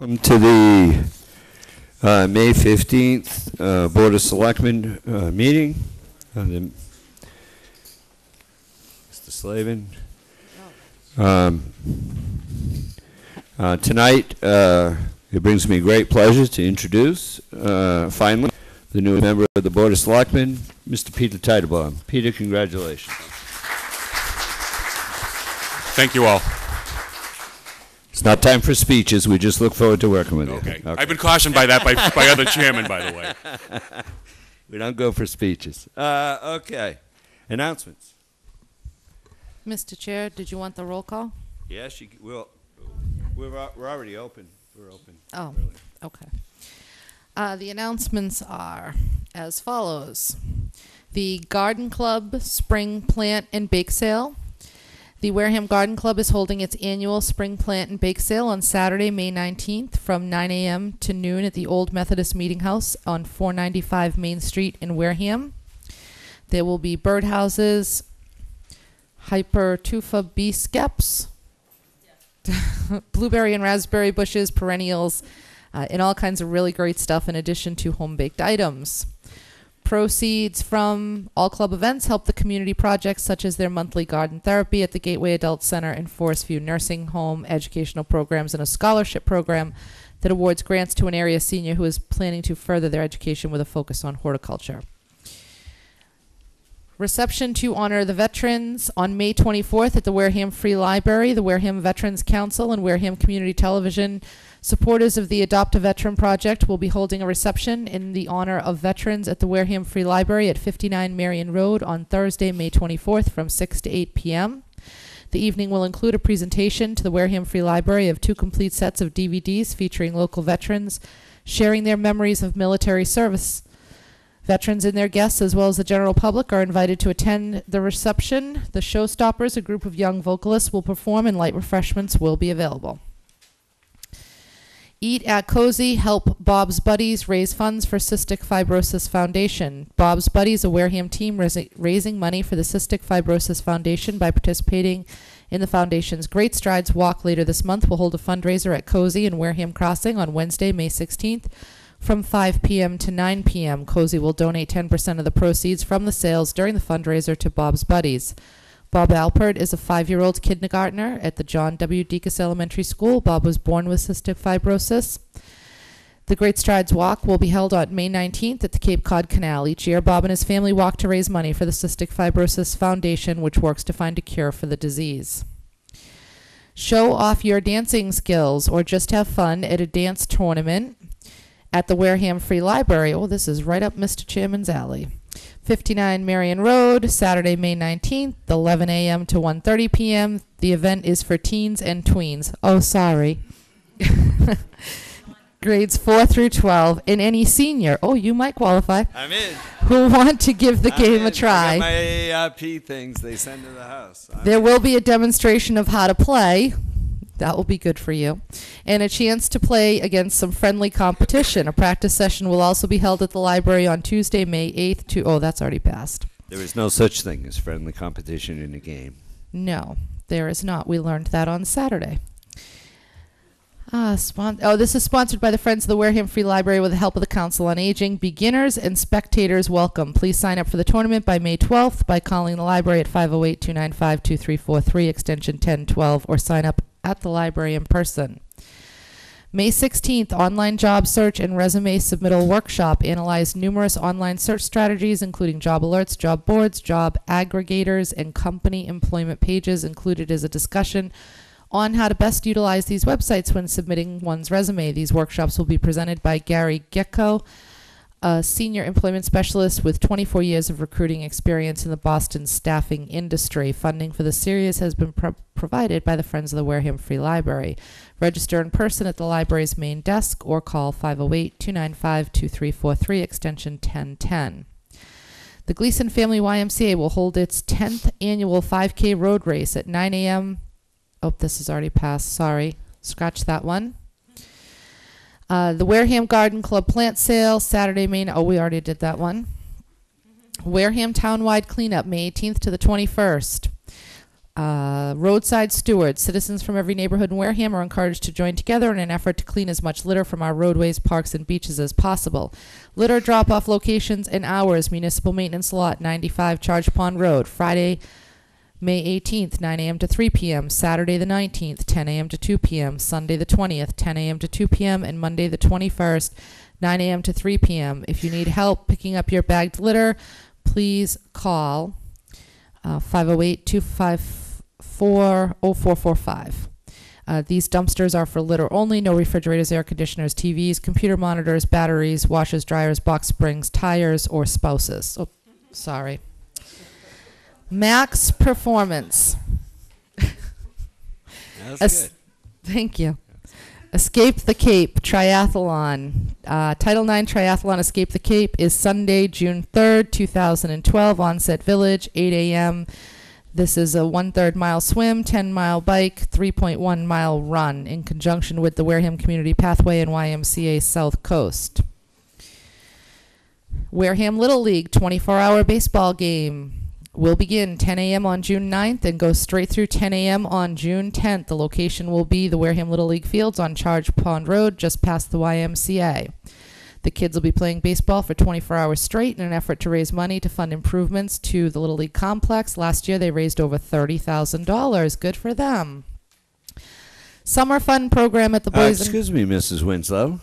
Welcome to the May 15th Board of Selectmen meeting. Mr. Slavin. Tonight, it brings me great pleasure to introduce, finally, the new member of the Board of Selectmen, Mr. Peter Teitelbaum. Peter, congratulations. Thank you all. It's not time for speeches. We just look forward to working with you. Okay. I've been cautioned by that by other chairmen, by the way. We don't go for speeches. Okay. Announcements. Mr. Chair, did you want the roll call? Yes, you will. We're already open. We're open. Oh, okay. The announcements are as follows. The Garden Club Spring Plant and Bake Sale. The Wareham Garden Club is holding its annual Spring Plant and Bake Sale on Saturday, May 19th from 9 a.m. to noon at the Old Methodist Meeting House on 495 Main Street in Wareham. There will be birdhouses, hypertufa bee skeps, blueberry and raspberry bushes, perennials, and all kinds of really great stuff in addition to home-baked items. Proceeds from all club events help the community projects such as their monthly garden therapy at the Gateway Adult Center and Forest View Nursing Home, educational programs, and a scholarship program that awards grants to an area senior who is planning to further their education with a focus on horticulture. Reception to honor the veterans on May 24th at the Wareham Free Library. The Wareham Veterans Council and Wareham Community Television, supporters of the Adopt a Veteran project, will be holding a reception in the honor of veterans at the Wareham Free Library at 59 Marion Road on Thursday, May 24th from 6 to 8 p.m. The evening will include a presentation to the Wareham Free Library of 2 complete sets of DVDs featuring local veterans sharing their memories of military service. Veterans and their guests, as well as the general public, are invited to attend the reception. The Showstoppers, a group of young vocalists, will perform and light refreshments will be available. Eat at Cozy, help Bob's Buddies raise funds for Cystic Fibrosis Foundation. Bob's Buddies, a Wareham team raising money for the Cystic Fibrosis Foundation by participating in the foundation's Great Strides Walk later this month, will hold a fundraiser at Cozy in Wareham Crossing on Wednesday, May 16th from 5 p.m. to 9 p.m. Cozy will donate 10% of the proceeds from the sales during the fundraiser to Bob's Buddies. Bob Alpert is a 5-year-old kindergartner at the John W. Deacon Elementary School. Bob was born with cystic fibrosis. The Great Strides Walk will be held on May 19th at the Cape Cod Canal. Each year, Bob and his family walk to raise money for the Cystic Fibrosis Foundation, which works to find a cure for the disease. Show off your dancing skills or just have fun at a dance tournament at the Wareham Free Library. Oh, this is right up Mr. Chairman's alley. 59 Marion Road, Saturday, May 19th, 11 a.m. to 1:30 p.m. The event is for teens and tweens. Oh, sorry. Grades 4 through 12, and any senior, oh, you might qualify, I'm in. who want to give the game a try. I got my AARP things they send to the house. There will be a demonstration of how to play. That will be good for you. And a chance to play against some friendly competition. A practice session will also be held at the library on Tuesday, May 8th. Oh, that's already passed. There is no such thing as friendly competition in a game. No, there is not. We learned that on Saturday. This is sponsored by the Friends of the Wareham Free Library with the help of the Council on Aging. Beginners and spectators welcome. Please sign up for the tournament by May 12th by calling the library at 508-295-2343, extension 1012, or sign up at the library in person. May 16th, online job search and resume submittal workshop. Analyze numerous online search strategies, including job alerts, job boards, job aggregators, and company employment pages. Included is a discussion on how to best utilize these websites when submitting one's resume. These workshops will be presented by Gary Gecko, a senior employment specialist with 24 years of recruiting experience in the Boston staffing industry. Funding for the series has been provided by the Friends of the Wareham Free Library. Register in person at the library's main desk or call 508-295-2343, extension 1010. The Gleason Family YMCA will hold its 10th annual 5K road race at 9 a.m. Oh, this has already passed. Sorry. Scratch that one. The Wareham Garden Club plant sale, Saturday, May... Oh, we already did that one. Wareham Townwide Cleanup, May 18th to the 21st. Roadside stewards. Citizens from every neighborhood in Wareham are encouraged to join together in an effort to clean as much litter from our roadways, parks, and beaches as possible. Litter drop-off locations and hours. Municipal maintenance lot, 95 Charge Pond Road. Friday, May 18th, 9 a.m. to 3 p.m. Saturday the 19th, 10 a.m. to 2 p.m. Sunday the 20th, 10 a.m. to 2 p.m. And Monday the 21st, 9 a.m. to 3 p.m. If you need help picking up your bagged litter, please call 508-254-0445. These dumpsters are for litter only. No refrigerators, air conditioners, TVs, computer monitors, batteries, washers, dryers, box springs, tires, or spouses. Oh, sorry. Max Performance. That's good. Thank you. Escape the Cape Triathlon. Title IX Triathlon Escape the Cape is Sunday, June 3rd, 2012, Onset Village, 8 a.m. This is a 1/3 mile swim, 10-mile bike, 3.1 mile run in conjunction with the Wareham Community Pathway and YMCA South Coast. Wareham Little League 24-hour baseball game will begin 10 a.m. on June 9th and go straight through 10 a.m. on June 10th. The location will be the Wareham Little League Fields on Charge Pond Road, just past the YMCA. The kids will be playing baseball for 24 hours straight in an effort to raise money to fund improvements to the Little League complex. Last year, they raised over $30,000. Good for them. Summer fun program at the Boys Excuse me, Mrs. Winslow.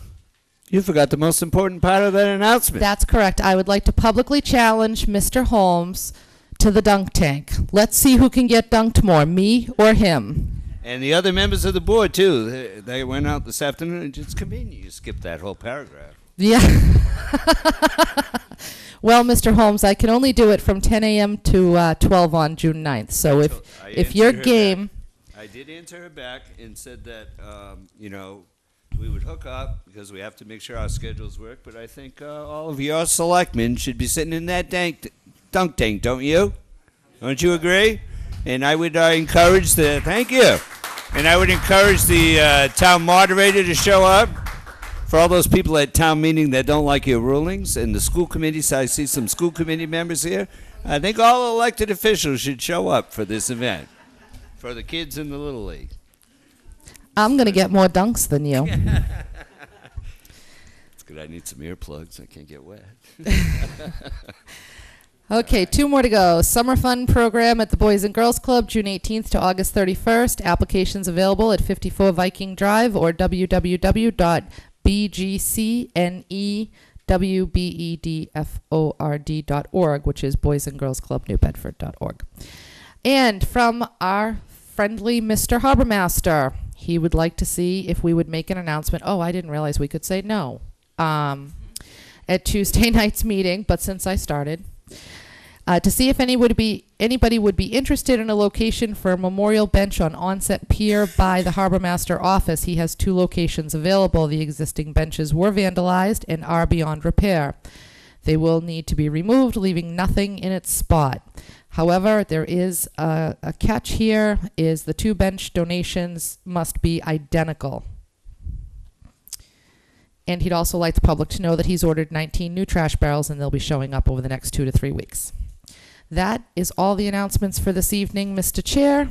You forgot the most important part of that announcement. That's correct. I would like to publicly challenge Mr. Holmes to the dunk tank. Let's see who can get dunked more, me or him. And the other members of the board, too. They went out this afternoon. It's convenient you skipped that whole paragraph. Yeah. Well, Mr. Holmes, I can only do it from 10 a.m. to 12 on June 9th. So if you're game... I did answer her back and said that, we would hook up because we have to make sure our schedules work. But I think all of your selectmen should be sitting in that dunk tank, don't you? Don't you agree? And I would encourage thank you. And I would encourage the town moderator to show up. For all those people at town meeting that don't like your rulings, and the school committees, I see some school committee members here. I think all elected officials should show up for this event, for the kids in the Little League. I'm going to get more dunks than you. It's good. I need some earplugs. I can't get wet. Okay, 2 more to go. Summer fun program at the Boys and Girls Club, June 18th to August 31st. Applications available at 54 Viking Drive or www.bgcnewbedford.org, which is Boys and Girls Club New Bedford.org. And from our friendly Mr. Harbormaster, he would like to see if we would make an announcement. Oh, I didn't realize we could say no at Tuesday night's meeting, but since I started, to see if anybody would be interested in a location for a memorial bench on Onset Pier by the Harbormaster office. He has 2 locations available. The existing benches were vandalized and are beyond repair. They will need to be removed, leaving nothing in its spot. However, there is a catch here, is the 2 bench donations must be identical. And he'd also like the public to know that he's ordered 19 new trash barrels, and they'll be showing up over the next 2 to 3 weeks. That is all the announcements for this evening, Mr. Chair.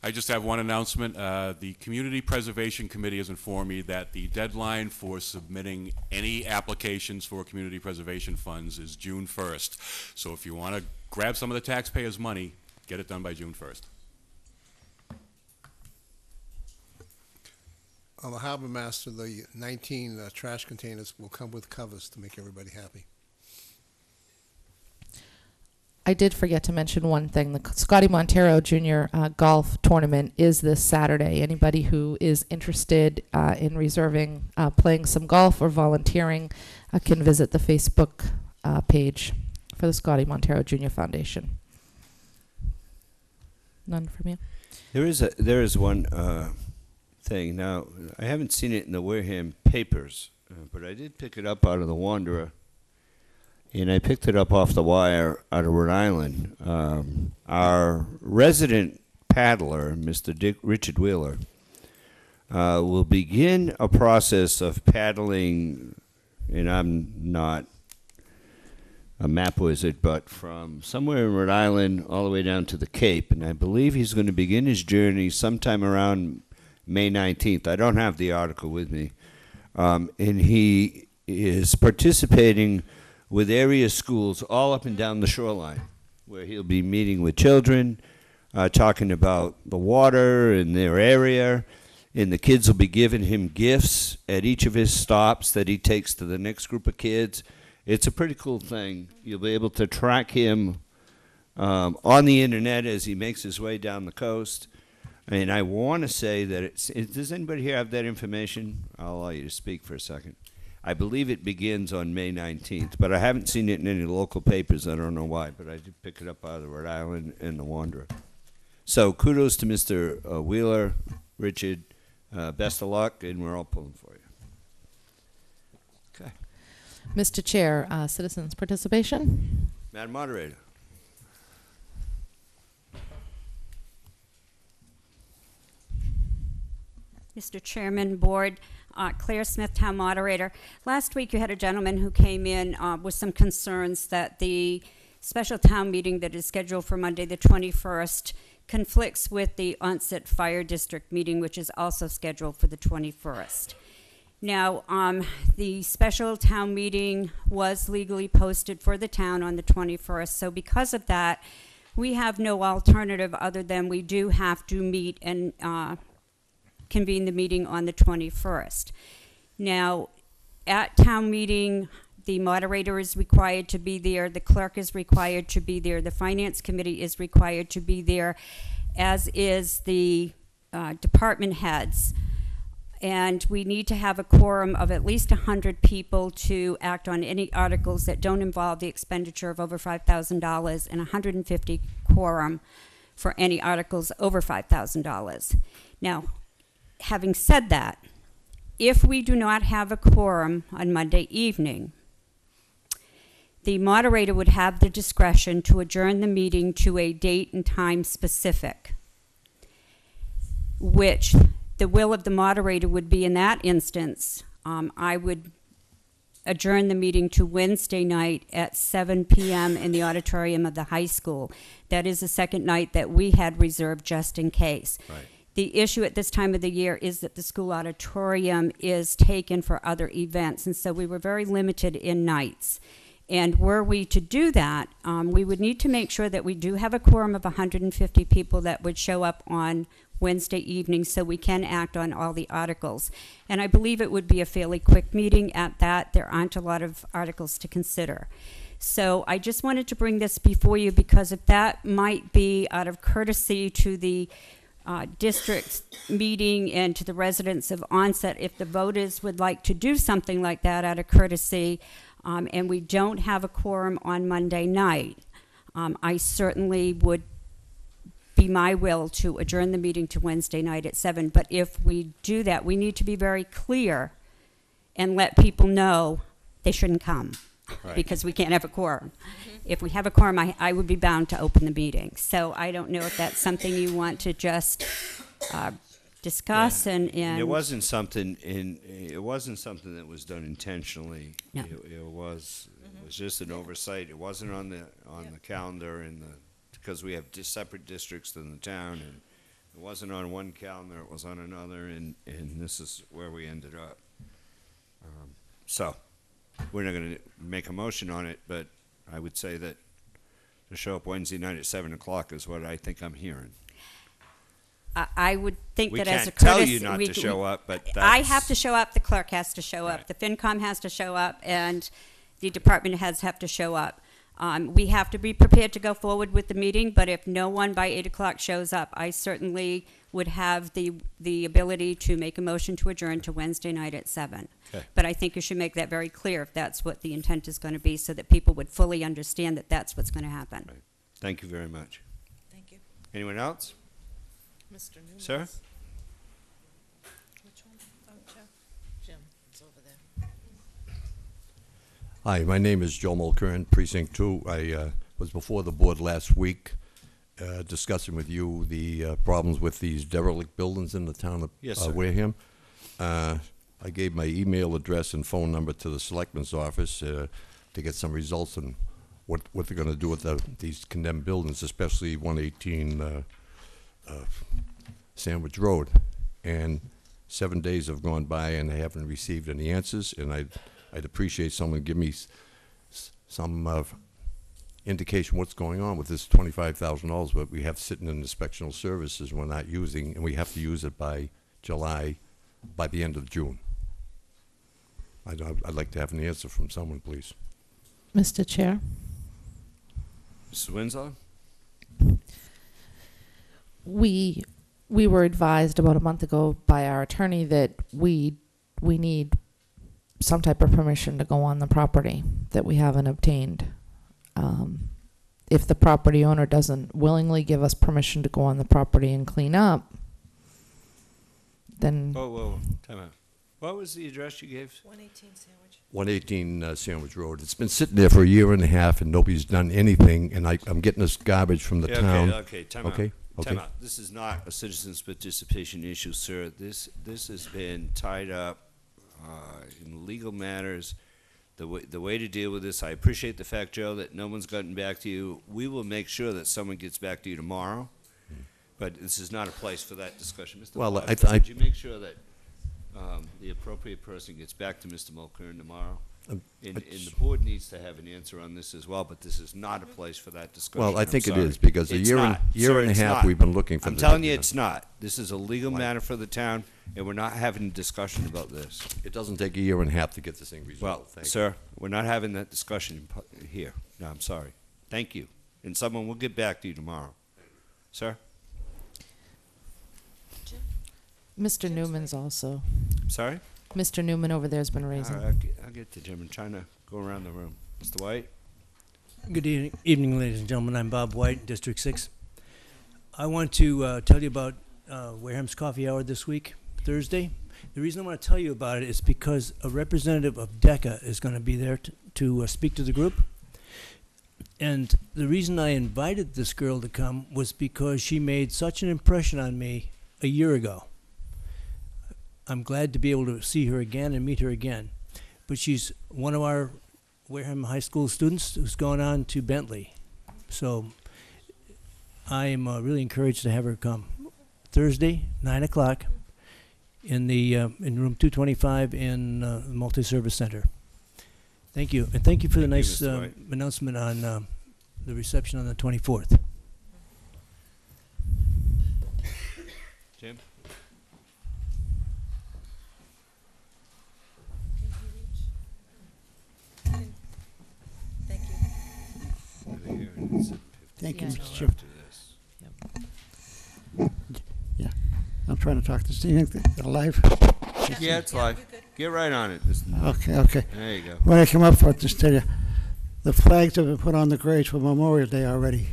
I just have one announcement. The Community Preservation Committee has informed me that the deadline for submitting any applications for community preservation funds is June 1st. So if you want to grab some of the taxpayers' money, get it done by June 1st. On the Harbor Master, the 19 trash containers will come with covers to make everybody happy. I did forget to mention one thing. The Scotty Montero Junior Golf Tournament is this Saturday. Anybody who is interested in reserving, playing some golf or volunteering can visit the Facebook page for the Scotty Montero Junior Foundation. None from you? There is one thing. Now, I haven't seen it in the Wareham papers, but I did pick it up out of the Wanderer, and I picked it up off the wire out of Rhode Island. Our resident paddler, Mr. Richard Wheeler, will begin a process of paddling, and I'm not a map wizard, but from somewhere in Rhode Island all the way down to the Cape. And I believe he's going to begin his journey sometime around May 19th. I don't have the article with me. And he is participating with area schools all up and down the shoreline, where he'll be meeting with children, talking about the water in their area, and the kids will be giving him gifts at each of his stops that he takes to the next group of kids. It's a pretty cool thing. You'll be able to track him on the internet as he makes his way down the coast. And I want to say that does anybody here have that information? I'll allow you to speak for a second. I believe it begins on May 19th, but I haven't seen it in any local papers. I don't know why, but I did pick it up out of the Rhode Island and the Wanderer. So kudos to Mr. Wheeler, Richard. Best of luck, and we're all pulling for you. Okay. Mr. Chair, citizens' participation. Madam Moderator. Mr. Chairman, Board, Claire Smith, Town Moderator. Last week you had a gentleman who came in with some concerns that the special town meeting that is scheduled for Monday the 21st conflicts with the Onset Fire District meeting, which is also scheduled for the 21st. Now, the special town meeting was legally posted for the town on the 21st, so because of that, we have no alternative other than we do have to meet and convene the meeting on the 21st. Now, at town meeting, the moderator is required to be there, the clerk is required to be there, the finance committee is required to be there, as is the department heads. And we need to have a quorum of at least 100 people to act on any articles that don't involve the expenditure of over $5,000, and 150 quorum for any articles over $5,000. Now, having said that, if we do not have a quorum on Monday evening, the moderator would have the discretion to adjourn the meeting to a date and time specific, which the will of the moderator would be in that instance. I would adjourn the meeting to Wednesday night at 7 p.m. in the auditorium of the high school. That is the second night that we had reserved just in case. Right. The issue at this time of the year is that the school auditorium is taken for other events, and so we were very limited in nights. And were we to do that, we would need to make sure that we do have a quorum of 150 people that would show up on Wednesday evening so we can act on all the articles. And I believe it would be a fairly quick meeting at that. There aren't a lot of articles to consider. So I just wanted to bring this before you because if that might be out of courtesy to the district meeting and to the residents of Onset, if the voters would like to do something like that out of courtesy, and we don't have a quorum on Monday night, I certainly would be my will to adjourn the meeting to Wednesday night at 7. But if we do that, we need to be very clear and let people know they shouldn't come. Right. Because we can't have a quorum. If we have a quorum, I would be bound to open the meeting. So I don't know if that's something you want to just discuss. Yeah. And it wasn't something that was done intentionally. No. It was just an oversight. It wasn't on the calendar because we have separate districts in the town, and it wasn't on one calendar. It was on another, and this is where we ended up. So. We're not going to make a motion on it, but I would say that to show up Wednesday night at 7 o'clock is what I think I'm hearing. I would think that as a We can't tell courtesy, you not to show up, but that's... I have to show up, the clerk has to show up, Right. the FinCom has to show up, and the department heads have to show up. We have to be prepared to go forward with the meeting, but if no one by 8 o'clock shows up, I certainly would have the ability to make a motion to adjourn to Wednesday night at 7. Okay. But I think you should make that very clear if that's what the intent is going to be, so that people would fully understand that that's what's going to happen. Right. Thank you very much. Thank you. Anyone else? Mr. Newman. Sir? Which one? Oh, Jim, it's over there. Hi, my name is Joe Mulkern, Precinct 2. I was before the board last week discussing with you the problems with these derelict buildings in the town of Yes, sir. Wareham. I gave my email address and phone number to the selectman's office to get some results on what they're going to do with these condemned buildings, especially 118 Sandwich Road. And 7 days have gone by and I haven't received any answers, and I'd appreciate someone give me some indication what's going on with this $25,000 that we have sitting in inspectional services we're not using, and we have to use it by July, by the end of June. I'd like to have an answer from someone, please. Mr. Chair, Mrs. Winslow? we were advised about a month ago by our attorney that we need some type of permission to go on the property that we haven't obtained. If the property owner doesn't willingly give us permission to go on the property and clean up, then Whoa, time out. What was the address you gave? 118 Sandwich Road. It's been sitting there for a year and a half, and nobody's done anything, and I'm getting this garbage from the town. Okay, time out. Okay, Time okay. out. This is not a citizens' participation issue, sir. This has been tied up in legal matters. The way to deal with this, I appreciate the fact, Joe, that no one's gotten back to you. We will make sure that someone gets back to you tomorrow, but this is not a place for that discussion. Mr. Well, Foster, I- would you make sure that the appropriate person gets back to Mr. Mulkern tomorrow? And the board needs to have an answer on this as well, but this is not a place for that discussion. Well, I I'm think it sorry. is, because a It's year not. and Sir, a it's half not. we've been looking for I'm the telling you, document. it's not. This is a legal matter for the town, and we're not having a discussion about this. It doesn't take a year and a half to get this thing Well, resolved. Thank you. sir, we're not having that discussion here. No, I'm sorry. Thank you. And someone will get back to you tomorrow. Sir? Mr. Newman's also. Sorry? Mr. Newman over there has been All raising. right, I'll get to Jim. I'm trying to go around the room. Mr. White? Good evening, ladies and gentlemen. I'm Bob White, District 6. I want to tell you about Wareham's Coffee Hour this week, Thursday. The reason I want to tell you about it is because a representative of DECA is going to be there to speak to the group. And the reason I invited this girl to come was because she made such an impression on me a year ago. I'm glad to be able to see her again and meet her again. But she's one of our Wareham High School students who's gone on to Bentley. So I am really encouraged to have her come Thursday, 9 o'clock, in the in room 225 in the Multi-Service Center. Thank you. And thank you for the Thank you, nice Mr. White. announcement on the reception on the 24th. Jim? Thank you, Yeah, I Mr. know. Chair. I'm trying to talk to Steve. They're live. Yeah, it's live. Get right on it. Okay. There you go. What I come up for, just tell you, the flags have been put on the graves for Memorial Day already.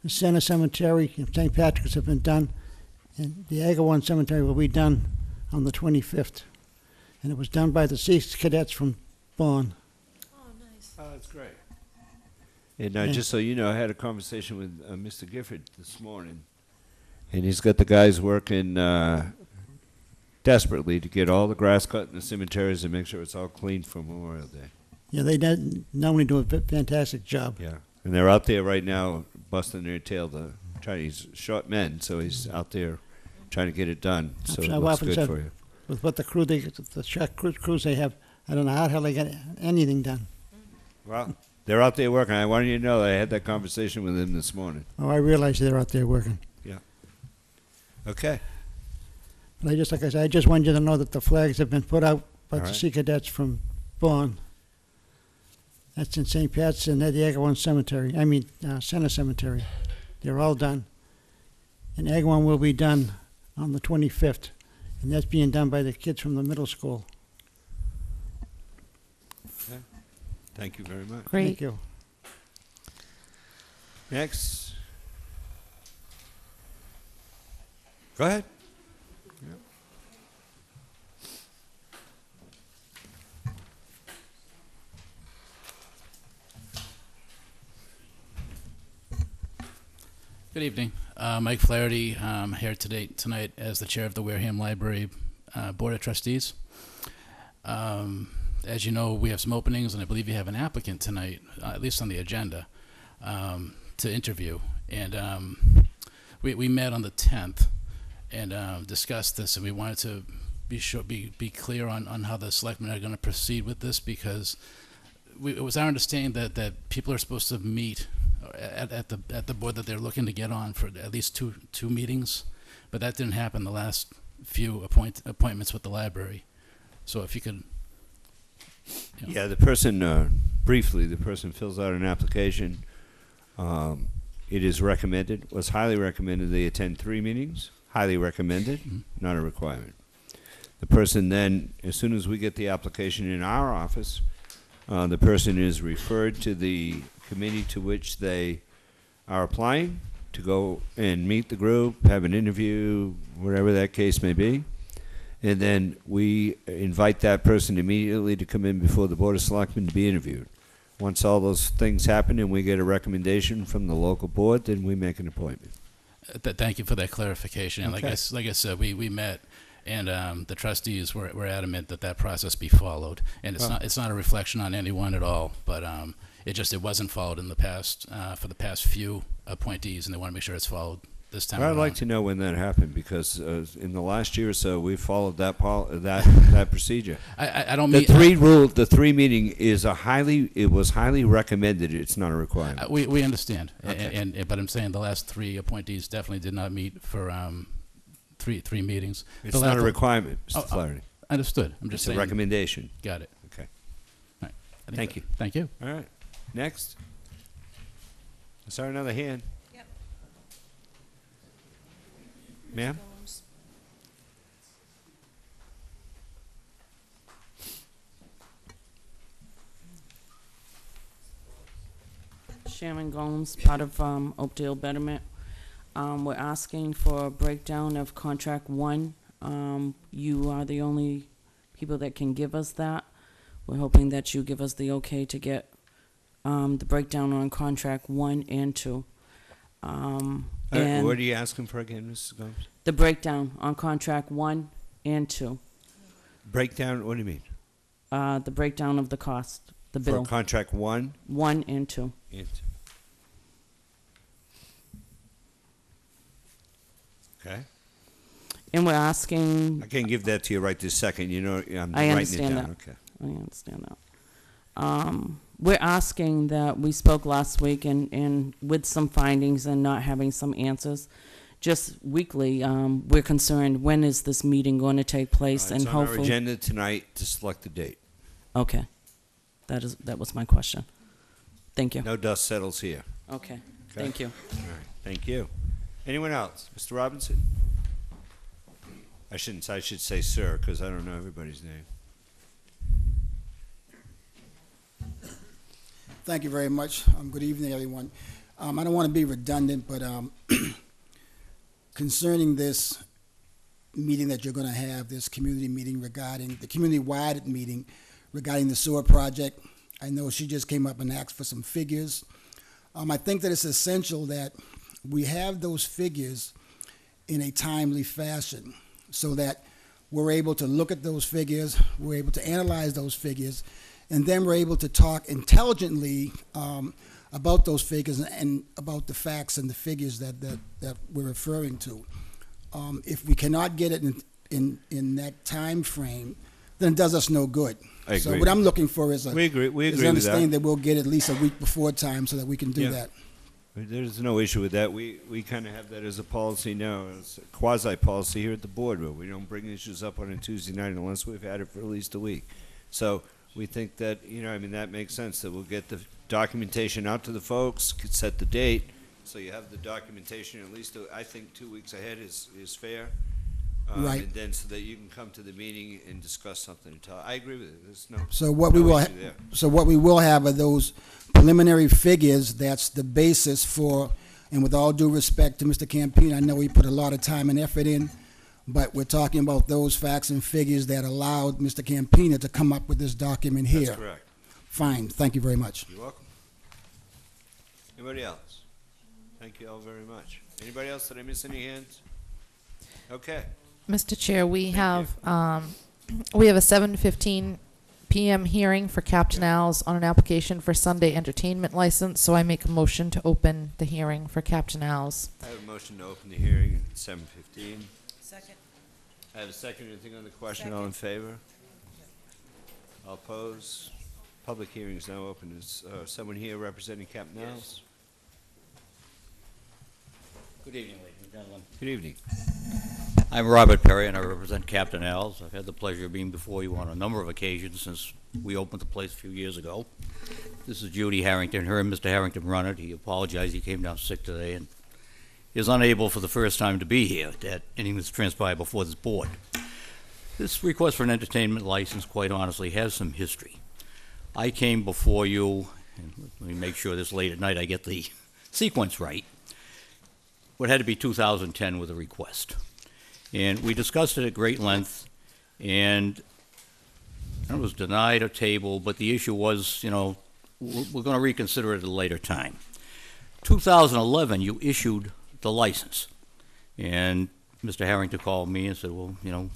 The Center Cemetery and St. Patrick's have been done, and the Agawam Cemetery will be done on the 25th. And it was done by the Sea Cadets from Bonn. Oh, that's great. And Yeah. just so you know, I had a conversation with Mr. Gifford this morning, and he's got the guys working desperately to get all the grass cut in the cemeteries and make sure it's all clean for Memorial Day. Yeah, they normally do a fantastic job. Yeah. And they're out there right now busting their tail to try. He's short men, so he's out there trying to get it done. So it I've looks often good said, for you. with what the crew, the truck crews they have, I don't know how the hell they get anything done. Well, they're out there working. I wanted you to know that I had that conversation with him this morning. Oh, I realize they're out there working. Okay. But like I said, I just wanted you to know that the flags have been put out by All the right. Sea Cadets from Bonn. That's in St. Pat's and at the Agawam Cemetery. Center Cemetery. They're all done. And Agawam will be done on the 25th. And that's being done by the kids from the middle school. Thank you very much. Great. Thank you. Next. Go ahead. Good evening. Mike Flaherty, here tonight as the chair of the Wareham Library Board of Trustees. as you know, we have some openings, and I believe you have an applicant tonight, at least on the agenda, to interview. And we met on the 10th and discussed this, and we wanted to be clear on how the selectmen are going to proceed with this, because it was our understanding that people are supposed to meet at the board that they're looking to get on for at least two meetings, but that didn't happen the last few appointments with the library. So if you could. Yeah, the person, briefly, the person fills out an application. It is recommended, was highly recommended they attend 3 meetings. Highly recommended, not a requirement. The person then, as soon as we get the application in our office, the person is referred to the committee to which they are applying to go and meet the group, have an interview, whatever that case may be. And then we invite that person immediately to come in before the Board of Selectmen to be interviewed. Once all those things happen and we get a recommendation from the local board, then we make an appointment. Thank you for that clarification. And Okay. like I said, we met, and the trustees were adamant that process be followed. And it's not a reflection on anyone at all, but it wasn't followed in the past for the past few appointees, and they want to make sure it's followed this time I'd around. like to know when that happened, because in the last year or so, we followed that procedure. I don't The mean the 3 meeting is it was highly recommended. It's not a requirement. we understand, Okay. but I'm saying the last 3 appointees definitely did not meet for three meetings. It's The not a last- requirement, Mr. Oh, Flaherty. Understood. I'm just It's a saying. recommendation. Got it. Okay. All right. I think Thank that- you. Thank you. All right. Next. I saw another hand. Yep. Ma'am? Sharon Gomes, part of Oakdale Betterment. We're asking for a breakdown of contract 1. You are the only people that can give us that. We're hoping that you give us the okay to get the breakdown on contract 1 and 2. And What are you asking for again, Mrs. Gomes? the breakdown on contract 1 and 2. Breakdown, what do you mean? The breakdown of the cost, the For bill, contract 1? 1 and 2. Okay. And we're asking, I can't give that to you right this second. You know, I'm I writing it understand down. that. Okay. I understand that. We're asking that, we spoke last week and with some findings and not having some answers, just weekly, we're concerned, when is this meeting going to take place? And It's on our hopefully, agenda tonight to select the date. okay, that was my question. Thank you. No dust settles here. Okay, Okay. thank you. All right. Thank you. Anyone else? Mr. Robinson? I should say sir, because I don't know everybody's name. Thank you very much. Good evening, everyone. I don't want to be redundant, but concerning this meeting that you're going to have, this community meeting regarding, the community-wide meeting regarding the sewer project, I know she just came up and asked for some figures. I think that it's essential that we have those figures in a timely fashion so that we're able to look at those figures, we're able to analyze those figures, and then we're able to talk intelligently about those figures and about the facts and the figures that we're referring to. If we cannot get it in that time frame, then it does us no good. I So agree. what I'm looking for is We agree with understanding that. that we'll get at least a week before time so that we can do Yeah. that. There's no issue with that. We kind of have that as a policy now. It's a quasi-policy here at the board, where we don't bring issues up on a Tuesday night unless we've had it for at least a week. So we think that, that makes sense, that we'll get the documentation out to the folks, could set the date, so you have the documentation at least, I think, 2 weeks ahead is fair. Right. And then so that you can come to the meeting and discuss something. I agree with it. There's no, So what we will, issue there. so what we will have are those preliminary figures. That's the basis for, and with all due respect to Mr. Campino, I know he put a lot of time and effort in, but we're talking about those facts and figures that allowed Mr. Campino to come up with this document here. That's correct. Fine. Thank you very much. You're welcome. Anybody else? Thank you all very much. Anybody else? Did I miss any hands? Okay. Mr. Chair, we Thank have a 7:15 p.m. hearing for Captain Al's on an application for Sunday entertainment license, so I make a motion to open the hearing for Captain Al's. I have a motion to open the hearing at 7:15. Second. I have a second. Anything on the question? All in favor? All opposed? Public hearing is now open. Is someone here representing Captain Al's? Good evening, ladies and gentlemen. Good evening. I'm Robert Perry, and I represent Captain Al's. I've had the pleasure of being before you on a number of occasions since we opened the place a few years ago. This is Judy Harrington. Her and Mr. Harrington run it. He apologized. He came down sick today and is unable for the first time to be here at anything that's transpired before this board. This request for an entertainment license, quite honestly, has some history. I came before you, and let me make sure this late at night I get the sequence right. What had to be 2010 with a request. And we discussed it at great length, and it was denied or tabled, but the issue was, you know, we're going to reconsider it at a later time. 2011, you issued the license, and Mr. Harrington called me and said, well, you know,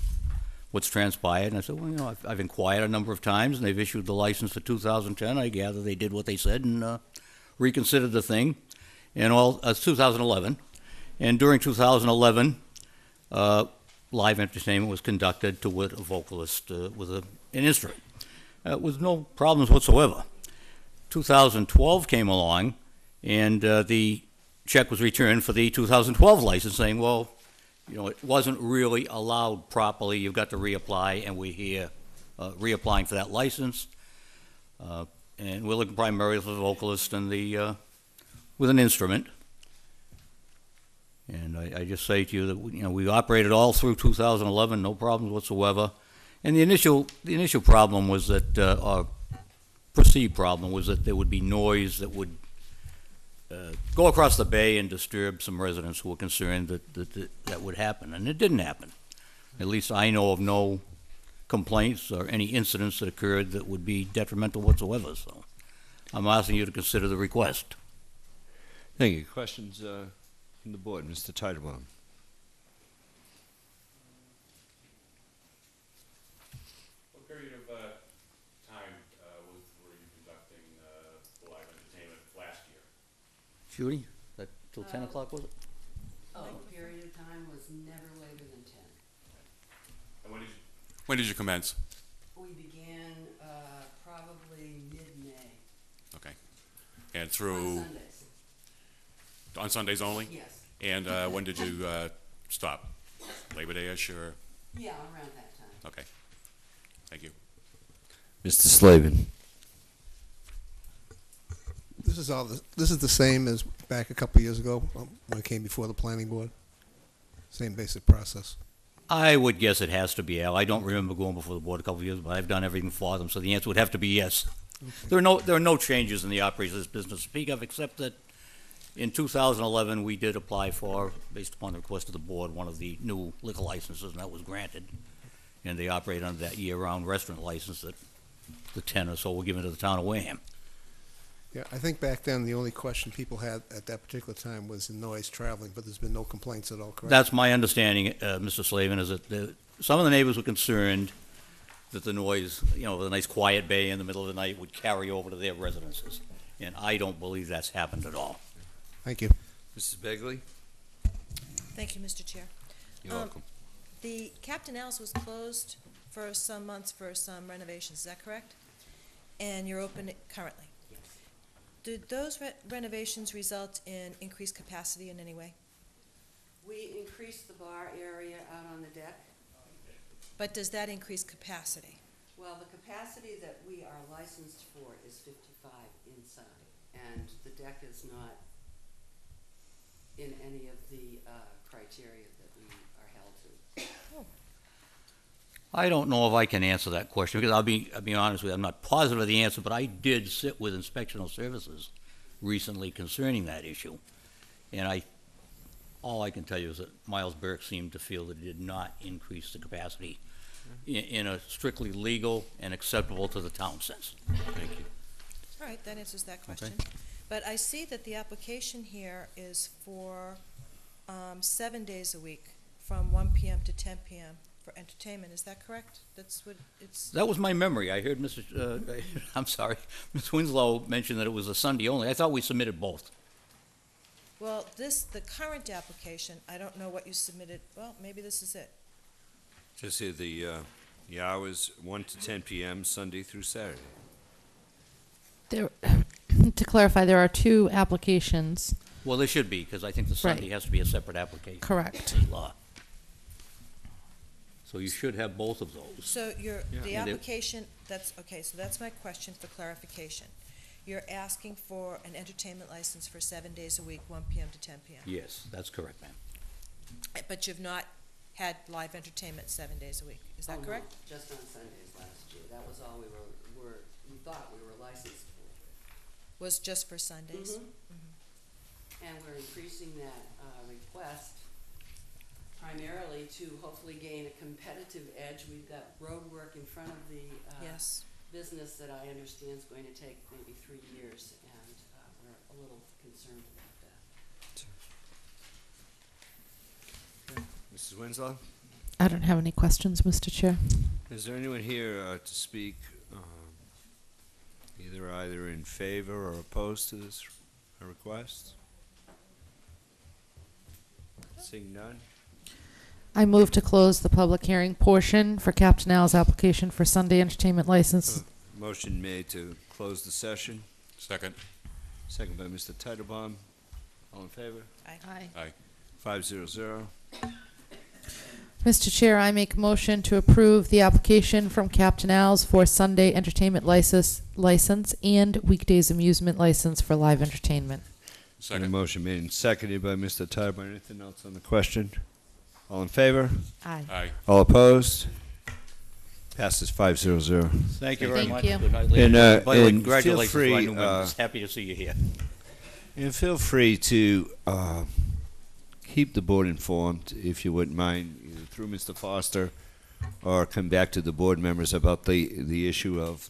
what's transpired? And I said, well, you know, I've inquired a number of times, and they've issued the license for 2010. I gather they did what they said and reconsidered the thing. And 2011. And during 2011, live entertainment was conducted to with a vocalist with an instrument with no problems whatsoever. 2012 came along, and the check was returned for the 2012 license, saying, well, you know, it wasn't really allowed properly. You've got to reapply, and we're here reapplying for that license. And we're looking primarily for the vocalist and the with an instrument. And I just say to you that, you know, we operated all through 2011, no problems whatsoever. And the initial problem was that, our perceived problem was that there would be noise that would go across the bay and disturb some residents who were concerned that would happen. And it didn't happen. At least I know of no complaints or any incidents that occurred that would be detrimental whatsoever. So I'm asking you to consider the request. Thank you. Questions from the board? Mr. Titlebaum. What period of time were you conducting the live entertainment last year? Judy, that till 10 o'clock, was it? Oh, the period of time was never later than 10. And when did you commence? We began probably mid-May. Okay. And through... On Sundays. On Sundays only? Yes. And when did you stop? Labor Day-ish or? Yeah, around that time. Okay. Thank you. Mr. Slavin. This is the same as back a couple of years ago when it came before the planning board? Same basic process? I would guess it has to be, Al. I don't remember going before the board a couple of years, but I've done everything for them, so the answer would have to be yes. Okay. There are no changes in the operation of this business to speak of, except that in 2011, we did apply for, based upon the request of the board, one of the new liquor licenses, and that was granted. And they operate under that year-round restaurant license that the 10 or so were given to the town of Wareham. Yeah, I think back then the only question people had at that particular time was the noise traveling, but there's been no complaints at all, correct? That's my understanding, Mr. Slavin, is that some of the neighbors were concerned that the noise, you know, the nice quiet bay in the middle of the night would carry over to their residences. And I don't believe that's happened at all. Thank you. Mrs. Begley? Thank you, Mr. Chair. You're welcome. The Captain Al's was closed for some months for some renovations, is that correct? And you're open currently? Yes. Did those renovations result in increased capacity in any way? We increased the bar area out on the deck. But does that increase capacity? Well, the capacity that we are licensed for is 55 inside, and the deck is not in any of the criteria that we are held to. Oh. I don't know if I can answer that question, because I'll be honest with you, I'm not positive of the answer, but I did sit with Inspectional Services recently concerning that issue. And all I can tell you is that Miles Burke seemed to feel that it did not increase the capacity in a strictly legal and acceptable to the town sense. Thank you. All right, that answers that question. Okay. But I see that the application here is for 7 days a week, from 1 p.m. to 10 p.m. for entertainment, is that correct? That's what it's, That was my memory. I heard Mr., I'm sorry, Ms. Winslow mentioned that it was a Sunday only. I thought we submitted both. well, the current application, I don't know what you submitted, well, maybe this is it. Just here, the hours, 1 to 10 p.m., Sunday through Saturday. There, to clarify, there are two applications. Well, there should be, because I think the Sunday Right. has to be a separate application. Correct. State law. So you should have both of those. So the And it- application, that's, okay, so that's my question for clarification. You're asking for an entertainment license for 7 days a week, 1 PM to 10 PM? Yes, that's correct, ma'am. But you've not had live entertainment 7 days a week, is that Oh, no, correct? just on Sundays last year. That was all we thought we were licensed for. Was just for Sundays? And we're increasing that request primarily to hopefully gain a competitive edge. We've got road work in front of the Yes. business that I understand is going to take maybe 3 years, and we're a little concerned about that. Mrs. Winslow? I don't have any questions, Mr. Chair. Is there anyone here to speak either in favor or opposed to this request? Seeing none? I move to close the public hearing portion for Captain Al's application for Sunday entertainment license. Motion made to close the session. Second. Second by Mr. Titlebaum. All in favor? Aye. Aye. 500. Mr. Chair, I make a motion to approve the application from Captain Al's for Sunday entertainment license and weekdays amusement license for live entertainment. And a motion made and seconded by Mr. Titlebaum. Anything else on the question? All in favor? Aye. Aye. All opposed? Passes 500. Thank you very Thank much. you. Good night, ladies. And, By the way, and congratulations feel to our free, new members. Happy to see you here. And feel free to keep the board informed, if you wouldn't mind, either through Mr. Foster, or come back to the board members about the issue of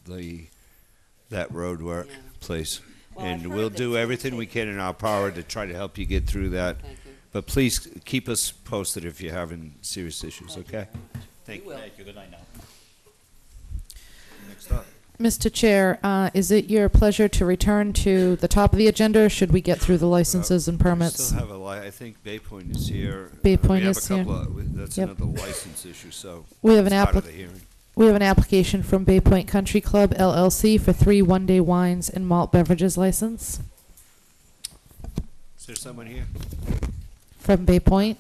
that road work, Yeah. please. Well, I've And heard we'll that do it's everything gonna we take- can in our power to try to help you get through that. Thank you. But please keep us posted if you're having serious issues, Thank you okay? very much. Thank We will. Thank you. Good night now. Next up. Mr. Chair, is it your pleasure to return to the top of the agenda, or should we get through the licenses and We permits? still have I think Bay Point is here. Bay Point we have is a here. couple that's Yep. another license issue, so We have an it's part of applic- the hearing. We have an application from Bay Point Country Club LLC for 3 one-day wines and malt beverages license Is there someone here? from Bay Point.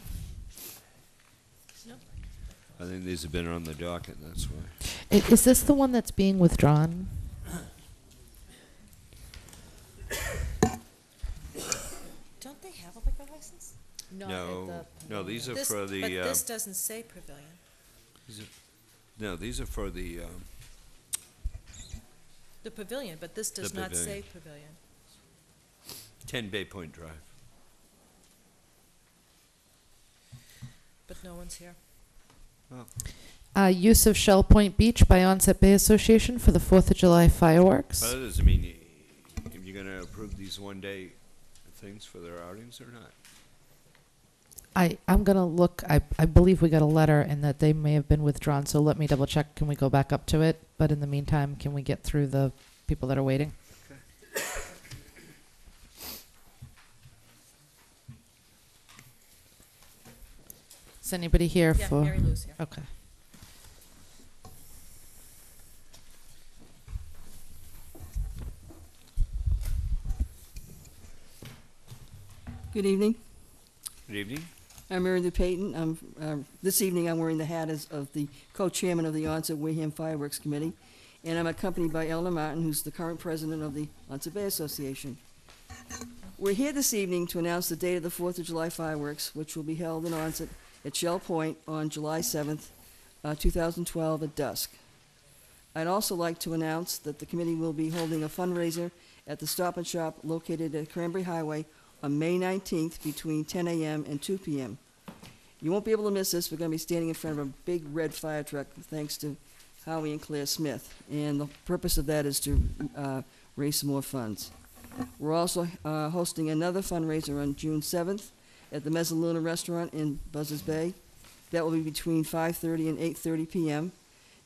I think these have been on the docket, that's why. Is this the one that's being withdrawn? Don't they have a liquor license? No, these are This- for the, But this doesn't say pavilion. these are for the, The pavilion, but this does The not say pavilion. pavilion. 10 Bay Point Drive. But no one's here. Use of Shell Point Beach by Onset Bay Association for the 4th of July fireworks. Well, that doesn't mean you're going to approve these one-day things for their outings or not. I'm going to look, I believe we got a letter and that they may have been withdrawn, so let me double check. Can we go back up to it? But in the meantime, can we get through the people that are waiting? Is anybody here Yeah, for? Mary Lou's here. Okay. Good evening. Good evening. I'm Mary Payton. This evening I'm wearing the hat of the co-chairman of the Onset Wareham Fireworks Committee, and I'm accompanied by Eleanor Martin, who's the current president of the Onset Bay Association. We're here this evening to announce the date of the 4th of July fireworks, which will be held in Onset at Shell Point on July 7th, 2012 at dusk. I'd also like to announce that the committee will be holding a fundraiser at the Stop and Shop located at Cranberry Highway on May 19th between 10 a.m. and 2 p.m. You won't be able to miss this. We're going to be standing in front of a big red fire truck thanks to Howie and Claire Smith. And the purpose of that is to raise some more funds. We're also hosting another fundraiser on June 7th at the Mezzaluna Restaurant in Buzzards Bay That will be between 5:30 and 8:30 p.m.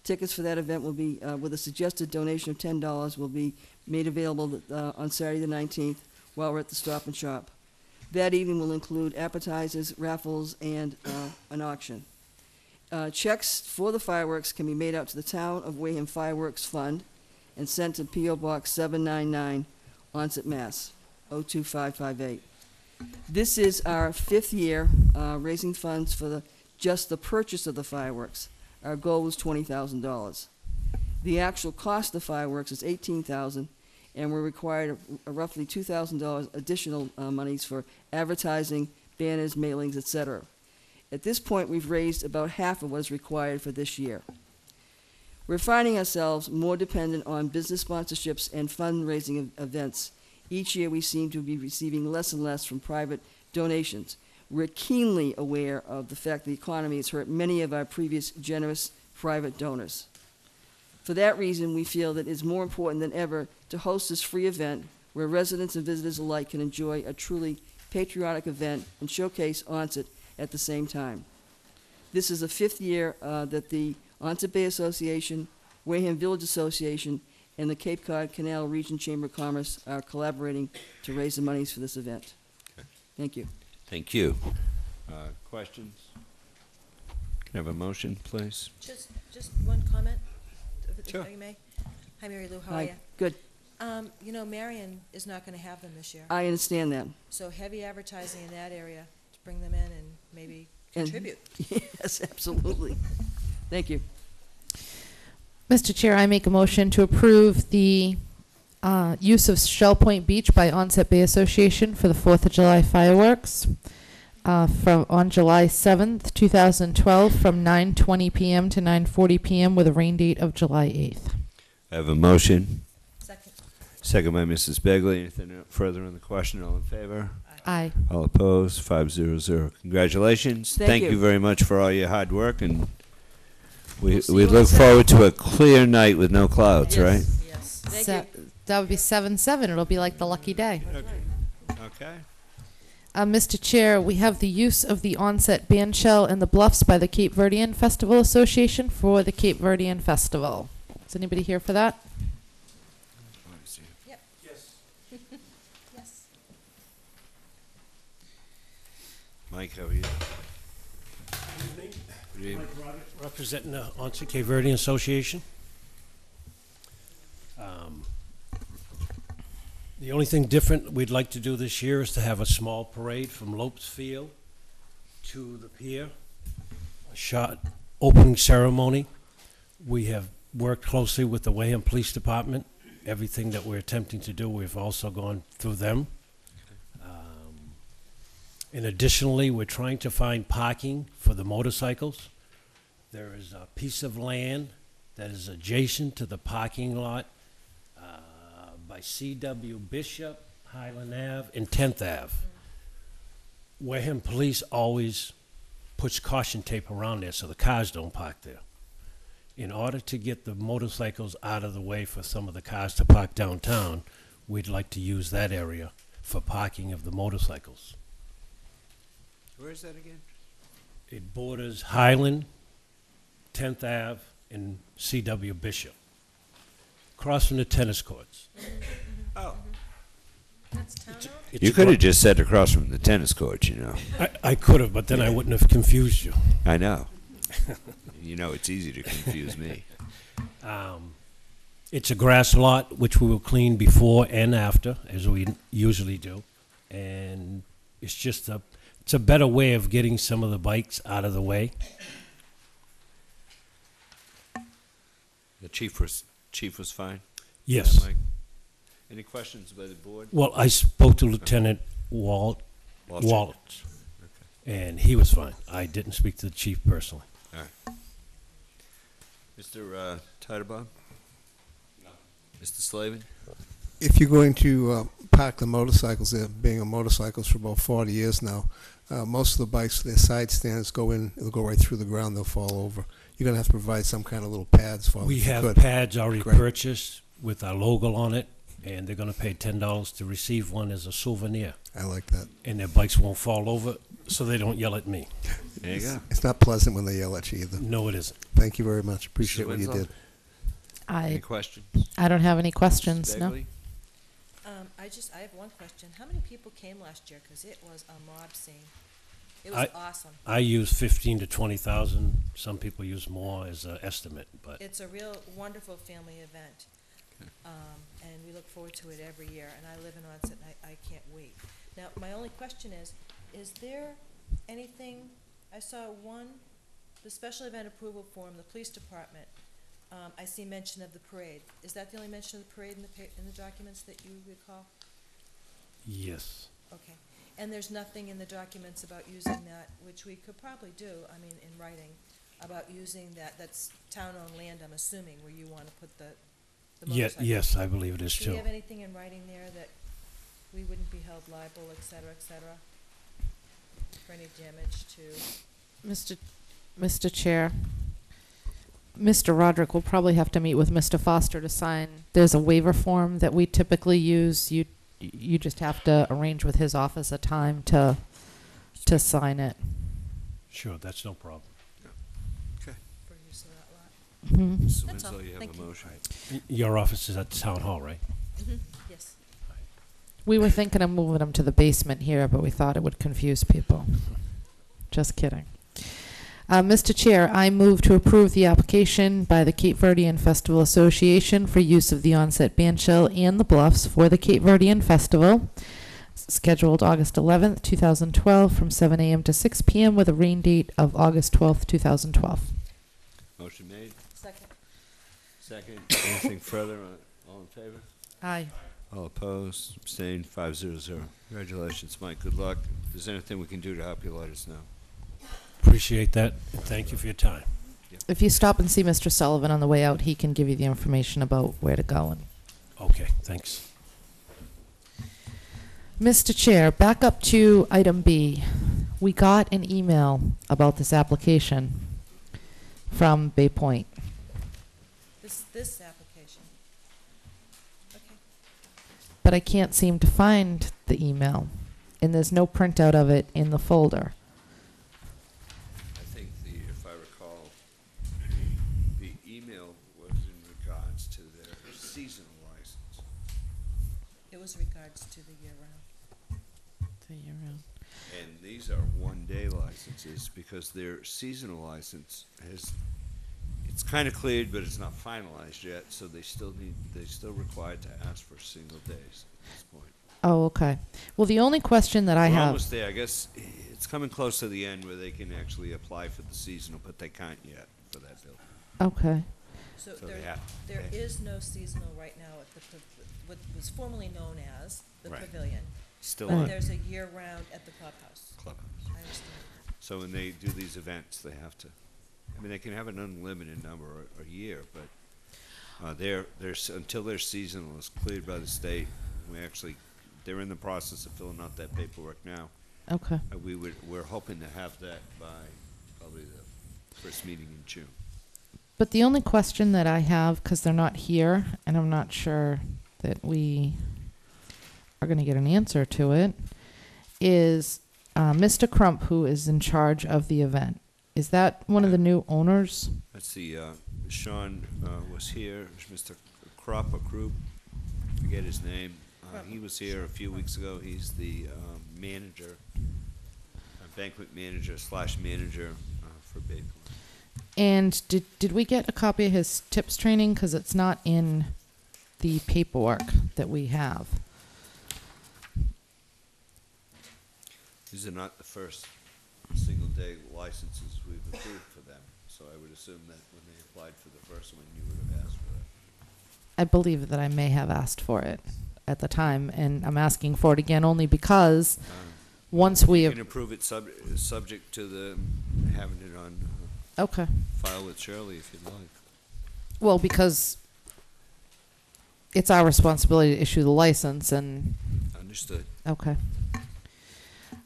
Tickets for that event will be, with a suggested donation of $10, will be made available on Saturday the 19th while we're at the Stop and Shop. That evening will include appetizers, raffles, and an auction. Checks for the fireworks can be made out to the Town of Wareham Fireworks Fund and sent to P.O. Box 799, Onset, Mass. 02558. This is our 5th year raising funds for just the purchase of the fireworks. Our goal was $20,000. The actual cost of fireworks is $18,000, and we're required roughly $2,000 additional monies for advertising, banners, mailings, etc. At this point, we've raised about half of what is required for this year. We're finding ourselves more dependent on business sponsorships and fundraising events. Each year, we seem to be receiving less and less from private donations. We're keenly aware of the fact the economy has hurt many of our previous generous private donors. For that reason, we feel that it's more important than ever to host this free event where residents and visitors alike can enjoy a truly patriotic event and showcase Onset at the same time. This is the 5th year that the Onset Bay Association, Wareham Village Association, and the Cape Cod Canal Region Chamber of Commerce are collaborating to raise the monies for this event. Okay. Thank you. Thank you. Questions? Can I have a motion, please? Just one comment, Sure. if I may. Hi, Mary Lou, how Hi. are you? Good. You know, Marion is not going to have them this year. I understand that. So heavy advertising in that area to bring them in and maybe And- contribute. Yes, absolutely. Thank you. Mr. Chair, I make a motion to approve the use of Shell Point Beach by Onset Bay Association for the 4th of July fireworks on July 7th, 2012, from 9:20 p.m. to 9:40 p.m. with a rain date of July 8th. I have a motion. Second. Second by Mrs. Begley. Anything further on the question? All in favor? Aye. All opposed? 500. Congratulations. Thank you. You very much for all your hard work, and we We'll see you on look Saturday. forward to a clear night with no clouds, Yes, right? Yes. Thank you. That would be 7/7. It'll be like the lucky day. Okay. Mr. Chair, we have the use of the Onset Bandshell and the Bluffs by the Cape Verdean Festival Association for the Cape Verdean Festival. Is anybody here for that? Yep. Yes. Mike, how are you? Good evening. Mike Robert, representing the Onset Cape Verdean Association. The only thing different we'd like to do this year is to have a small parade from Lopes Field to the pier, a shot opening ceremony. We have worked closely with the Wareham Police Department. Everything that we're attempting to do, we've also gone through them. And additionally, we're trying to find parking for the motorcycles. There is a piece of land that is adjacent to the parking lot by C.W. Bishop, Highland Ave, and 10th Ave. Wareham Police always puts caution tape around there so the cars don't park there. In order to get the motorcycles out of the way for some of the cars to park downtown, we'd like to use that area for parking of the motorcycles. Where is that again? It borders Highland, 10th Ave, and C.W. Bishop, across from the tennis courts. Oh. That's town owned? It's You could have acro- just said across from the tennis court, you know. I could have, but then I wouldn't have confused you. I know. You know, it's easy to confuse me. It's a grass lot, which we will clean before and after, as we usually do. And it's just it's a better way of getting some of the bikes out of the way. The chief was fine? Yes. Yeah, Mike? Any questions by the board? Well, I spoke to Lieutenant Walsh. Waltz, and he was fine. I didn't speak to the chief personally. All right. Mr. Titlebaum? No. Mr. Slavin? If you're going to park the motorcycles, they're being on motorcycles for about 40 years now. Most of the bikes, their side stands go in, it'll go right through the ground, they'll fall over. You're going to have to provide some kind of little pads for them. We if you have could. pads already Great. purchased with our logo on it, and they're going to pay $10 to receive one as a souvenir. I like that. And their bikes won't fall over, so they don't yell at me. There you go. It's not pleasant when they yell at you either. No, it isn't. Thank you very much. Appreciate what you Winslow? did. Any I questions? I don't have any questions. No. Bagley? I have one question. How many people came last year? Because it was a mob scene. It was awesome. I use 15 to 20,000. Some people use more as an estimate, but It's a real wonderful family event. And we look forward to it every year, and I live in Onset, and I can't wait. Now, my only question is there anything, I saw the special event approval form, the police department, I see mention of the parade. Is that the only mention of the parade in the documents that you recall? yes. Okay. And there's nothing in the documents about using that, which we could probably do, I mean, in writing, about using that's town-owned land, I'm assuming, where you want to put the motorcycle. Yes, I believe it is Do too. you have anything in writing there that we wouldn't be held liable, et cetera, for any damage to? Mr. Chair, Mr. Roderick will probably have to meet with Mr. Foster to sign. There's a waiver form that we typically use. You just have to arrange with his office a time to sign it. Sure, that's no problem. Okay. For use of that lot? Mhm. Mr. That's all. Winslow, you have Thank a you. motion. Your office is at the town hall, right? Yes. We were thinking of moving them to the basement here, but we thought it would confuse people. Just kidding. Mr. Chair, I move to approve the application by the Cape Verdean Festival Association for use of the Onset Bandshell and the Bluffs for the Cape Verdean Festival, scheduled August 11th, 2012, from 7 a.m. to 6 p.m. with a rain date of August 12th, 2012. Motion made. Second. Second. Anything further? All in favor? Aye. All opposed? Abstained? 500. Congratulations, Mike. Good luck. If there's anything we can do to help you, let us know. Appreciate that, and thank you for your time. If you stop and see Mr. Sullivan on the way out, he can give you the information about where to go. And Okay, thanks. Mr. Chair, back up to item B. We got an email about this application from Bay Point. This application. Okay. But I can't seem to find the email, and there's no printout of it in the folder. I think if I recall, the email was in regards to their seasonal license. It was regards to the year-round. And these are one-day licenses because their seasonal license it's kind of cleared, but it's not finalized yet, so they're still required to ask for single days at this point. Oh, okay. Well, the only question that I We're have... almost there. I guess it's coming close to the end where they can actually apply for the seasonal, but they can't yet for that bill. Okay. So So there is no seasonal right now at what was formerly known as the Right. Pavilion. Still But on. there's a year-round at the clubhouse. Clubhouse. I understand. So when they do these events, they have to, I mean, they can have an unlimited number a year, but until their seasonal is cleared by the state, they're in the process of filling out that paperwork now. Okay. We're hoping to have that by probably the first meeting in June. But the only question that I have, because they're not here, and I'm not sure that we are going to get an answer to it, is Mr. Crump, who is in charge of the event. Is that one of the new owners? Let's see, Sean was here, Mr. Kropp or Krupp, forget his name. He was here a few weeks ago. He's the manager, banquet manager / manager for Bay Point. And did we get a copy of his tips training? Because it's not in the paperwork that we have. These are not the first single-day licenses we've approved for them, so I would assume that when they applied for the first one, you would have asked for it. I believe that I may have asked for it at the time, and I'm asking for it again only because once we You have... can approve it subject to the having it on Okay. file with Shirley if you'd like. Well, because it's our responsibility to issue the license, and... Understood. Okay.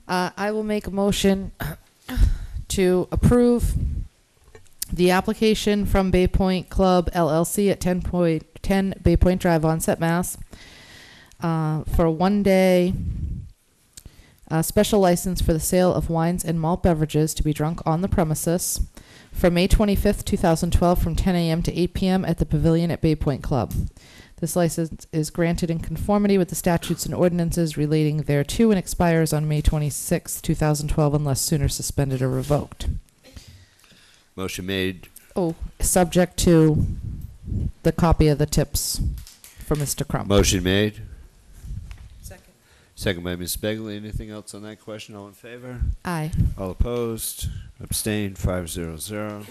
I will make a motion to approve the application from Bay Point Club LLC at 10 Bay Point Drive, Onset, Mass. for a one-day special license for the sale of wines and malt beverages to be drunk on the premises for May 25th, 2012, from 10 a.m. to 8 p.m. at the Pavilion at Bay Point Club. This license is granted in conformity with the statutes and ordinances relating thereto and expires on May 26th, 2012, unless sooner suspended or revoked. Motion made. Oh, subject to the copy of the tips for Mr. Crump. Motion made. Second. Second by Ms. Begley. Anything else on that question? All in favor? Aye. All opposed? Abstained? 500.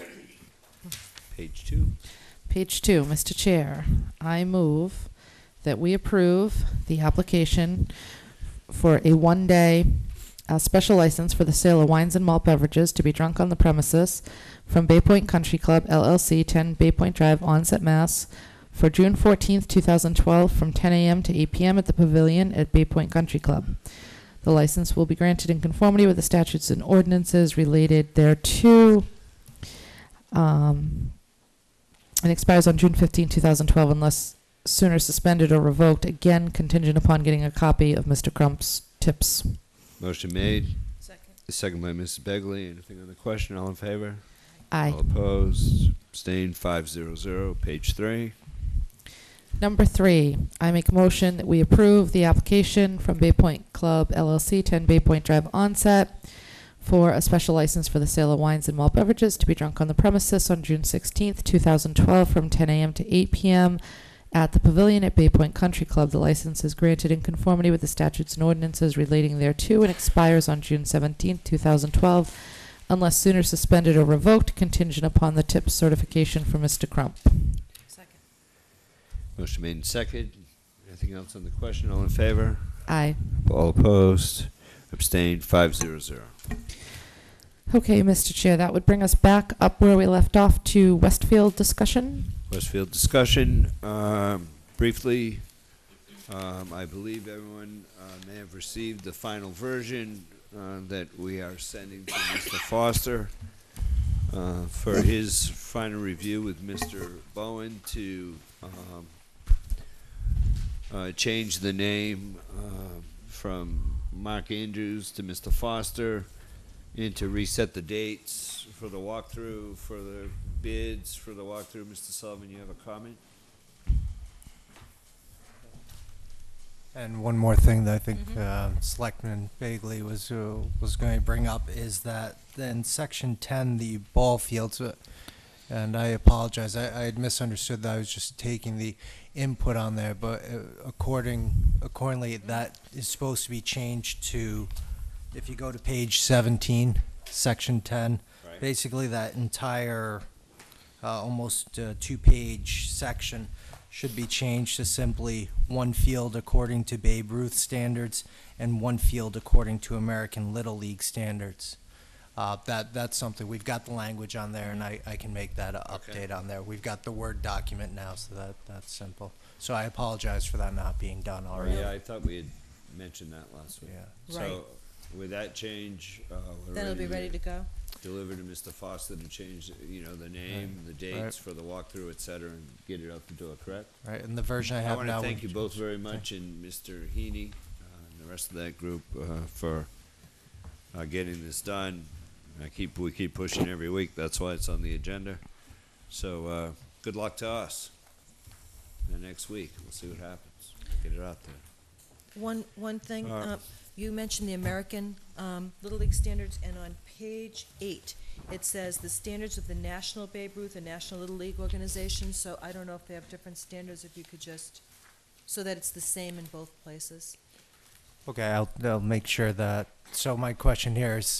Page 2. Page 2, Mr. Chair, I move that we approve the application for a one-day special license for the sale of wines and malt beverages to be drunk on the premises from Bay Point Country Club, LLC, 10 Bay Point Drive, Onset, Mass, for June 14th, 2012, from 10 a.m. to 8 p.m. at the Pavilion at Bay Point Country Club. The license will be granted in conformity with the statutes and ordinances related thereto, and expires on June 15, 2012, unless sooner suspended or revoked, again contingent upon getting a copy of Mr. Crump's tips. Motion made. Second. Second by Mrs. Begley. Anything on the question? All in favor? Aye. All opposed? Abstained? 500. Page 3. Number 3, I make a motion that we approve the application from Bay Point Club, LLC, 10 Bay Point Drive, Onset, for a special license for the sale of wines and malt beverages to be drunk on the premises on June 16th, 2012, from 10 a.m. to 8 p.m. at the Pavilion at Bay Point Country Club. The license is granted in conformity with the statutes and ordinances relating thereto and expires on June 17th, 2012, unless sooner suspended or revoked, contingent upon the tip certification for Mr. Crump. Second. Motion made and second. Anything else on the question? All in favor? Aye. All opposed? Abstained? 500. Okay, Mr. Chair, that would bring us back up where we left off to Westfield discussion. Westfield discussion. Briefly, I believe everyone may have received the final version that we are sending to Mr. Foster for his final review with Mr. Bowen to change the name from Mark Andrews to Mr. Foster, and to reset the dates for the walkthrough, for the bids, for the walkthrough. Mr. Sullivan, you have a comment? And one more thing that I think Selectman Bagley was going to bring up is that in Section 10, the ball fields, and I apologize, I had misunderstood that I was just taking the input on there, but accordingly, that is supposed to be changed to, if you go to page 17, Section 10, Right. basically that entire almost two-page section should be changed to simply one field according to Babe Ruth standards and one field according to American Little League standards. That's something, we've got the language on there, and I can make that update on there. We've got the Word document now, so that's simple. So I apologize for that not being done already. Yeah, I thought we had mentioned that last week. Yeah. Right. So with that change, we're Then it'll be ready to go? deliver to Mr. Foster to change, the name, the dates for the walkthrough, et cetera, and get it out the door, correct? Right, and the version I have want now. to thank you both very much, and Mr. Heaney, and the rest of that group, for getting this done. We keep pushing every week. That's why it's on the agenda. So good luck to us. And next week, we'll see what happens. Get it out there. One thing, you mentioned the American Little League standards, and on page 8, it says the standards of the National Babe Ruth and National Little League organizations, so I don't know if they have different standards, if you could just, so that it's the same in both places. Okay, I'll make sure that. So my question here is,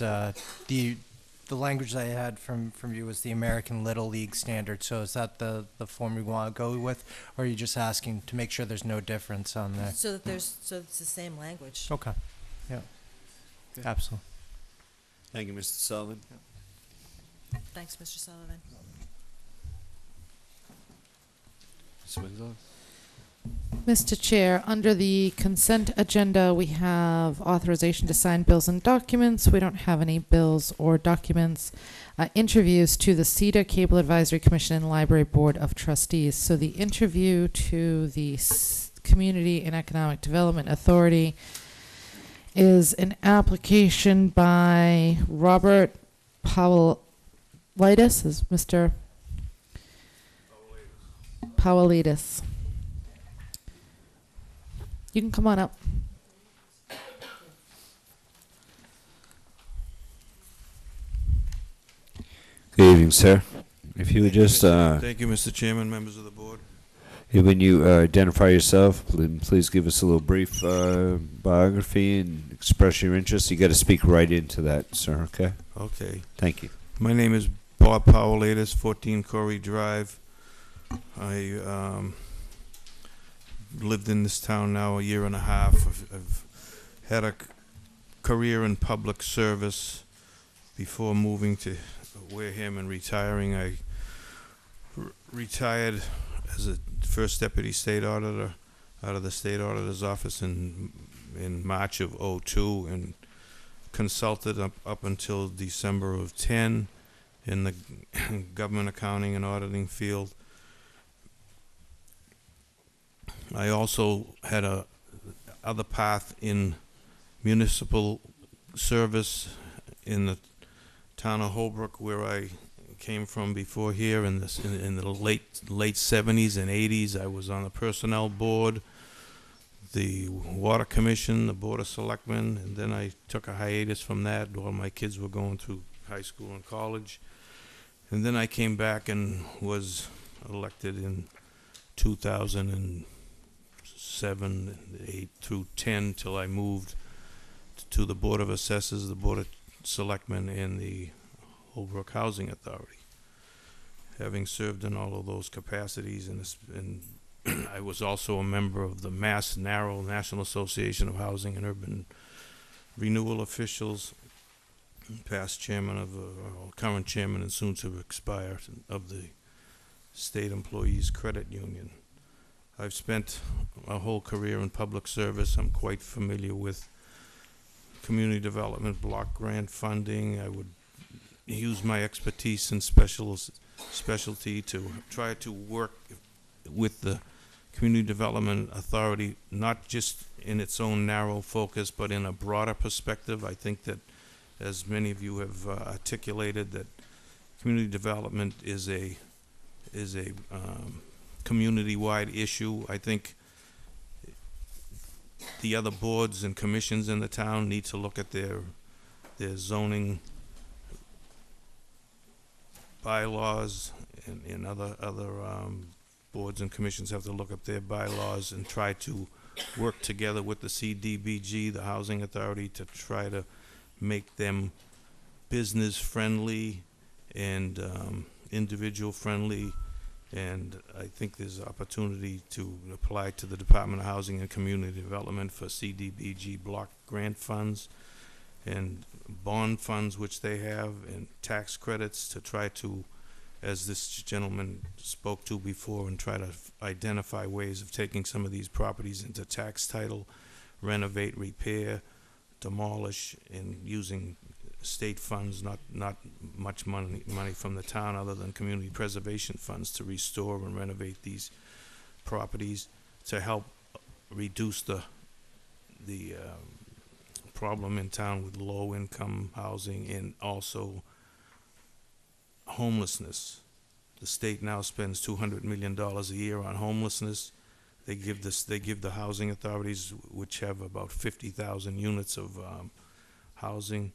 the language that I had from you was the American Little League standard. So is that the form we want to go with, or are you just asking to make sure there's no difference on there? So that so it's the same language. Okay. Yeah. Absolutely. Thank you, Mr. Sullivan. Thanks, Mr. Sullivan. Ms. Winslow? Mr. Chair, under the consent agenda, we have authorization to sign bills and documents. We don't have any bills or documents. Interviews to the CEDA Cable Advisory Commission and Library Board of Trustees. So the interview to the Community and Economic Development Authority is an application by Robert Powellitis. Is Mr. Powellitis. You can come on up. Good evening, sir. If you would just, Thank you, Mr. Chairman, members of the board. when you identify yourself, please give us a little brief biography and express your interest. You got to speak right into that, sir, okay? Okay. Thank you. My name is Bob Powellitis, 14 Corey Drive. I lived in this town now a year and a half. I've had a career in public service before moving to Wareham and retiring. I retired as a first deputy state auditor out of the state auditor's office in March of '02 and consulted up until December of 10 in the government accounting and auditing field. I also had a other path in municipal service in the town of Holbrook, where I came from before here in the late 70s and 80s. I was on the personnel board, the water commission, the board of selectmen, and then I took a hiatus from that while my kids were going through high school and college. And then I came back and was elected in 2007, 8 through 10 till I moved to the Board of Assessors, the Board of Selectmen, and the Holbrook Housing Authority. Having served in all of those capacities, and I was also a member of the National Association of Housing and Urban Renewal Officials, past chairman of, current chairman and soon to expire of the State Employees Credit Union. I've spent a whole career in public service. I'm quite familiar with community development, block grant funding. I would use my expertise and specialty to try to work with the Community Development Authority, not just in its own narrow focus, but in a broader perspective. I think that, as many of you have articulated, that community development is a community-wide issue. I think the other boards and commissions in the town need to look at their zoning bylaws, and other boards and commissions have to look at their bylaws and try to work together with the CDBG, the Housing Authority, to try to make them business friendly and individual friendly. And I think there's opportunity to apply to the Department of Housing and Community Development for CDBG block grant funds and bond funds, which they have, and tax credits to try to, as this gentleman spoke to before, and try to identify ways of taking some of these properties into tax title, renovate, repair, demolish, and using state funds, not much money from the town other than community preservation funds, to restore and renovate these properties to help reduce the problem in town with low income housing and also homelessness. The state now spends $200 million a year on homelessness. They give the housing authorities, which have about 50,000 units of housing,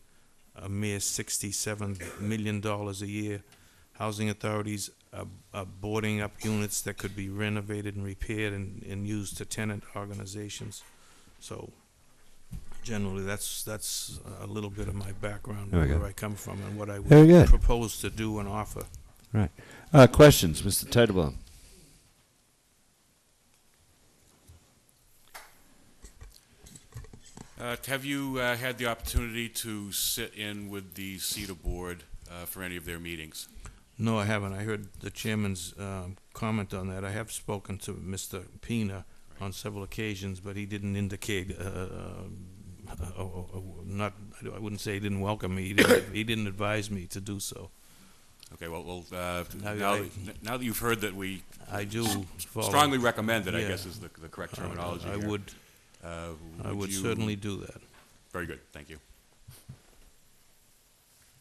a mere $67 million a year. Housing authorities are boarding up units that could be renovated and repaired and used to tenant organizations. So generally, that's a little bit of my background, where I come from, and what I would propose to do and offer. Right. Questions, Mr. Titlebaum? Have you had the opportunity to sit in with the CETA board for any of their meetings? No, I haven't. I heard the chairman's comment on that. I have spoken to Mr. Pina on several occasions, but he didn't indicate, I wouldn't say he didn't welcome me. He didn't advise me to do so. Okay, well, I- now that you've heard that we I do follow. strongly recommend it, I Yeah. guess is the correct terminology I here. would, I would you- certainly do that. Very good, thank you.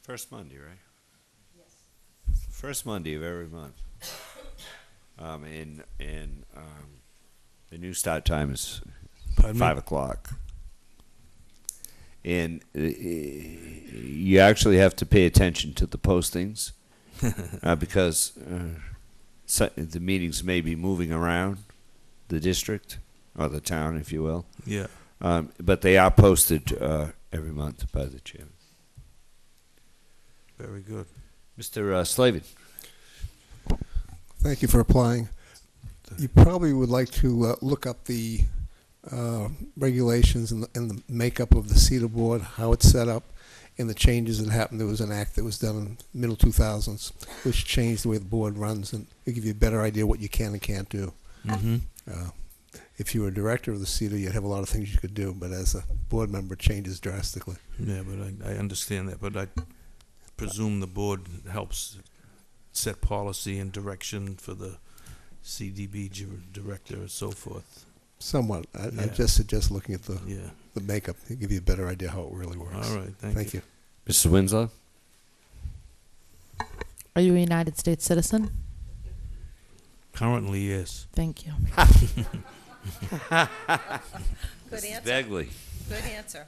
First Monday, right? Yes. First Monday of every month. The new start time is Pardon me? 5 o'clock. And you actually have to pay attention to the postings because the meetings may be moving around the district or the town, if you will. Yeah. But they are posted every month by the chairman. Very good. Mr. Slavin. Thank you for applying. You probably would like to look up the regulations and the makeup of the CETA board, how it's set up, and the changes that happened. There was an act that was done in the middle 2000s, which changed the way the board runs, and it'll give you a better idea what you can and can't do. Mm-hmm. If you were a director of the CETA, you'd have a lot of things you could do, but as a board member, it changes drastically. Yeah, but I understand that, but I presume the board helps set policy and direction for the CDB director and so forth. Somewhat. I Yeah. just suggest looking at the Yeah. the makeup. It'll give you a better idea how it really works. All right, thank you. Mr. Winslow? Are you a United States citizen? Currently, yes. Thank you. Good Mrs. answer. Begley. Good answer.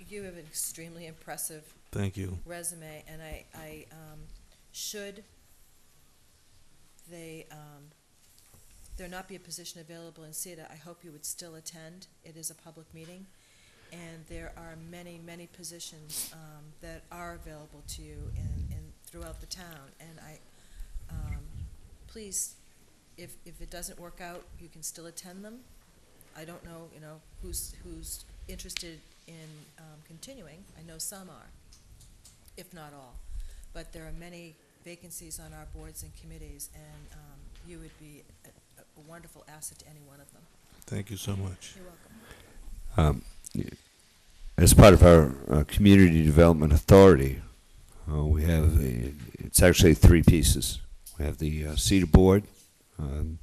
You have an extremely impressive Thank you. resume, and I should there not be a position available in CETA, I hope you would still attend. It is a public meeting, and there are many, many positions that are available to you in throughout the town. And please, if it doesn't work out, you can still attend them. I don't know, who's interested in continuing. I know some are, if not all. But there are many vacancies on our boards and committees, and you would be a wonderful asset to any one of them. Thank you so much. You're welcome. As part of our Community Development Authority, we have it's actually 3 pieces. We have the CETA board, and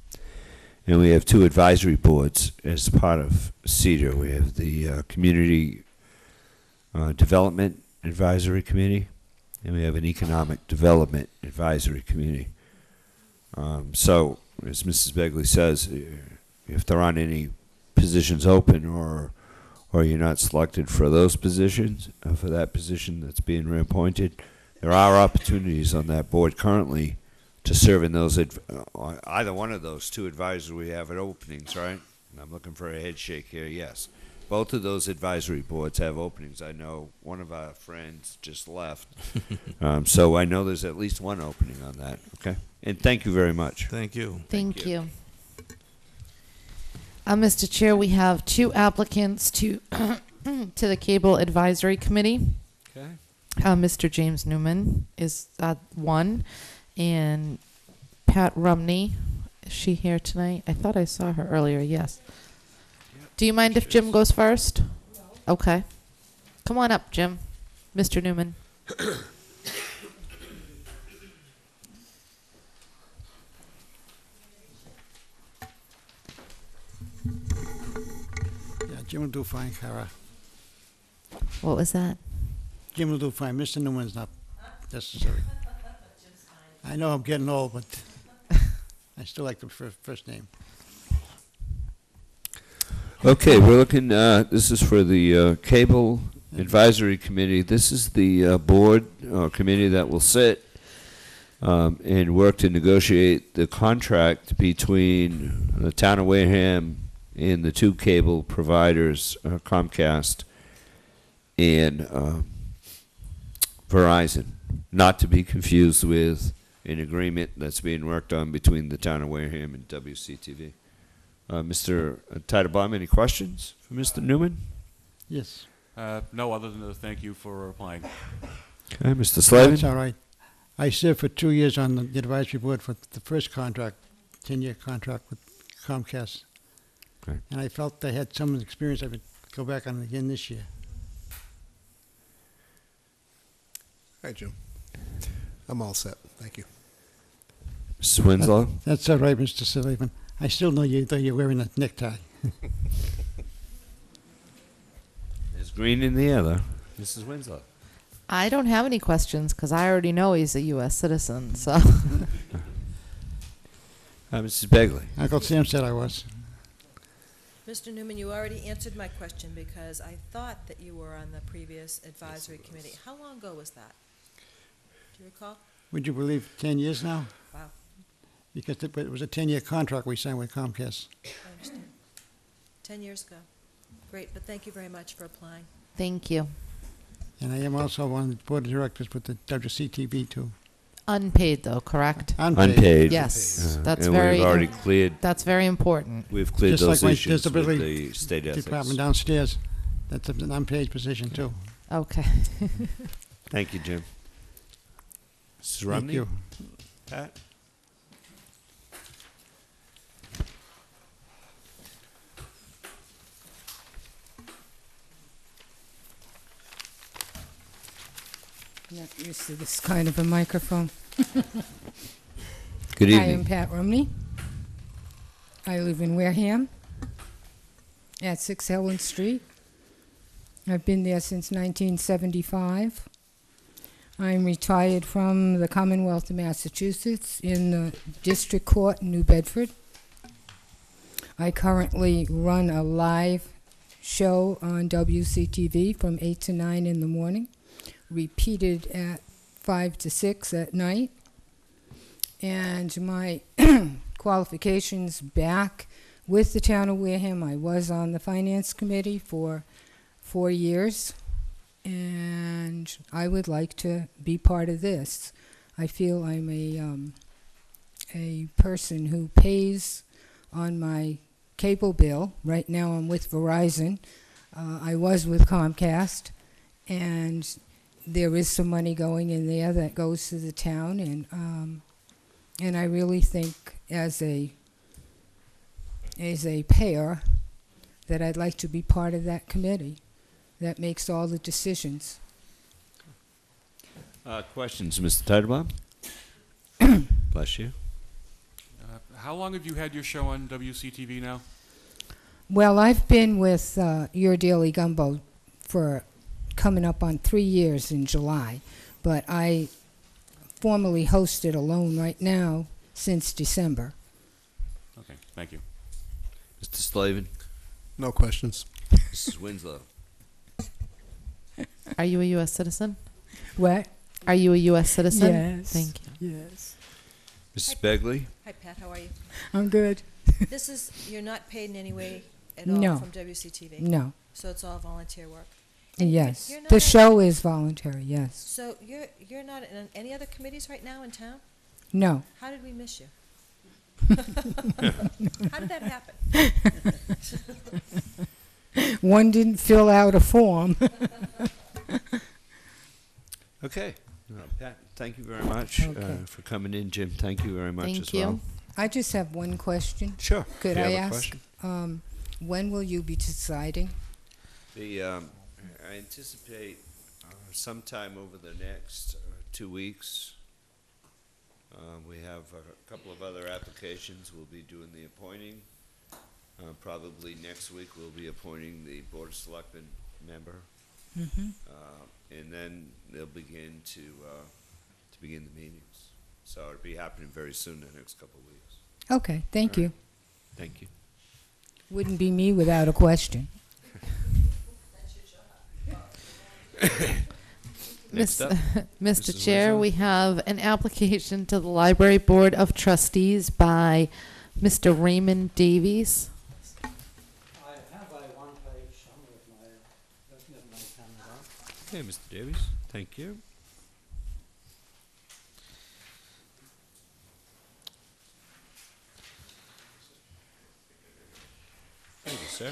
we have 2 advisory boards as part of CETA. We have the Community Development Advisory Committee, and we have an Economic Development Advisory Committee. So, as Mrs. Begley says, if there aren't any positions open or you're not selected for those positions, for that position that's being reappointed, there are opportunities on that board currently to serve in those, either one of those 2 advisories we have at openings, right? And I'm looking for a head shake here, yes. Both of those advisory boards have openings. I know one of our friends just left, so I know there's at least one opening on that, okay? And thank you very much. Thank you. Thank you. Mr. Chair, we have 2 applicants to to the Cable Advisory Committee. Okay. Mr. James Newman is one, and Pat Rumney. Is she here tonight? I thought I saw her earlier. Yes. Do you mind if Jim goes first? No. Okay. Come on up, Jim. Mr. Newman. Yeah, Jim will do fine, Kara. What was that? Jim will do fine. Mr. Newman's not necessary. I know I'm getting old, but I still like the first name. Okay, we're looking, this is for the Cable Advisory Committee. This is the board or committee that will sit and work to negotiate the contract between the town of Wareham and the 2 cable providers, Comcast and Verizon, not to be confused with an agreement that's being worked on between the town of Wareham and WCTV. Mr. Titlebaum, any questions for Mr. Newman? Yes. No, other than to thank you for applying. Okay, Mr. Slavin? That's all right. I served for 2 years on the advisory board for the first contract, 10-year contract with Comcast. Okay. And I felt I had some experience I would go back on again this year. Hi, Jim. I'm all set. Thank you. Mrs. Winslow? That's all right, Mr. Sullivan. I still know you, though you're wearing a necktie. There's green in the other. Mrs. Winslow? I don't have any questions because I already know he's a U.S. citizen. So, Mrs. Begley? Uncle Sam said I was. Mr. Newman, you already answered my question because I thought that you were on the previous advisory committee. How long ago was that? Do you recall? Would you believe 10 years now? Wow. Because it was a 10-year contract we signed with Comcast. I understand. 10 years ago. Great, but thank you very much for applying. thank you. And I am also on the board of directors with the WCTV too. Unpaid though, correct? Unpaid. Yes, that's and very. we've already cleared. That's very important. We've cleared Just those like my issues with disability the state ethics. department downstairs. That's an unpaid position too. Okay. Thank you, Jim. Mrs. Thank Romney? you. Pat? Not used to this kind of a microphone. Good I evening. am Pat Rumney. I live in Wareham at 6 Helen Street. I've been there since 1975. I'm retired from the Commonwealth of Massachusetts in the District Court in New Bedford. I currently run a live show on WCTV from 8 to 9 in the morning, repeated at 5 to 6 at night. And my qualifications back with the town of Wareham, I was on the finance committee for 4 years, and I would like to be part of this. I feel I'm a person who pays on my cable bill. Right now I'm with Verizon. I was with Comcast, and there is some money going in there that goes to the town, and I really think as a payer that I'd like to be part of that committee that makes all the decisions. Questions, Mr. Titlebaum? Bless you. How long have you had your show on WCTV now? Well, I've been with Your Daily Gumbo for coming up on 3 years in July, but I formally host it alone right now since December. Okay, thank you. Mr. Slavin? No questions. Mrs. Winslow? Are you a U.S. citizen? What? Are you a U.S. citizen? Yes. Thank you. Yes. Mrs. Begley? Hi, Pat, how are you? I'm good. This is, you're not paid in any way at all No. from WCTV? No. So it's all volunteer work? Yes. You're not The on- show is voluntary, yes. So you're not in any other committees right now in town? No. How did we miss you? How did that happen? One didn't fill out a form. Okay. Pat, thank you very much Okay. for coming in. Jim, thank you very much Thank as you. well. I just have one question. Sure. Could If you I have a ask? question. When will you be deciding? I anticipate sometime over the next 2 weeks. We have a couple of other applications. We'll be doing the appointing. Probably next week we'll be appointing the Board of Selectmen member. Mhm. And then they'll begin to begin the meetings. So it'll be happening very soon, the next couple of weeks. Okay, thank you. Thank you. Wouldn't be me without a question. Next up, Mr. Mrs. Chair, Winslow. we have an application to the Library Board of Trustees by Mr. Raymond Davies. I have a one-page summary of my, Okay, Mr. Davies, thank you. Thank you, sir.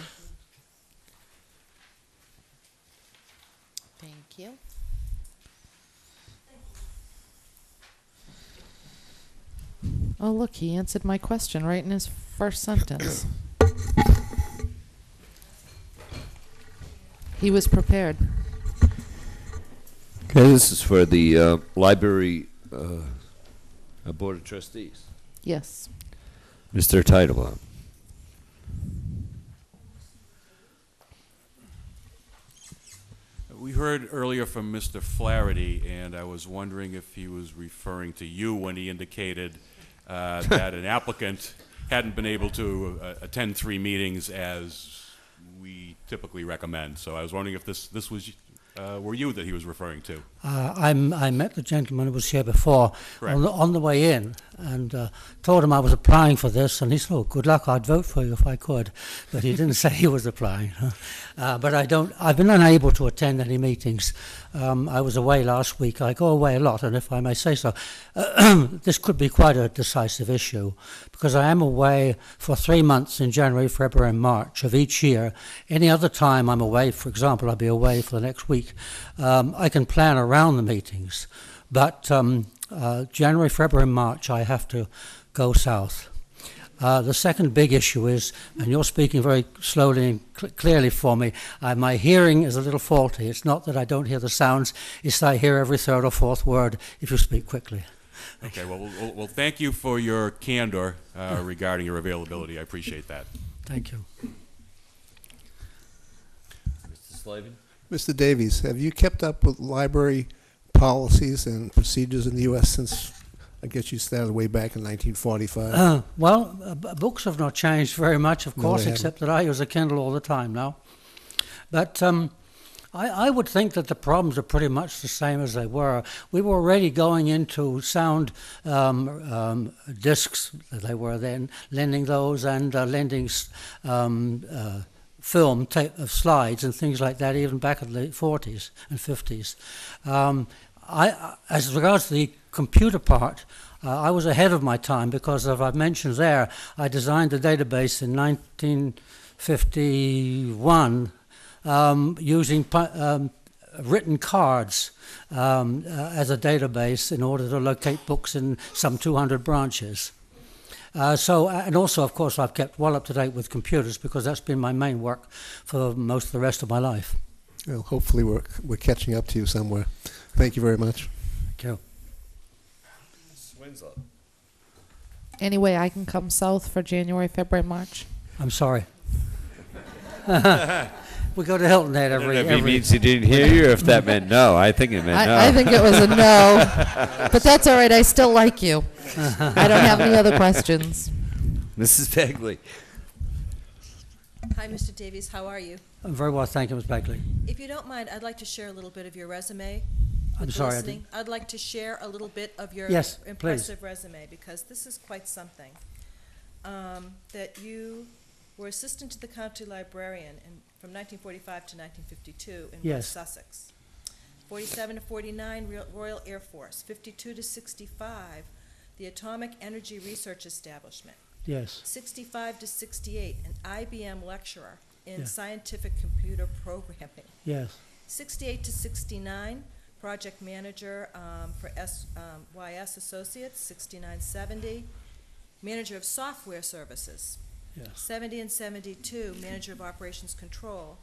Thank you. Oh, look, he answered my question right in his first sentence. He was prepared. Okay, this is for the Library a board of trustees. Yes. Mr. Titlebaum. We heard earlier from Mr. Flaherty, and I was wondering if he was referring to you when he indicated that an applicant hadn't been able to attend 3 meetings as we typically recommend. So I was wondering if this was were you that he was referring to. I met the gentleman who was here before on the way in, and told him I was applying for this, and he said, "Oh, good luck, I'd vote for you if I could." But he didn't say he was applying. But I've been unable to attend any meetings. I was away last week. I go away a lot, and if I may say so, this could be quite a decisive issue, because I am away for 3 months in January, February, and March of each year. Any other time I'm away, for example, I'll be away for the next week, I can plan around the meetings. But January, February, and March, I have to go south. The second big issue is, and you're speaking very slowly and clearly for me, my hearing is a little faulty. It's not that I don't hear the sounds, it's that I hear every third or fourth word if you speak quickly. Okay, well, thank you for your candor regarding your availability. I appreciate that. Thank you. Mr. Slavin? Mr. Davies, have you kept up with library policies and procedures in the U.S. since, I guess you started way back in 1945? Books have not changed very much, of course, except that I use a Kindle all the time now. But I would think that the problems are pretty much the same as they were. We were already going into sound discs, they were then, lending those, and lending film tape of slides and things like that, even back in the 40s and 50s. As regards to the computer part, I was ahead of my time because, as I've mentioned there, I designed the database in 1951 using written cards as a database in order to locate books in some 200 branches. And also, of course, I've kept well up to date with computers because that's been my main work for most of the rest of my life. Well, hopefully we're catching up to you somewhere. Thank you very much. Thank you. Winslow. Anyway, I can come south for January, February, March. I'm sorry. We go to Hilton Head every. I don't know if he means he didn't hear you, or if that meant no. I think it meant no. I think it was a no, but that's all right. I still like you. I don't have any other questions. Mrs. Bagley. Hi, Mr. Davies. How are you? I'm very well, thank you, Ms. Bagley. If you don't mind, I'd like to share a little bit of your resume. I'm sorry. Listening. I'd like to share a little bit of your impressive resume, because this is quite something. That you were assistant to the county librarian from 1945 to 1952 in West Sussex. 47 to 49, Royal Air Force. 52 to 65, the Atomic Energy Research Establishment. Yes. 65 to 68, an IBM lecturer in scientific computer programming. Yes. 68 to 69, project manager for YS Associates. 69-70, manager of software services. Yes. 70 and 72, manager of operations control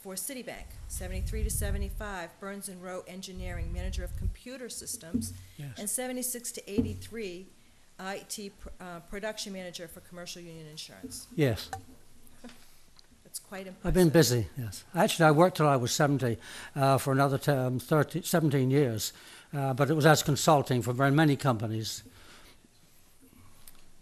for Citibank. 73 to 75, Burns and Rowe engineering, manager of computer systems. Yes. And 76 to 83, IT production manager for Commercial Union Insurance. Yes. That's quite impressive. I've been busy, yes. Actually, I worked till I was 70 for another 17 years, but it was as consulting for very many companies.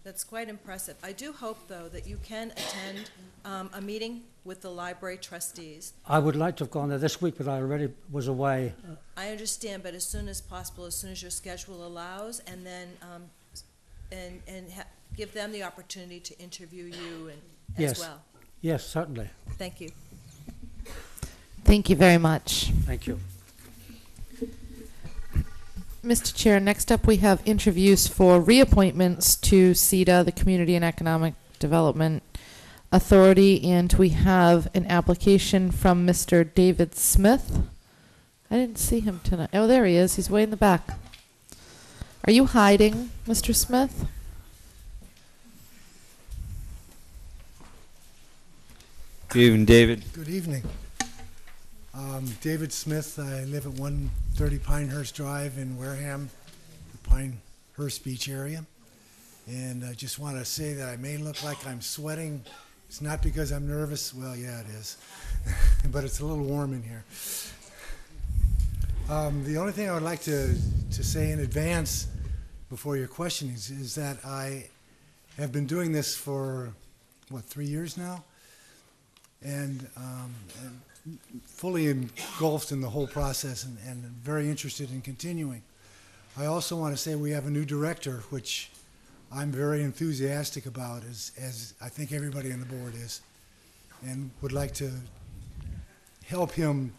That's quite impressive. I do hope, though, that you can attend a meeting with the library trustees. I would like to have gone there this week, but I already was away. I understand, but as soon as possible, as soon as your schedule allows, and then give them the opportunity to interview you as well. Yes, certainly. Thank you. Thank you very much. Thank you. Mr. Chair, next up we have interviews for reappointments to CEDA, the Community and Economic Development Authority, and we have an application from Mr. David Smith. I didn't see him tonight. Oh, there he is. He's way in the back. Are you hiding, Mr. Smith? Good evening, David. Good evening. David Smith. I live at 130 Pinehurst Drive in Wareham, Pinehurst Beach area. And I just want to say that I may look like I'm sweating. It's not because I'm nervous. Well, yeah, it is. But it's a little warm in here. The only thing I would like to say in advance before your questions is that I have been doing this for, 3 years now? And fully engulfed in the whole process and very interested in continuing. I also want to say we have a new director, which I'm very enthusiastic about, as I think everybody on the board is, and would like to help him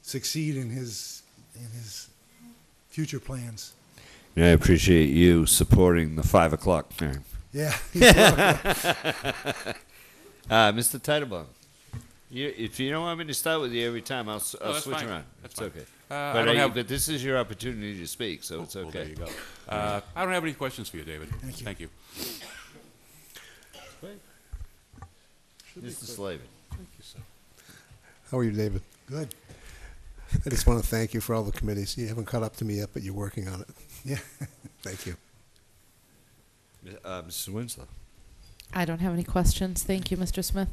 succeed in his future plans. And I appreciate you supporting the 5 o'clock time. Yeah. Mr. Titlebaum, if you don't want me to start with you every time, I'll that's switch fine. around. That's it's fine. okay. But this is your opportunity to speak, so it's okay. Well, there you go. I don't have any questions for you, David. Thank you. Mr. Slavin. Thank you, sir. How are you, David? Good. I just want to thank you for all the committees. You haven't caught up to me yet, but you're working on it. Yeah. Thank you. Mrs. Winslow. I don't have any questions. Thank you, Mr. Smith.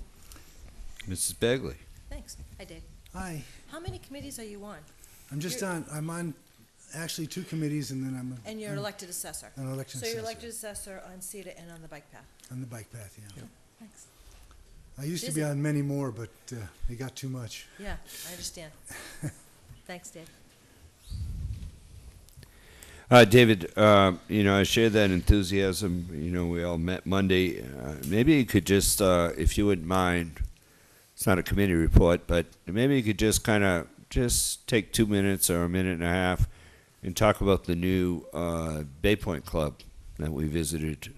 Mrs. Begley. Thanks. Hi, Dave. Hi. How many committees are you on? I'm on actually 2 committees, and then And you're an elected assessor. An elected So you're assessor. elected assessor on CETA and on the bike path. On the bike path, yeah. Thanks. I used to Busy. be on many more, but they got too much. Yeah, I understand. Thanks, Dave. David, I share that enthusiasm. We all met Monday. Maybe you could just, if you wouldn't mind, it's not a committee report, but maybe you could just kind of take 2 minutes or a minute and a half and talk about the new Bay Point Club that we visited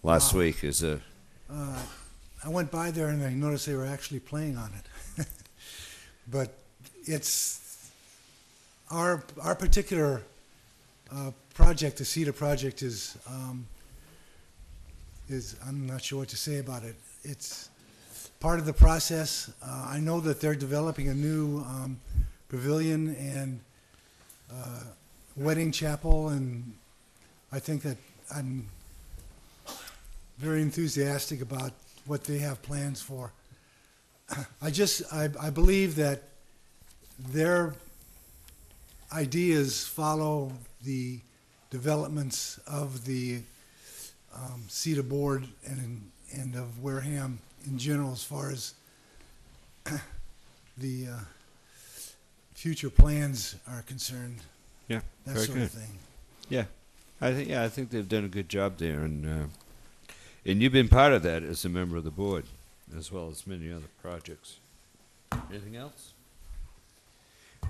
last week. I went by there and I noticed they were actually playing on it. But it's our particular project, the CETA project, is I'm not sure what to say about it. It's part of the process. I know that they're developing a new pavilion and wedding chapel, and I think that I'm very enthusiastic about what they have plans for. I believe that their ideas follow the developments of the CETA board and of Wareham in general, as far as the future plans are concerned. Yeah, that very sort good. of thing. Yeah, I think they've done a good job there, and you've been part of that as a member of the board, as well as many other projects. Anything else?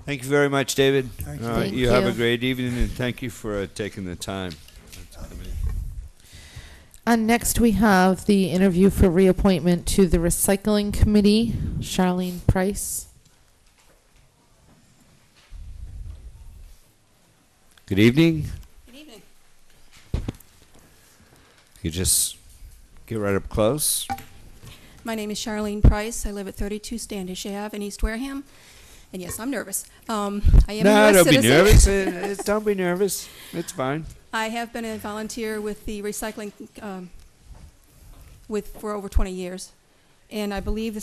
Thank you very much, David. Thank you. Thank You have a you. great evening, and thank you for taking the time. And next we have the interview for reappointment to the Recycling Committee, Charlene Price. Good evening. Good evening. You just get right up close. My name is Charlene Price. I live at 32 Standish Ave in East Wareham. And yes, I'm nervous. I am a U.S. don't be citizen. nervous. Don't be nervous. It's fine. I have been a volunteer with the recycling for over 20 years. And I believe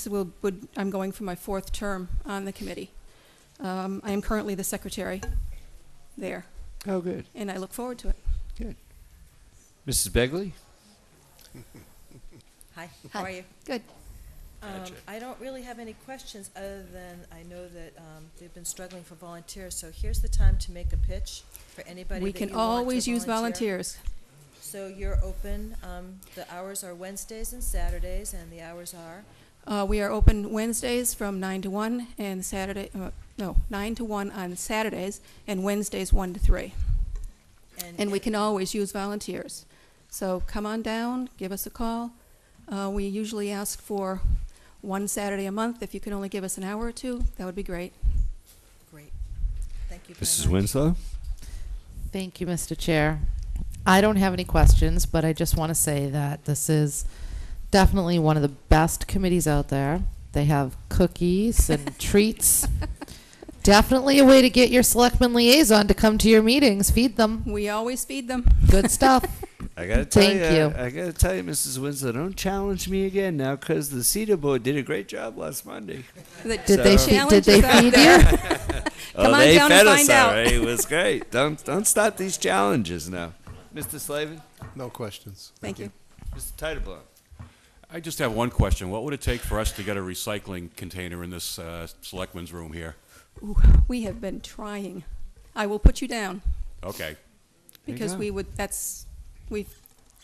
I'm going for my 4th term on the committee. I am currently the secretary there. Oh, good. And I look forward to it. Good. Mrs. Begley? Hi, how are you? Good. I don't really have any questions other than I know that they've been struggling for volunteers. So here's the time to make a pitch for anybody We that can you want to always use volunteer. volunteers. So you're open. The hours are Wednesdays and Saturdays, and the hours are? We are open Wednesdays from 9 to 1 and 9 to 1 on Saturdays, and Wednesdays 1 to 3. And we can always use volunteers. So come on down, give us a call. We usually ask for 1 Saturday a month. If you can only give us an hour or 2, that would be great. Great. Thank you very Mrs. much. Winslow? Thank you, Mr. Chair. I don't have any questions, but I just want to say that this is definitely one of the best committees out there. They have cookies and treats Definitely a way to get your selectman liaison to come to your meetings. Feed them. We always feed them. Good stuff. I gotta tell Thank you. I gotta tell you, Mrs. Winslow, don't challenge me again now, because the CETA board did a great job last Monday. Did they feed you? Come on they down fed and us find all out. right. It was great. Don't start these challenges now, Mr. Slavin. No questions. Thank you. Mr. Titlebaum. I just have one question. What would it take for us to get a recycling container in this selectman's room here? Ooh, we have been trying. I will put you down. Okay. Because we've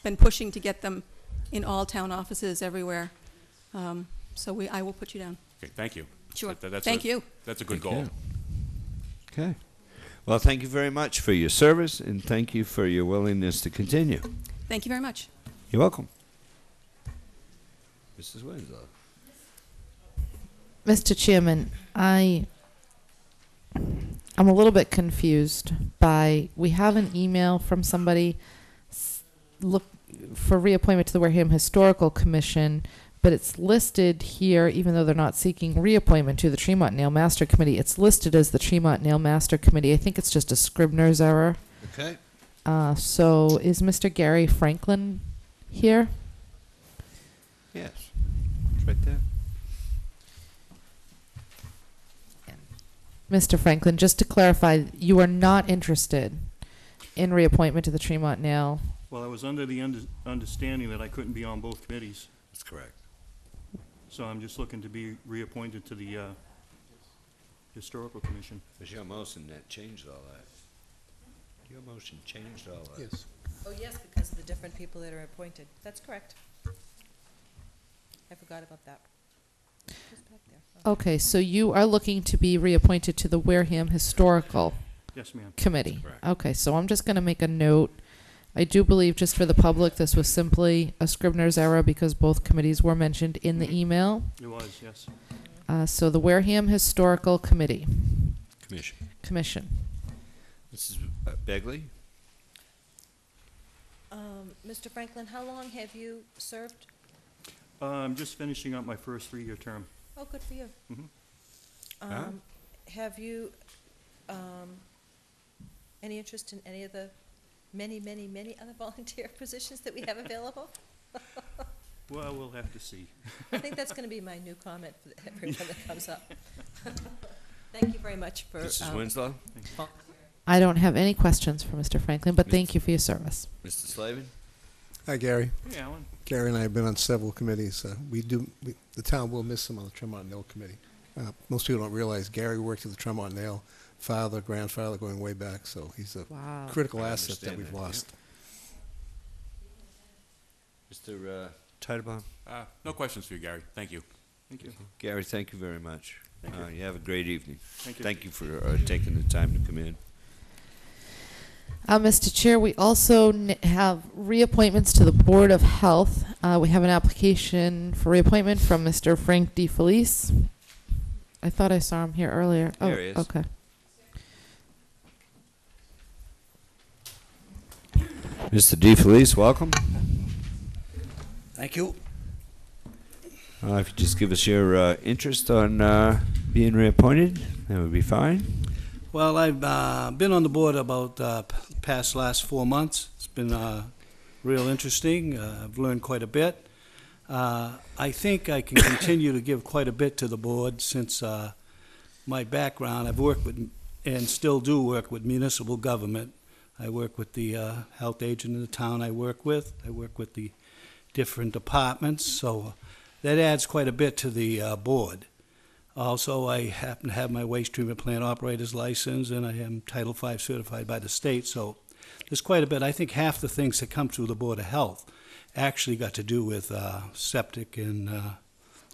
been pushing to get them in all town offices everywhere. So I will put you down. Okay, thank you. Sure. That's Thank you. That's a good Thank goal. you. Okay. Well, thank you very much for your service, and thank you for your willingness to continue. Thank you very much. You're welcome. Mrs. Winslow. Mr. Chairman, I'm a little bit confused by, we have an email from somebody look for reappointment to the Wareham Historical Commission, but it's listed here, even though they're not seeking reappointment to the Tremont Nail Master Committee, it's listed as the Tremont Nail Master Committee. I think it's just a Scribner's error. Okay. So is Mr. Gary Franklin here? Yes. It's right there. Mr. Franklin, just to clarify, you are not interested in reappointment to the Tremont Nail. Well, I was under the understanding that I couldn't be on both committees, That's correct. so I'm just looking to be reappointed to the Historical Commission. But your motion that changed all that. Your motion changed all that. Yes. Oh, yes, because of the different people that are appointed. That's correct. I forgot about that. Just back there. Okay, so you are looking to be reappointed to the Wareham Historical Yes, ma'am. Committee. Correct. Okay, so I'm just going to make a note. I do believe, just for the public, this was simply a Scribner's error because both committees were mentioned in the email. It was, yes. So the Wareham Historical Committee. Commission. Mrs. Begley? Mr. Franklin, how long have you served? I'm just finishing up my first 3-year term. Oh, good for you. Mhm. Have you any interest in any of the many, many, many other volunteer positions that we have available? Well, we'll have to see. I think that's going to be my new comment for everyone that comes up. Thank you very much for. Mrs. Winslow? I don't have any questions for Mr. Franklin, but thank you for your service. Mr. Slavin? Hi, Gary. Hey, Alan. Gary and I have been on several committees. The town will miss him on the Tremont Nail Committee. Most people don't realize Gary worked at the Tremont Nail, father, grandfather, going way back, so he's a Wow. critical I asset that understand we've that, lost. Mr. Titlebaum? No questions for you, Gary. Thank you. Thank you. Gary, thank you very much. Thank you. You have a great evening. Thank you. Thank you for taking the time to come in. Mr. Chair, we also have reappointments to the Board of Health. We have an application for reappointment from Mr. Frank DeFelice. I thought I saw him here earlier. There he is. Okay. Mr. DeFelice, welcome. Thank you. If you just give us your interest on being reappointed, that would be fine. Well, I've been on the board about last 4 months. It's been real interesting. I've learned quite a bit. I think I can continue to give quite a bit to the board since my background. I've worked with and still do work with municipal government. I work with the health agent in the town I work with. I work with the different departments, so that adds quite a bit to the board. Also, I happen to have my waste treatment plant operator's license, and I am Title V certified by the state, so there's quite a bit. I think half the things that come through the Board of Health actually got to do with septic and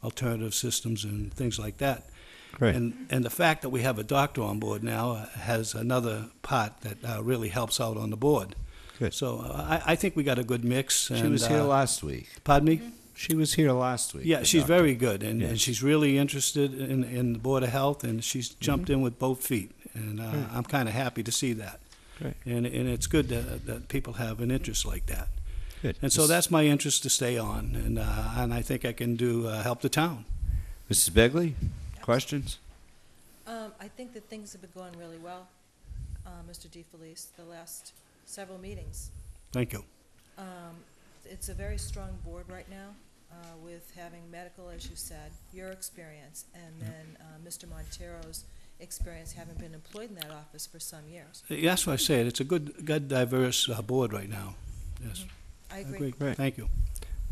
alternative systems and things like that. Great. And the fact that we have a doctor on board now has another part that really helps out on the board. Good. So I think we got a good mix. She and, was here last week. Pardon me? She was here last week. Yeah, the she's doctor. very good, and, Yes. and she's really interested in the Board of Health, and she's jumped in with both feet, and I'm kind of happy to see that. Great. And it's good that people have an interest like that. Good. And so that's my interest to stay on, and I think I can do help the town. Mrs. Begley, questions? I think that things have been going really well, Mr. DeFelice, the last several meetings. Thank you. It's a very strong board right now, with having medical, as you said, your experience, and then Mr. Montero's experience, having been employed in that office for some years. That's what I said. It's a good diverse board right now. Yes. I agree. Right. Thank you.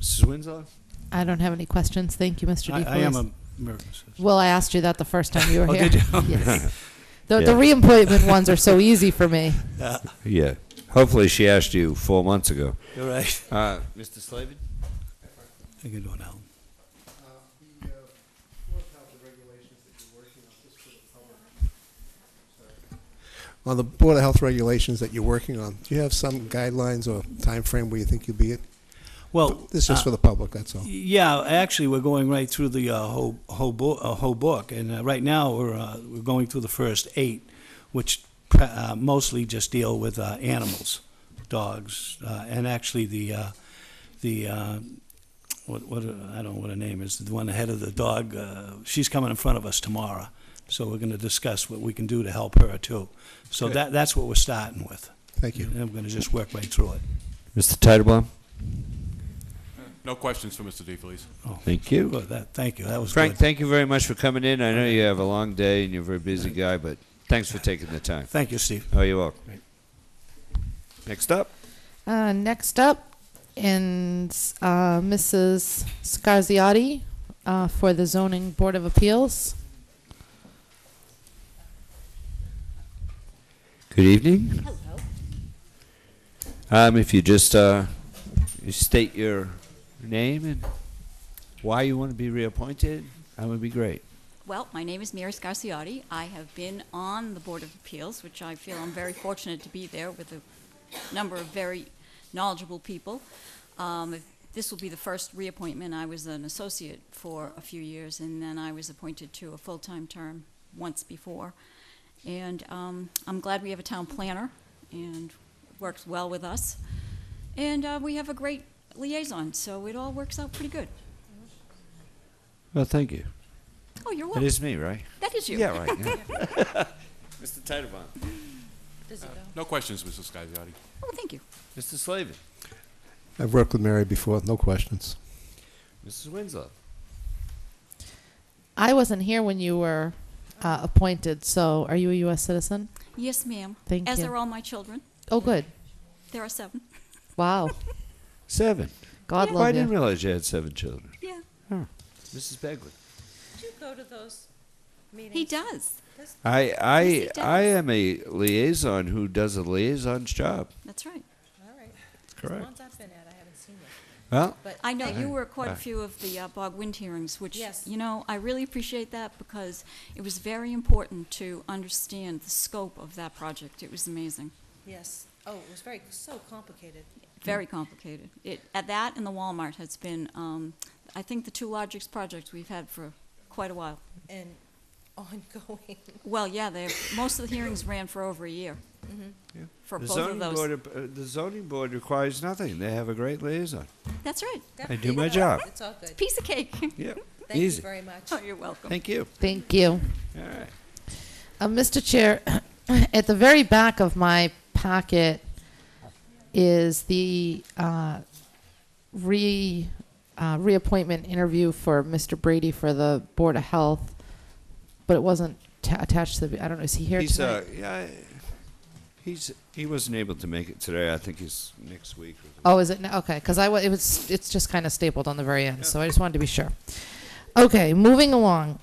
Mrs. Winslow? I don't have any questions. Thank you, Mr. DeFelice. I am a American citizen. Well, I asked you that the first time you were Oh, here. did you? Yes. Yeah. The reappointment ones are so easy for me. Yeah. Hopefully she asked you 4 months ago. You're right. Mr. Slavin? I can do it now. On the Board of Health regulations that you're working on, do you have some guidelines or time frame where you think you'll be at? Well, This is just for the public, that's all. Yeah, actually, we're going right through the whole book, and right now we're going through the first 8, which mostly just deal with animals, dogs, and actually what I don't know what her name is, the one ahead of the dog. She's coming in front of us tomorrow, so we're going to discuss what we can do to help her too. So Good. that's what we're starting with. Thank you. And we're going to just work right through it. Mr. Titlebaum? No questions for Mr. DeFelice. Oh, Thank you. good. Thank you. That was Frank, good. thank you very much for coming in. I know you have a long day and you're a very busy guy, but thanks for taking the time. Thank you, Steve. Oh, you're welcome. Right. Next up. Next up, Mrs. Scarziotti for the Zoning Board of Appeals. Good evening. Hello. If you just you state your name and why you want to be reappointed, that would be great. Well, my name is Mary Scarciotti. I have been on the Board of Appeals, which I feel I'm very fortunate to be there with a number of very knowledgeable people. This will be the first reappointment. I was an associate for a few years, and then I was appointed to a full-time term once before. And I'm glad we have a town planner, and works well with us. And we have a great liaison, so it all works out pretty good. Well, thank you. Oh, you're That welcome. is me, right? That is you. Yeah, right. Yeah. Mr. Titlebaum. Does it go? No questions, Mrs. Scasiotti. Oh, thank you. Mr. Slavin. I've worked with Mary before, no questions. Mrs. Winslow. I wasn't here when you were appointed, so are you a U.S. citizen? Yes, ma'am. Thank As you. are all my children. Oh, good. There are 7. Wow. 7. God Oh, love I you. didn't realize you had 7 children. Yeah. Oh. Mrs. Begley. Did you go to those meetings? He does. Does- I he does. am a liaison who does a liaison's job. That's right. All right. Correct. The ones I've been at, I haven't seen them. Well, But I know thank you were at quite a Right. few of the Bog Wind hearings, which, Yes. you know, I really appreciate that because it was very important to understand the scope of that project. It was amazing. Yes. Oh, it was so complicated. Very complicated. At that and the Walmart has been, I think, the 2 largest projects we've had for quite a while. And ongoing. Well, yeah, most of the hearings ran for over a year Mhm. for the both of zoning those. board, the zoning board requires nothing. They have a great liaison. That's right. I do my job. It's all good. Piece of cake. Yep. Thank Easy. you very much. Oh, you're welcome. Thank you. Thank you. All right. Mr. Chair, at the very back of my packet is the reappointment interview for Mr. Brady for the Board of Health, but it wasn't attached to the. I don't know. Is he here He's tonight? he wasn't able to make it today. I think he's next week. Oh, is it? Okay, because it's just kind of stapled on the very end, so I just wanted to be sure. Okay, moving along.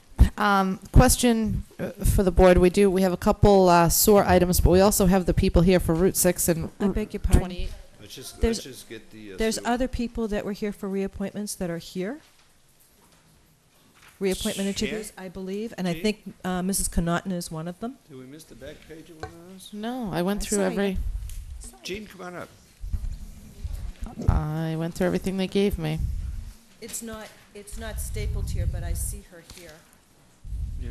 Question for the board. We have a couple sewer items, but we also have the people here for Route 6 and I beg your pardon. 28. Let's There's- just get the. There's other people that were here for reappointments that are here. Reappointment Here? interviews, I believe, and I Gee. think Mrs. Connaughton is one of them. Did we miss the back page of one of those? No, I went I through saw every. you. Gene, come on up. I went through everything they gave me. It's not stapled here, but I see her here. Yeah.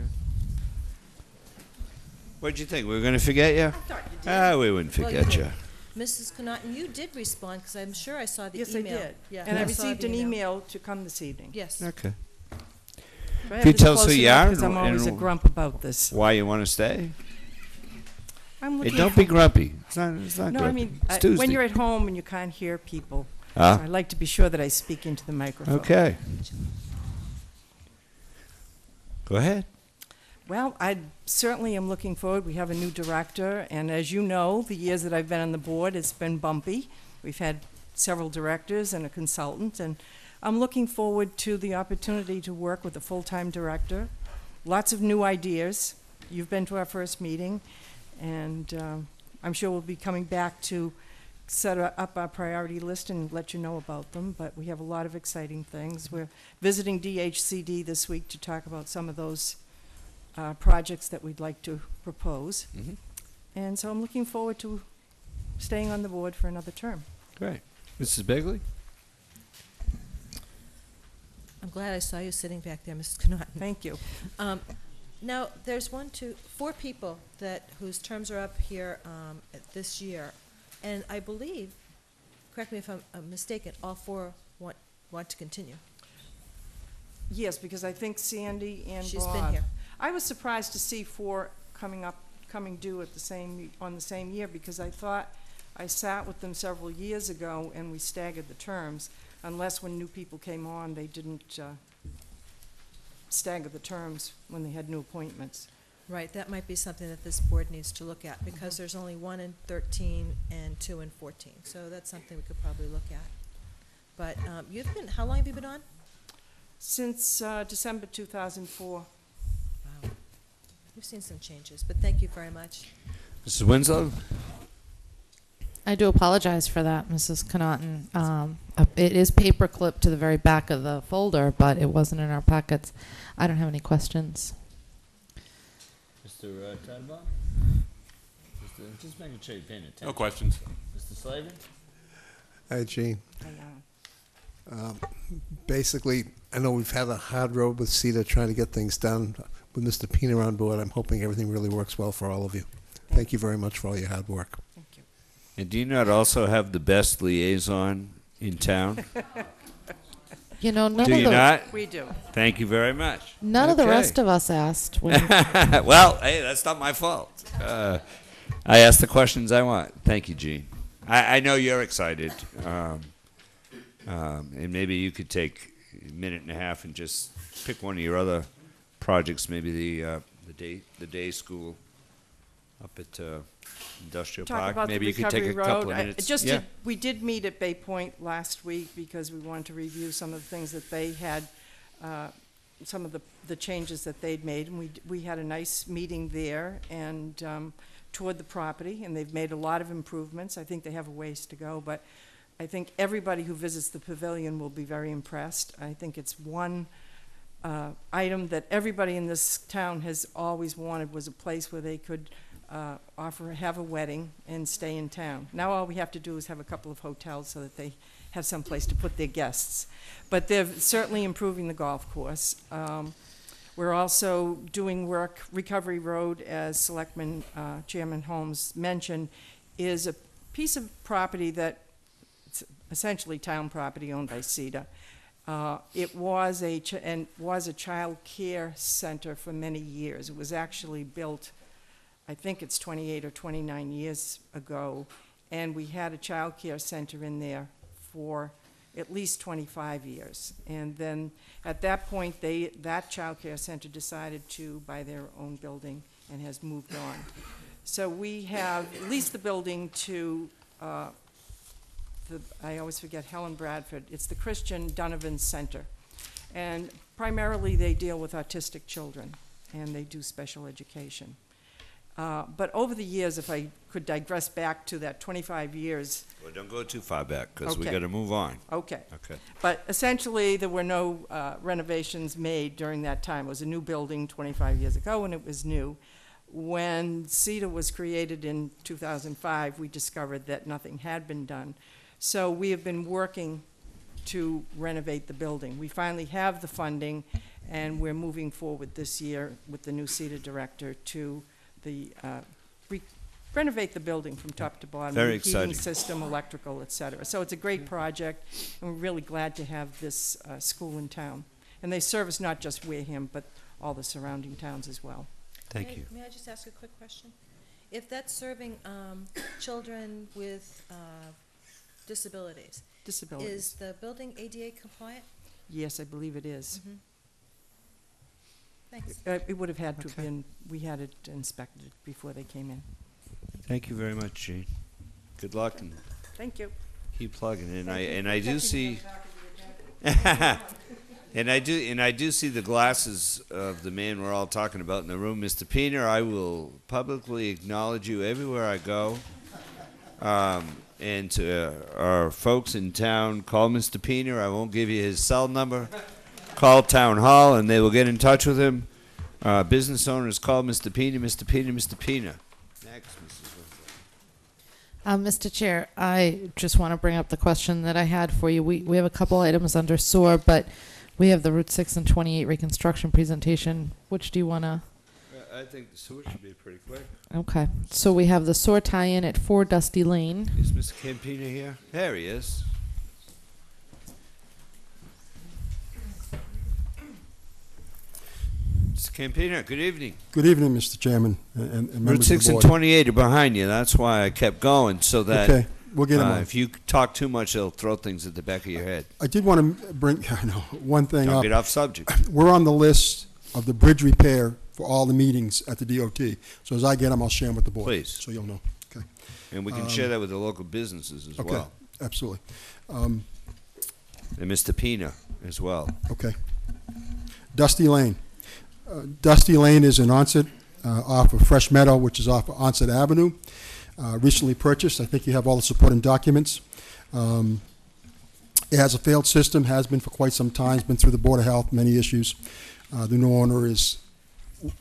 What'd you think? We were going to forget you? I thought you did. Ah, we wouldn't Well, forget you. Mrs. Connaughton, you did respond, because I'm sure I saw the Yes, email. I did. Yeah, And I saw received the an email to come this evening. Yes. Okay. I If you have this tell us close who you enough are 'cause I'm always a and grump about this. why you want to stay. I'm Hey, looking don't for- be grumpy. It's not No, good. I mean, It's Tuesday. when you're at home and you can't hear people, Ah. I like to be sure that I speak into the microphone. Okay. Go ahead. Well, I certainly am looking forward. We have a new director, and as you know, the years that I've been on the board, it's been bumpy. We've had several directors and a consultant, and I'm looking forward to the opportunity to work with a full-time director. Lots of new ideas. You've been to our first meeting, and I'm sure we'll be coming back to set up our priority list and let you know about them, but we have a lot of exciting things. We're visiting DHCD this week to talk about some of those projects that we'd like to propose. Mhm. And so I'm looking forward to staying on the board for another term. Great. Mrs. Begley? I'm glad I saw you sitting back there, Mrs. Connaughton. Thank you. Now, there's 4 people whose terms are up here this year, and I believe, correct me if I'm mistaken, all 4 want to continue. Yes, because I think Sandy and She's Bob. been here. I was surprised to see 4 coming due at on the same year, because I thought I sat with them several years ago and we staggered the terms, unless when new people came on, they didn't stagger the terms when they had new appointments. Right, that might be something that this board needs to look at, because there's only 1 in 13 and 2 in 14, so that's something we could probably look at. But how long have you been on? Since December 2004. Wow. We've seen some changes, but thank you very much. Mrs. Winslow? I do apologize for that, Mrs. Connaughton. It is paper clipped to the very back of the folder, but it wasn't in our packets. I don't have any questions. Mr. Tadbaum? Just making sure you're paying attention. No questions. Mr. Slavin? Hi, Gene. Basically, I know we've had a hard road with CETA trying to get things done. With Mr. Pena on board, I'm hoping everything really works well for all of you. Thank you very much for all your hard work. And do you not also have the best liaison in town? You know, none do of you the not? We do. Thank you very much. None of the Okay. rest of us asked. When Well, hey, that's not my fault. I ask the questions I want. Thank you, Gene. I know you're excited. And maybe you could take a minute and a half and just pick one of your other projects, maybe the day school up at Industrial Talk Park. about Maybe the you could take a Recovery couple Road. of minutes. We did meet at Bay Point last week because we wanted to review some of the things that they had, some of the changes that they'd made, and we had a nice meeting there and toured the property, and they've made a lot of improvements. I think they have a ways to go, but I think everybody who visits the pavilion will be very impressed. I think it's one item that everybody in this town has always wanted, was a place where they could have a wedding and stay in town. Now all we have to do is have a couple of hotels so that they have some place to put their guests. But they're certainly improving the golf course. We're also doing work. Recovery Road, as Selectman Chairman Holmes mentioned, is a piece of property that it's essentially town property owned by CETA. It was a child care center for many years. It was actually built, I think it's 28 or 29 years ago, and we had a child care center in there for at least 25 years. And then at that point, that child care center decided to buy their own building and has moved on. So we have leased the building to I always forget, Helen Bradford. It's the Christian Donovan Center. And primarily they deal with autistic children, and they do special education. But over the years, if I could digress back to that 25 years. Well, don't go too far back, because we Okay. got to move on. Okay. Okay. But essentially, there were no renovations made during that time. It was a new building 25 years ago, and it was new. When CETA was created in 2005, we discovered that nothing had been done. So we have been working to renovate the building. We finally have the funding, and we're moving forward this year with the new CETA director to renovate the building from top to bottom. Very New exciting. Heating system, electrical, et cetera. So it's a great project, and we're really glad to have this school in town. And they service not just Wareham, but all the surrounding towns as well. Thank you. May I just ask a quick question? If that's serving children with disabilities, is the building ADA compliant? Yes, I believe it is. Thanks. It would have had to have been, we had it inspected before they came in. Thank you very much, Jane. Good luck and Thank you. keep plugging. And Thank you I for do checking see, me on the agenda. and I do see the glasses of the man we're all talking about in the room, Mr. Pena. I will publicly acknowledge you everywhere I go. And to our folks in town, call Mr. Pena. I won't give you his cell number. Call Town Hall, and they will get in touch with him. Business owners, call Mr. Pena, Mr. Pena, Mr. Pena. Next, Mrs. Winslow. Mr. Chair, I just want to bring up the question that I had for you. We have a couple items under SOAR, but we have the Route 6 and 28 reconstruction presentation. Which do you want to? I think the sewer should be pretty quick. Okay. So we have the SOAR tie-in at 4 Dusty Lane. Is Mr. Campina here? There he is. Mr. Campina, good evening. Good evening, Mr. Chairman and Route members 6 of the and board. 28 are behind you. That's why I kept going, so that Okay, we'll get 'em on. if you talk too much, they'll throw things at the back of your head. I did want to bring one thing Don't up. get off subject. We're on the list of the bridge repair for all the meetings at the DOT. So as I get them, I'll share them with the board. Please. So you'll know. Okay. And we can share that with the local businesses as Okay, well. absolutely. And Mr. Pena as well. Okay. Dusty Lane. Dusty Lane is in Onset, off of Fresh Meadow, which is off of Onset Avenue. Recently purchased. I think you have all the supporting documents. It has a failed system, has been for quite some time. It's been through the Board of Health, many issues. The new owner is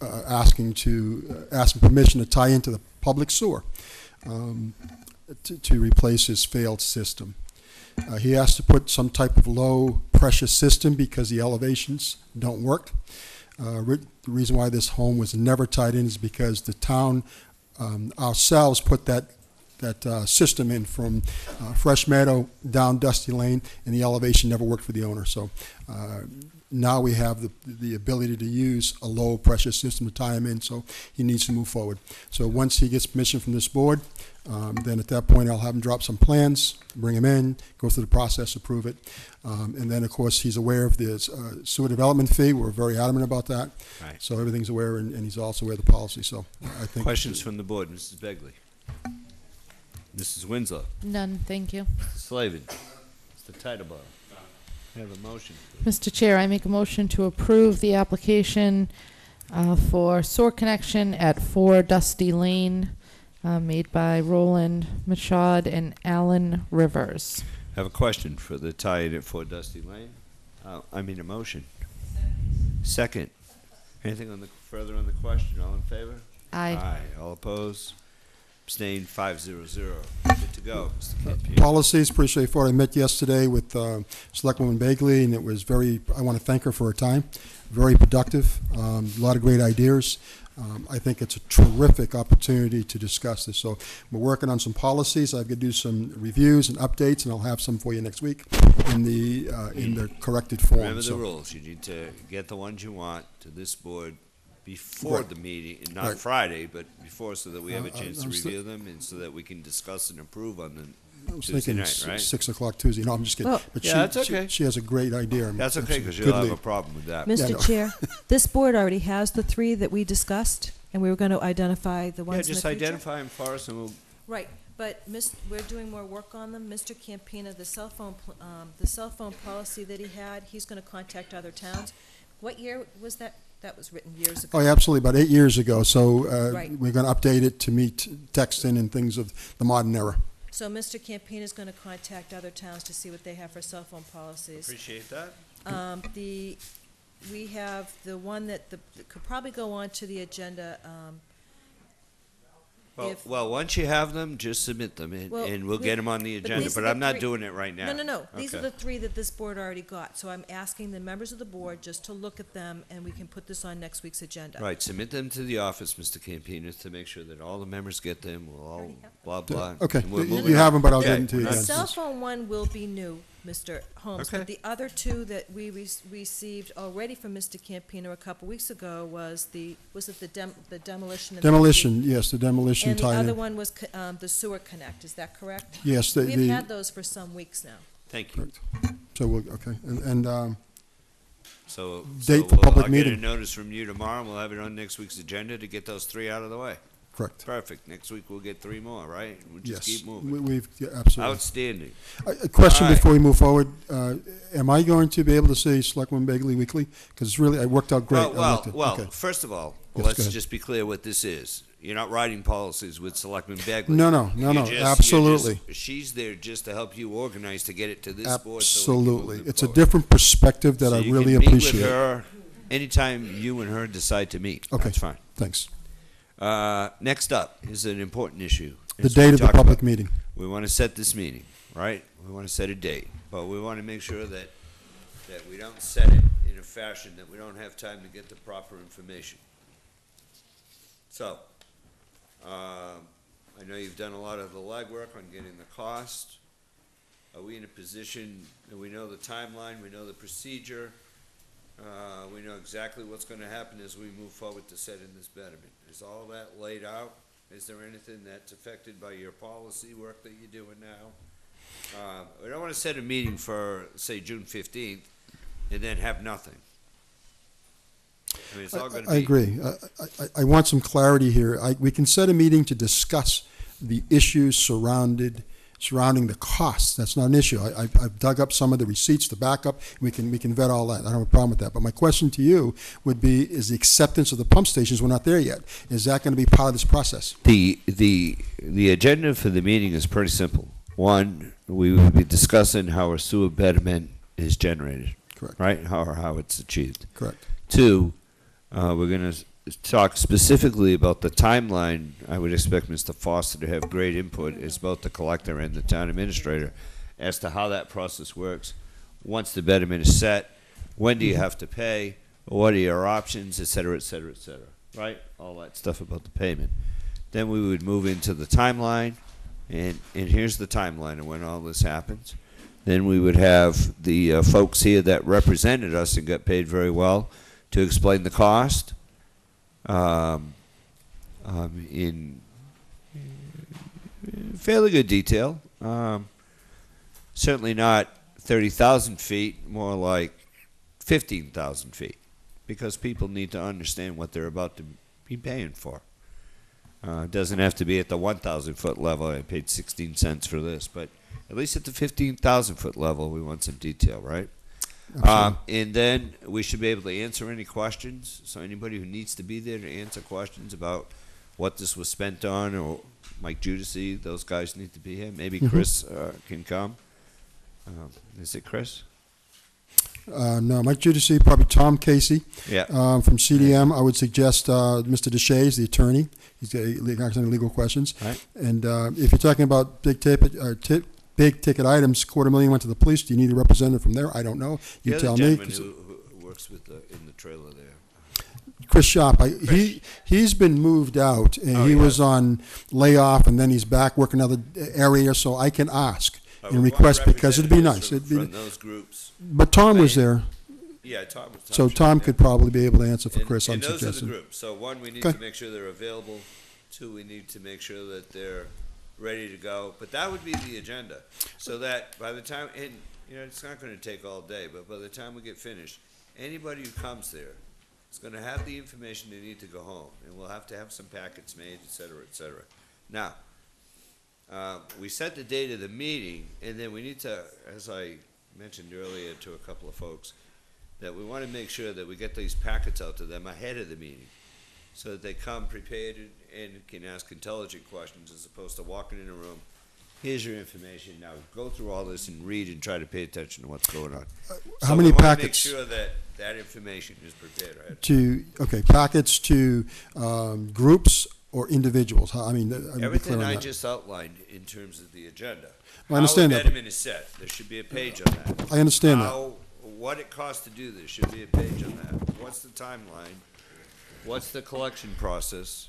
asking permission to tie into the public sewer to replace his failed system. He has to put some type of low pressure system because the elevations don't work. The reason why this home was never tied in is because the town ourselves put that system in from Fresh Meadow down Dusty Lane, and the elevation never worked for the owner. So now we have the ability to use a low pressure system to tie him in, so he needs to move forward. So once he gets permission from this board, then at that point I'll have him drop some plans, bring him in, go through the process, approve it. And then, of course, he's aware of the sewer development fee. We're very adamant about that. Right. So everything's aware, and he's also aware of the policy. So I think Questions from the board, Mrs. Begley. Mrs. Winslow. None, thank you. Mr. Slavin. Mr. Titlebaum. I have a motion. Mr. Chair, I make a motion to approve the application for sewer connection at 4 Dusty Lane, made by Roland Machad and Alan Rivers. I have a question for the tie-in at 4 Dusty Lane. I mean a motion. Second. Anything further on the question? All in favor? Aye. Aye. All opposed? Abstained, 500. Good to go, Mr. Campino. policy is pretty straightforward. I met yesterday with Selectwoman Bagley, and it was I want to thank her for her time. Very productive, a lot of great ideas. I think it's a terrific opportunity to discuss this. So we're working on some policies. I've got to do some reviews and updates, and I'll have some for you next week in the corrected form. Remember the So- rules. You need to get the ones you want to this board before Right. the meeting, and not Right. Friday, but before, so that we have a chance to I'm sti- review them, and so that we can discuss and approve on them I was Tuesday thinking night, right? 6 o'clock Tuesday. No, I'm just kidding. Well- But Yeah, that's okay. She has a great idea. That's okay, because Good you'll have lead. a problem with that. Yeah, Mr. no. Chair, this board already has the 3 that we discussed, and we were going to identify the Yeah, ones in the just future. identify them for us, and we'll Right, but we're doing more work on them. Mr. Campina, the cell phone policy that he had, he's going to contact other towns. What year was that? That was written years ago. Oh, yeah, absolutely, about 8 years ago. So Right. we're going to update it to meet texting and things of the modern era. So Mr. Campina is going to contact other towns to see what they have for cell phone policies. appreciate that. We have the one that could probably go on to the agenda. Well, once you have them, just submit them, and we'll get them on the agenda, these but are the I'm not 3 doing it right now. No. These are Okay. the 3 that this board already got. So I'm asking the members of the board just to look at them, and we can put this on next week's agenda. Right, submit them to the office, Mr. Campinas, to make sure that all the members get them, we'll all blah, blah. Okay, and we're you moving have on. them, but I'll Okay, get them to you we're The not- again. cell phone one will be new. Mr. Holmes. Okay. But the other two that we received already from Mr. Campino a couple weeks ago was the demolition? of the- Demolition, yes, the demolition And the tied other in. one was the sewer connect, is that correct? Yes, We've had those for some weeks now. Thank you. So we'll, okay, and So, Date for public I'll meeting. get a notice from you tomorrow, and we'll have it on next week's agenda to get those 3 out of the way. Correct. Perfect. Next week, we'll get 3 more, right? We'll just yes, keep moving. we've, yeah, absolutely. Outstanding. A question All right. before we move forward. Am I going to be able to say Selectman Bagley Weekly? Because it's really, it worked out great. I liked it. Okay. First of all, Yes, go let's ahead. just be clear what this is. You're not writing policies with Selectman Bagley. No, absolutely. She's there just to help you organize to get it to this board. So we can Absolutely. move it It's a forward. different perspective that So I you really can meet with appreciate. her anytime you and her decide to meet. Okay. That's fine. Thanks. Next up is an important issue. The As we date of the talked public about. meeting. We want to set this meeting, right? We want to set a date, but we want to make sure that we don't set it in a fashion that we don't have time to get the proper information. So, I know you've done a lot of the legwork on getting the cost. Are we in a position that we know the timeline, we know the procedure, we know exactly what's going to happen as we move forward to set in this betterment? Is all that laid out? Is there anything that's affected by your policy work that you're doing now? We don't want to set a meeting for, say, June 15th and then have nothing. I mean, it's all going to be. I agree. I want some clarity here. We can set a meeting to discuss the issues surrounding the costs. That's not an issue. I've dug up some of the receipts, the backup. We can vet all that. I don't have a problem with that. But my question to you would be: is the acceptance of the pump stations? We're not there yet. Is that going to be part of this process? The agenda for the meeting is pretty simple. One, we will be discussing how a sewer betterment is generated. Correct. Right? How it's achieved. Correct. Two, we're going to talk specifically about the timeline. I would expect Mr. Foster to have great input as both the collector and the town administrator as to how that process works. Once the betterment is set, when do you have to pay? What are your options, et cetera, et cetera, et cetera, right? All that stuff about the payment. Then we would move into the timeline, and here's the timeline of when all this happens. Then we would have the folks here that represented us and got paid very well to explain the cost in fairly good detail. Certainly not 30,000 feet, more like 15,000 feet, because people need to understand what they're about to be paying for. It doesn't have to be at the 1,000 foot level. I paid 16 cents for this, but at least at the 15,000 foot level, we want some detail, right? And then we should be able to answer any questions. So anybody who needs to be there to answer questions about what this was spent on, or Mike Judici, those guys need to be here. Maybe Chris can come. Is it Chris? No, Mike Judici, probably Tom Casey. Yeah. From CDM, I would suggest Mr. Deshays, the attorney. He's got legal questions. Right. And if you're talking about big ticket items, $250,000 went to the police. Do you need a representative from there? I don't know. You tell me. The gentleman who works with in the trailer there. Chris Sharp, he's been moved out, and he was on layoff, and then he's back working another area, so I can ask and request, because it'd be nice. From those groups. But Tom was there. Yeah, Tom. So Tom could probably be able to answer for Chris, I'm and those suggesting. are the groups. So one, we need Okay. to make sure they're available. Two, we need to make sure that they're ready to go. But that would be the agenda, so that by the time, and it's not going to take all day, but by the time we get finished, anybody who comes there is going to have the information they need to go home, and we'll have to have some packets made, et cetera, et cetera. Now, we set the date of the meeting, and then we need to, as I mentioned earlier to a couple of folks, that we want to make sure that we get these packets out to them ahead of the meeting, so that they come prepared and can ask intelligent questions, as opposed to walking in a room. Here's your information. Now go through all this and read and try to pay attention to what's going on. How many we want packets? to make sure that information is prepared ahead. Packets to groups or individuals? I mean, I'd be Everything clear on I that. just outlined in terms of the agenda. I understand How that, a betterment is set. There should be a page on that. I understand that. What it costs to do this should be a page on that. What's the timeline? What's the collection process?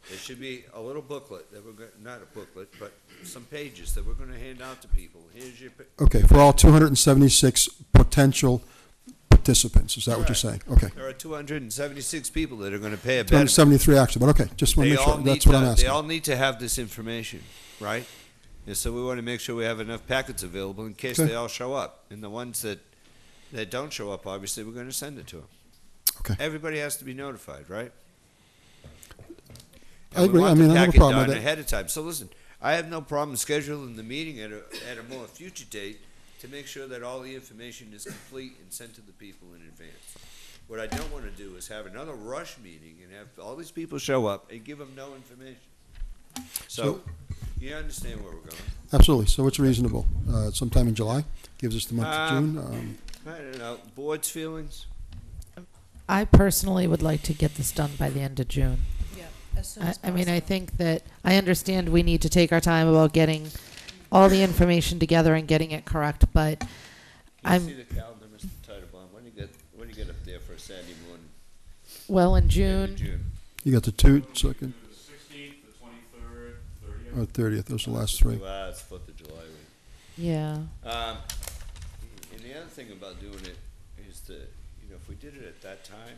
There should be a little booklet that we're going, not a booklet, but some pages that we're gonna hand out to people. Here's your. Okay, for all 276 potential participants, is that what you're saying? Okay. There are 276 people that are gonna pay a benefit. 273 actually, but okay, just want to They make sure, all that's need what I'm to- asking. They all need to have this information, right? And so we wanna make sure we have enough packets available in case Okay. they all show up. And the ones that don't show up, obviously, we're gonna send it to them. Okay. Everybody has to be notified, right? I agree. I mean, I have a problem with done that. ahead of time. So listen, I have no problem scheduling the meeting at a more future date to make sure that all the information is complete and sent to the people in advance. What I don't want to do is have another rush meeting and have all these people show up and give them no information. So, you understand where we're going? Absolutely, so it's reasonable. Sometime in July, gives us the month of June. I don't know. Board's feelings? I personally would like to get this done by the end of June. Yeah, as soon as I mean, I think that, I understand we need to take our time about getting all the information together and getting it correct, but Can I'm, you see the calendar, Mr. Titlebaum? When do you get up there for a Saturday morning? well, in End June, of June. You got the two, second, The 16th, the 23rd, 30th. or 30th, those are the last three. Well, it's 4th of July week. yeah. And the other thing about doing it is that, you know, if we did it at that time,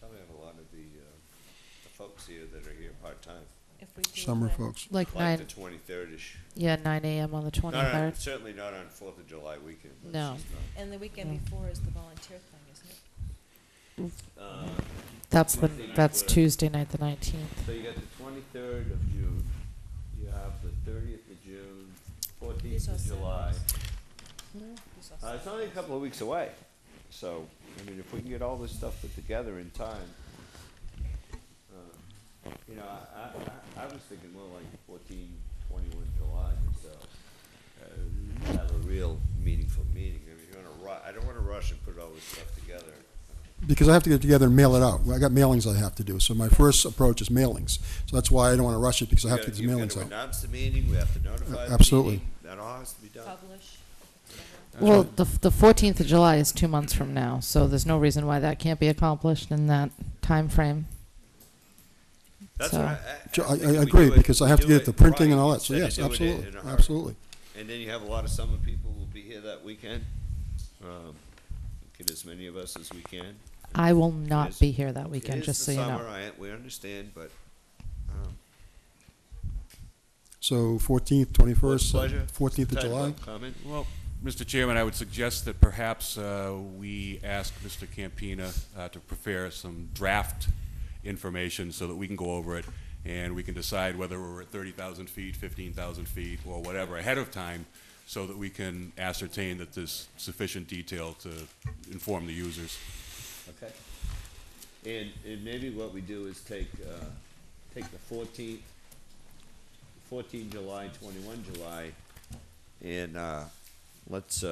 probably have a lot of the folks here that are here part-time. If we do Summer it folks. Like the 23rd-ish. Yeah, 9 a.m. on the 23rd. Certainly not on 4th of July weekend. That's No. just not- And the weekend before is the volunteer thing, isn't it? That's Tuesday night, the 19th. So you got the 23rd of June, you have the 30th of June, 14th of July. It's only a couple of weeks away, so, I mean, if we can get all this stuff put together in time, you know, I was thinking more like 14, 21 July, so, have a real meaningful meeting. I mean, you're gonna I don't wanna rush and put all this stuff together. Because I have to get it together and mail it out. I got mailings I have to do, so my first approach is mailings. So that's why I don't want to rush it, because I have to get the mailings You've out. got to announce the meeting, we have to notify the Absolutely. meeting. That all has to be done. Publish. Well, the 14th of July is 2 months from now, so there's no reason why that can't be accomplished in that time frame. That's So- what I think we agree, do it- because I have to do get it the printing right and all that, so instead of yes, doing it absolutely, in a hurry. absolutely. And then you have a lot of summer people who will be here that weekend. Get as many of us as we can. I will It not is- be here that it weekend, is just the so you know. summer, we understand, but, So 14th, 21st, pleasure. 14th of Mr. July? Titlebaum, comment? Well, Mr. Chairman, I would suggest that perhaps we ask Mr. Campina to prepare some draft information so that we can go over it and we can decide whether we're at 30,000 feet, 15,000 feet, or whatever ahead of time, so that we can ascertain that there's sufficient detail to inform the users. Okay. And maybe what we do is take the 14th, 14 July, 21 July, and let's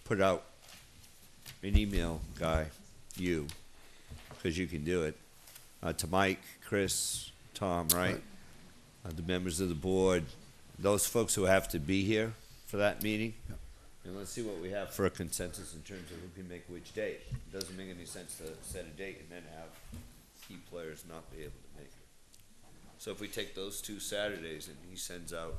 put out an email, Guy, you, because you can do it, to Mike, Chris, Tom, right? The members of the board, those folks who have to be here for that meeting. And let's see what we have for a consensus in terms of who can make which date. It doesn't make any sense to set a date and then have key players not be able to make it. So if we take those 2 Saturdays and he sends out,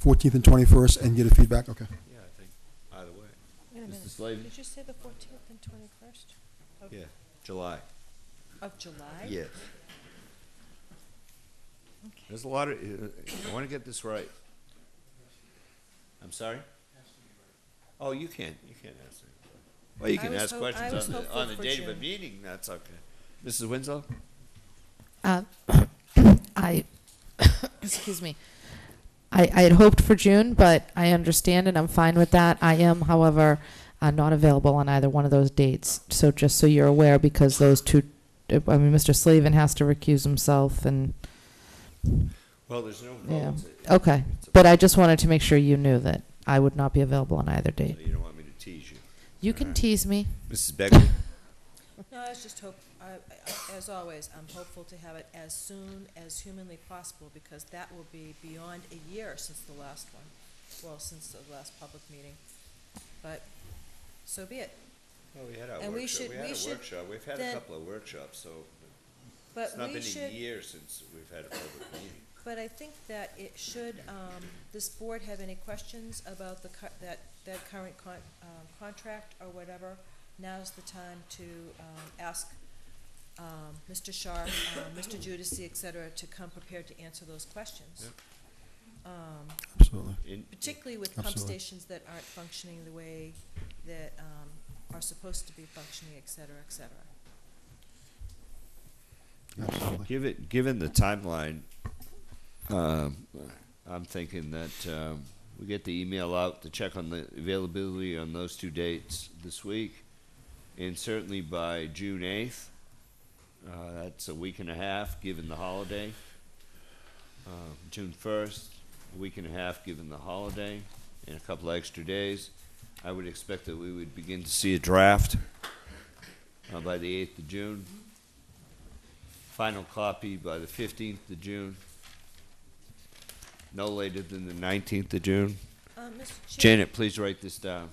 14th and 21st, and get a feedback, okay. yeah, I think either way. Wait a Mr. minute, Slavin? did you say the 14th and 21st? of- Yeah, July. Of July? Yes. There's a lot of, I want to get this right. I'm sorry? Oh, you can't ask me. Well, you I can was ask I questions was on hopeful the for date of a June. meeting, that's okay. Mrs. Winslow? Excuse me. I had hoped for June, but I understand and I'm fine with that. I am, however, not available on either one of those dates. So just so you're aware, because those two, I mean, Mr. Slavin has to recuse himself and, Well, there's no yeah. votes. Okay. But I just wanted to make sure you knew that I would not be available on either date. You don't want me to tease you. You can tease me. Mrs. Begley? No, I was just as always, I'm hopeful to have it as soon as humanly possible, because that will be beyond a year since the last one, well, since the last public meeting. But, so be it. Well, we had our And we workshop. should- We had we a should workshop. We've had a then- couple of workshops, so But It's not we been should, a year since we've had a public meeting. but I think that it should, this board have any questions about that current contract or whatever, now's the time to ask Mr. Sharp, Mr. Judici, et cetera, to come prepared to answer those questions. Absolutely. Particularly with pump stations that aren't functioning the way that are supposed to be functioning, et cetera, et cetera. Absolutely. Given the timeline, I'm thinking that we get the email out to check on the availability on those 2 dates this week, and certainly by June 8th. That's a week and a half, given the holiday. June 1st, a week and a half, given the holiday, and a couple of extra days. I would expect that we would begin to see a draft by the 8th of June. Final copy by the 15th of June. No later than the 19th of June. Mr. Chair, Janet, please write this down.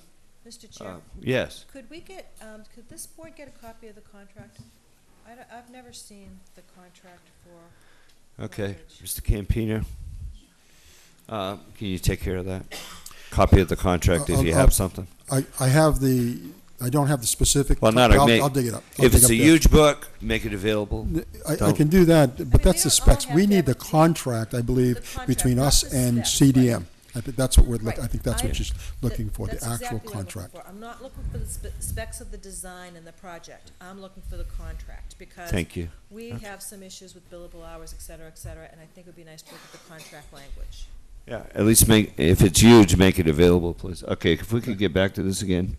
Mr. Chair? Yes. Could we get, could this board get a copy of the contract? I've never seen the contract for. Okay, Mr. Campino, can you take care of that? Copy of the contract if you have something. I have the. I don't have the specific. Well, I'll dig it up. If it's a huge book, make it available. I can do that, but that's the specs. We need the contract, I believe, between us and CDM. I think that's what we're. I think that's what she's looking for, the actual contract. I'm not looking for the specs of the design and the project. I'm looking for the contract because. Thank you. We have some issues with billable hours, et cetera, and I think it would be nice to look at the contract language. Yeah, at least if it's huge, make it available, please. Okay, if we could get back to this again.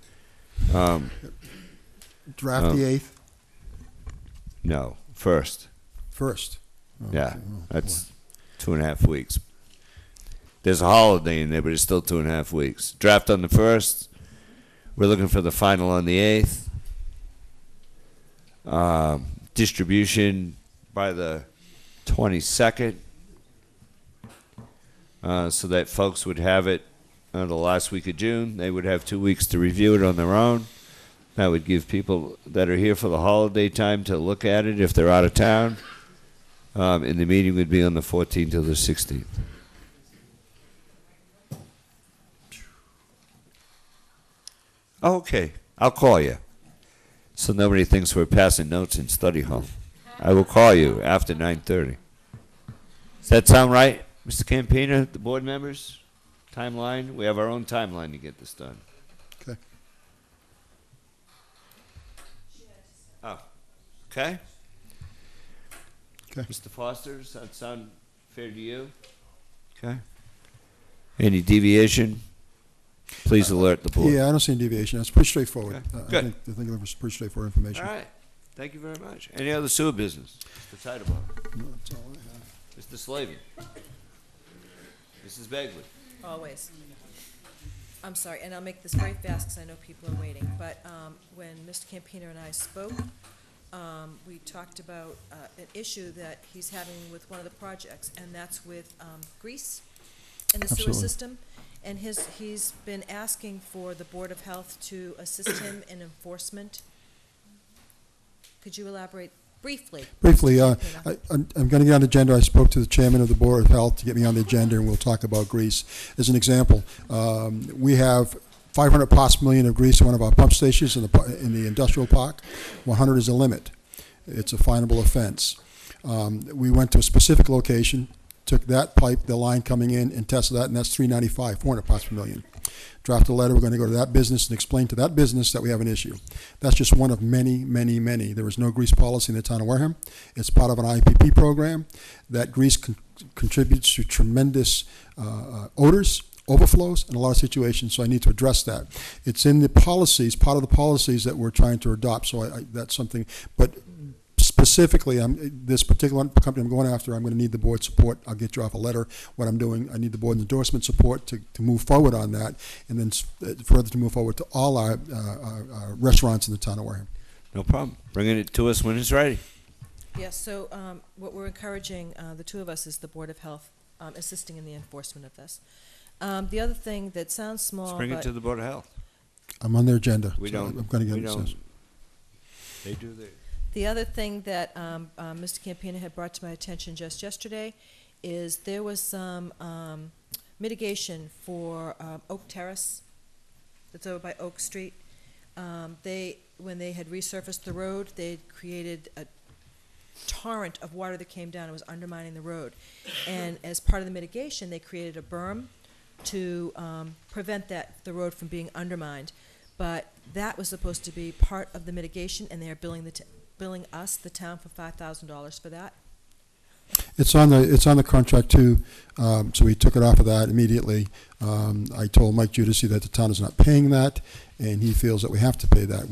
Draft the 8th? No, first. First? Oh, yeah, that's 2.5 weeks. There's a holiday in there, but it's still 2.5 weeks. Draft on the 1st. We're looking for the final on the 8th. Distribution by the 22nd. So that folks would have it the last week of June. They would have 2 weeks to review it on their own. That would give people that are here for the holiday time to look at it if they're out of town. And the meeting would be on the 14th to the 16th. Okay, I'll call you. So nobody thinks we're passing notes in study hall. I will call you after 9:30. Does that sound right, Mr. Campina, the board members? Timeline? We have our own timeline to get this done. Okay. Oh, okay. Okay. Mr. Foster, does that sound fair to you? Okay. Any deviation? Please alert the board. Yeah, I don't see any deviation. It's pretty straightforward. Okay. Good. I think it was pretty straightforward information. All right. Thank you very much. Any other sewer business? Mr. Titlebaum. No, that's all I have. Mr. Slavin. Mrs. Begley. Always. I'm sorry, and I'll make this very fast because I know people are waiting, but when Mr. Campino and I spoke, we talked about an issue that he's having with one of the projects, and that's with grease in the sewer Absolutely. system. And he's been asking for the Board of Health to assist him in enforcement. Could you elaborate briefly? Briefly, I'm going to get on the agenda. I spoke to the chairman of the Board of Health to get me on the agenda, and we'll talk about grease. As an example, we have 500 parts per million of grease in one of our pump stations in the industrial park. 100 is a limit. It's a finable offense. We went to a specific location, took that pipe, the line coming in, and tested that, and that's 395, 400 parts per million. Draft a letter. We're going to go to that business and explain to that business that we have an issue. That's just one of many, many, many. There is no grease policy in the town of Wareham. It's part of an IPP program. That grease contributes to tremendous odors, overflows in a lot of situations, so I need to address that. It's in the policies, part of the policies that we're trying to adopt, so that's something. But specifically, this particular company I'm going after, I'm going to need the board support. I'll get you off a letter. What I'm doing, I need the board's endorsement support to move forward on that, and then further to move forward to all our restaurants in the town of Wareham. No problem. Bringing it to us when it's ready. Yes, so what we're encouraging, the two of us, is the Board of Health assisting in the enforcement of this. The other thing that sounds small, Let's bring it to the Board of Health. I'm on their agenda. We so don't. I'm going to get we it. don't. They do their. The other thing that Mr. Campina had brought to my attention just yesterday is there was some mitigation for Oak Terrace that's over by Oak Street. When they had resurfaced the road, they had created a torrent of water that came down and was undermining the road. And as part of the mitigation, they created a berm to prevent the road from being undermined. But that was supposed to be part of the mitigation, and they are billing us, the town, for $5,000 for that. It's on the contract too, so we took it off of that immediately. I told Mike Judici that the town is not paying that, and he feels that we have to pay that.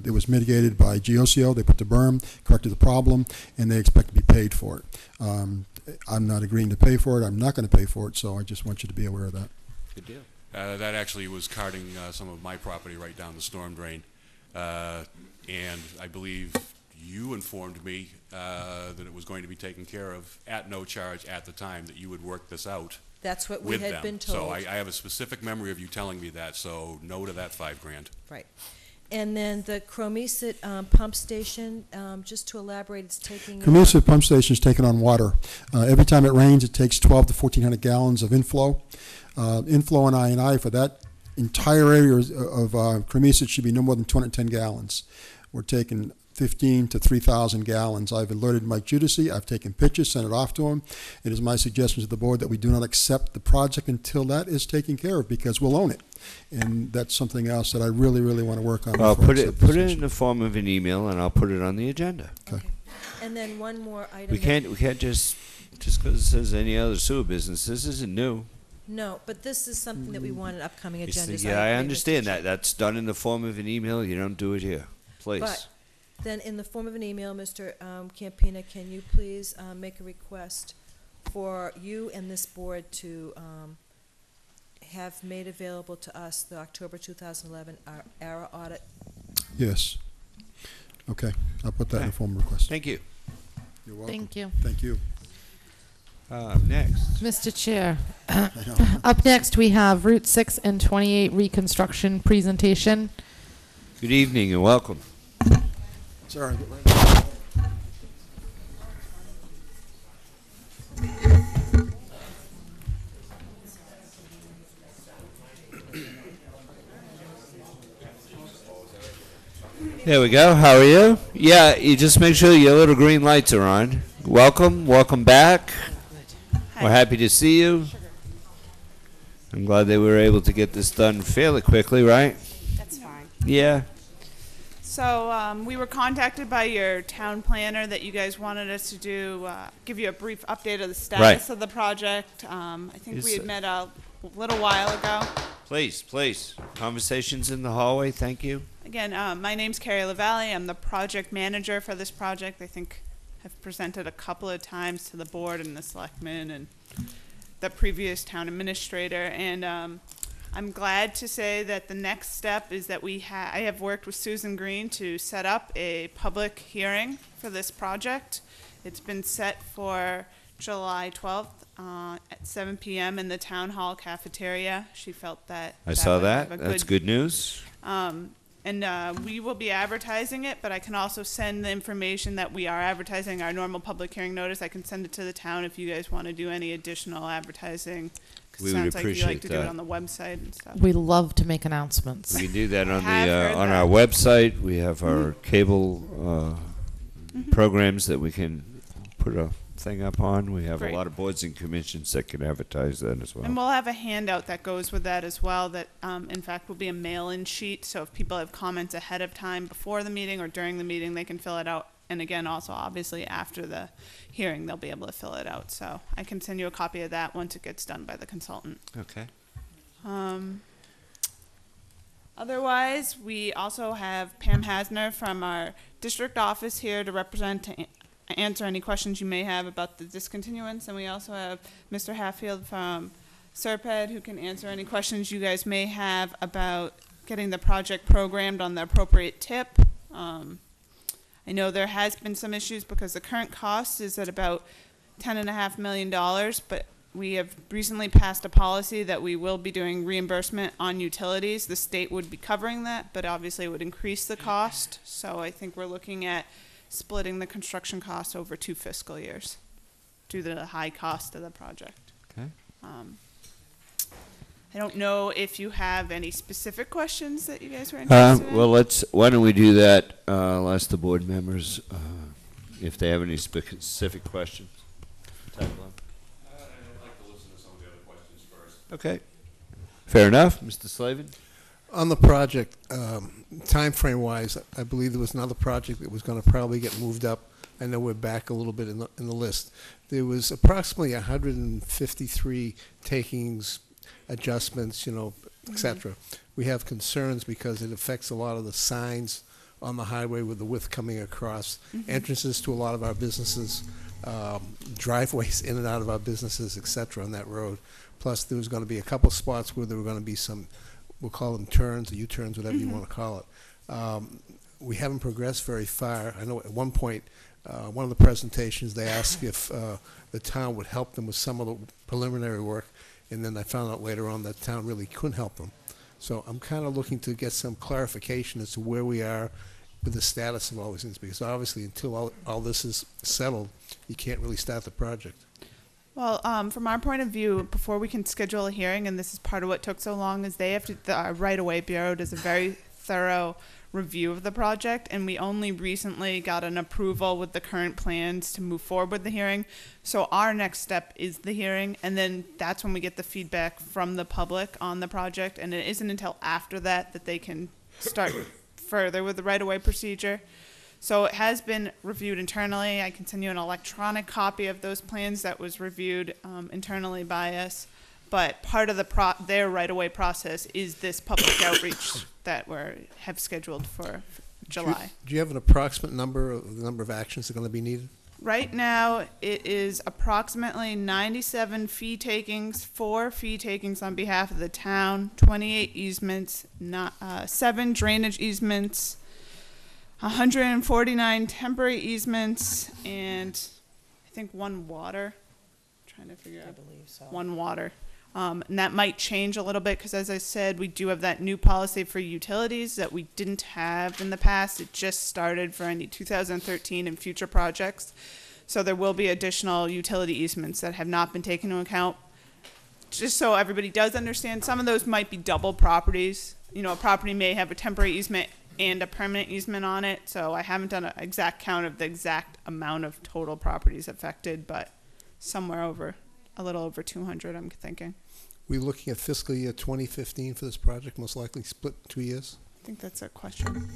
It was mitigated by GOCO. They put the berm, corrected the problem, and they expect to be paid for it. I'm not agreeing to pay for it. I'm not going to pay for it, so I just want you to be aware of that. Good deal. That actually was carting some of my property right down the storm drain, and I believe you informed me that it was going to be taken care of at no charge at the time, that you would work this out. That's what we with had them. been told. So I have a specific memory of you telling me that, so no to that $5,000. Right. And then the Chromesit pump station, just to elaborate, it's taking... Chromesit pump station is taking on water. Every time it rains, it takes 1,200 to 1,400 gallons of inflow. Inflow on I&I for that entire area of Chromesit should be no more than 210 gallons. We're taking 15 to 3,000 gallons. I've alerted Mike Judici. I've taken pictures, sent it off to him. It is my suggestion to the board that we do not accept the project until that is taken care of, because we'll own it. And that's something else that I really, really want to work on. Well, before I put accept it this in issue. the form of an email, and I'll put it on the agenda. Okay. And then one more item. We can't just because it says any other sewer business. This isn't new. No, but this is something that we want in upcoming agendas. Yeah, I agree, Mr. understand Chair. that. That's done in the form of an email. You don't do it here, please. But then in the form of an email, Mr. Campina, can you please make a request for you and this board to have made available to us the October 2011 ARA audit? Yes. Okay. I'll put that in a form of request. Thank you. You're welcome. Thank you. Thank you. Next. Mr. Chair, up next we have Route 6 and 28 reconstruction presentation. Good evening and welcome. Sorry. Get right. There we go. How are you? Yeah, you just make sure your little green lights are on. Welcome back. We're happy to see you. I'm glad they were able to get this done fairly quickly, right? That's fine. Yeah. So we were contacted by your town planner that you guys wanted us to give you a brief update of the status of the project. I think we had met a little while ago. Please. Conversations in the hallway. Thank you. Again, my name's Carrie LaValle. I'm the project manager for this project. I think I've presented a couple of times to the board and the selectmen and the previous town administrator. And I'm glad to say that the next step is that I have worked with Susan Green to set up a public hearing for this project. It's been set for July 12th at 7 p.m. in the town hall cafeteria. She felt that I saw would that. have a That's good news. And we will be advertising it, but I can also send the information that we are advertising our normal public hearing notice. I can send it to the town if you guys want to do any additional advertising. 'Cause We it would sounds like you like appreciate to do it that. on the website and stuff. We love to make announcements. We can do that on have the heard on that. our website. We have our cable programs that we can put a thing up on. We have Great. a lot of boards and commissions that can advertise that as well. And we'll have a handout that goes with that as well that, in fact, will be a mail-in sheet. So if people have comments ahead of time before the meeting or during the meeting, they can fill it out. And again, also, obviously, after the hearing, they'll be able to fill it out. So I can send you a copy of that once it gets done by the consultant. Okay. Otherwise, we also have Pam Hasner from our district office here to represent, to answer any questions you may have about the discontinuance. And we also have Mr. Hatfield from Serped who can answer any questions you guys may have about getting the project programmed on the appropriate tip. I know there has been some issues because the current cost is at about $10.5 million, but we have recently passed a policy that we will be doing reimbursement on utilities. The state would be covering that, but obviously it would increase the cost. So I think we're looking at splitting the construction costs over 2 fiscal years due to the high cost of the project. Okay. I don't know if you have any specific questions that you guys were interested in. Well, why don't we do that? I'll ask the board members if they have any specific questions. I'd like to listen to some of the other questions first. Okay. Fair enough. Mr. Slavin? On the project, time frame wise, I believe there was another project that was going to probably get moved up. I know we're back a little bit in the list. There was approximately 153 takings, adjustments, et cetera. We have concerns because it affects a lot of the signs on the highway with the width coming across, entrances to a lot of our businesses, driveways in and out of our businesses, et cetera, on that road. Plus, there was going to be a couple spots where there were going to be some, we'll call them turns or U-turns, whatever you want to call it. We haven't progressed very far. I know at one point, one of the presentations, they asked if the town would help them with some of the preliminary work, and then I found out later on that the town really couldn't help them. So I'm kind of looking to get some clarification as to where we are with the status of all these things, because obviously until all this is settled, you can't really start the project. Well, from our point of view, before we can schedule a hearing, and this is part of what took so long, is they have to, the right-of-way bureau does a very thorough review of the project, and we only recently got an approval with the current plans to move forward with the hearing. So our next step is the hearing, and then that's when we get the feedback from the public on the project, and it isn't until after that that they can start further with the right-of-way procedure. So it has been reviewed internally. I can send you an electronic copy of those plans that was reviewed internally by us. But part of their right-of-way process is this public outreach that have scheduled for July. Do you have an approximate number of the number of actions that are going to be needed? Right now, it is approximately 97 fee takings, 4 fee takings on behalf of the town, 28 easements, 7 drainage easements, 149 temporary easements, and I think 1 water. I'm trying to figure out. I believe so. 1 water. And that might change a little bit because, as I said, we do have that new policy for utilities that we didn't have in the past. It just started for any 2013 and future projects. So there will be additional utility easements that have not been taken into account. Just so everybody does understand, some of those might be double properties. A property may have a temporary easement and a permanent easement on it. So I haven't done an exact count of the exact amount of total properties affected, but somewhere over, a little over 200, I'm thinking. We're looking at fiscal year 2015 for this project, most likely split 2 years? I think that's a question.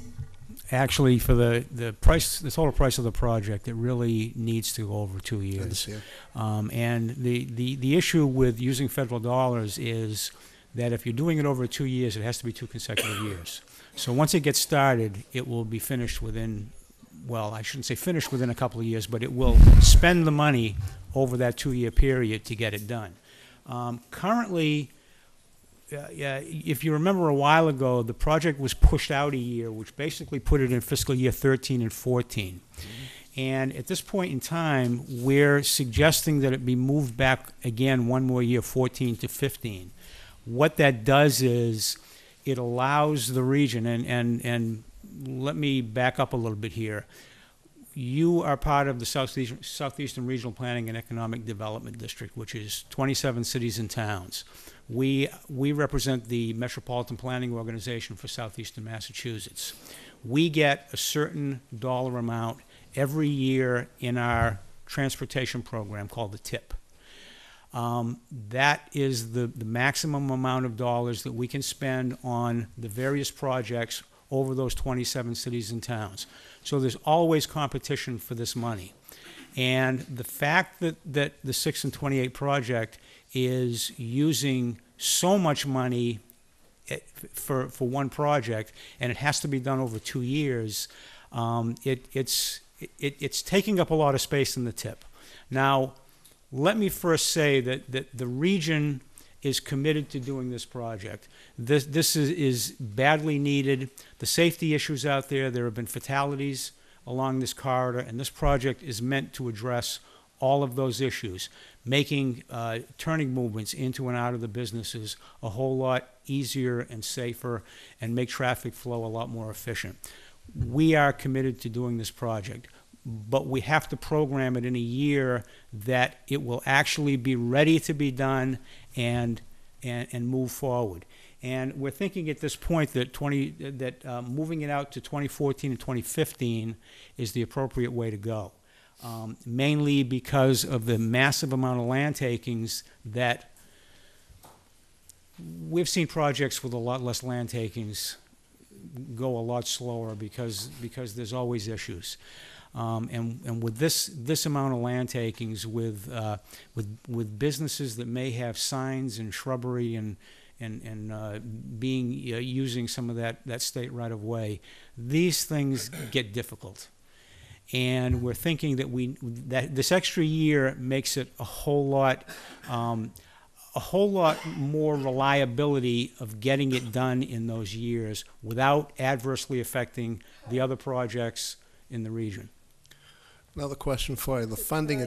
Actually, for the price, the total price of the project, it really needs to go over 2 years. And the issue with using federal dollars is that if you're doing it over 2 years, it has to be 2 consecutive years. So once it gets started, it will be finished within, well, I shouldn't say finished within a couple of years, but it will spend the money over that 2-year period to get it done. Currently, if you remember a while ago, the project was pushed out a year, which basically put it in fiscal year 13 and 14. And at this point in time, we're suggesting that it be moved back again 1 more year, 14 to 15. What that does is it allows the region, and let me back up a little bit here. You are part of the Southeastern Regional Planning and Economic Development District, which is 27 cities and towns. We represent the Metropolitan Planning Organization for Southeastern Massachusetts. We get a certain dollar amount every year in our transportation program called the TIP. That is the maximum amount of dollars that we can spend on the various projects over those 27 cities and towns. So there's always competition for this money. And the fact that the 6 and 28 project is using so much money for one project, and it has to be done over 2 years, it's taking up a lot of space in the TIP. Now, let me first say that the region is committed to doing this project. This is badly needed. The safety issues out there have been fatalities along this corridor, and this project is meant to address all of those issues, making turning movements into and out of the businesses a whole lot easier and safer, and make traffic flow a lot more efficient. We are committed to doing this project. but we have to program it in a year that it will actually be ready to be done and move forward. And we're thinking at this point that moving it out to 2014 and 2015 is the appropriate way to go. Mainly because of the massive amount of land takings that we've seen projects with a lot less land takings go a lot slower because there's always issues. And with this amount of land takings, with businesses that may have signs and shrubbery and using some of that state right of way, these things get difficult. And we're thinking that this extra year makes it a whole lot more reliability of getting it done in those years without adversely affecting the other projects in the region. Another question for you. The funding,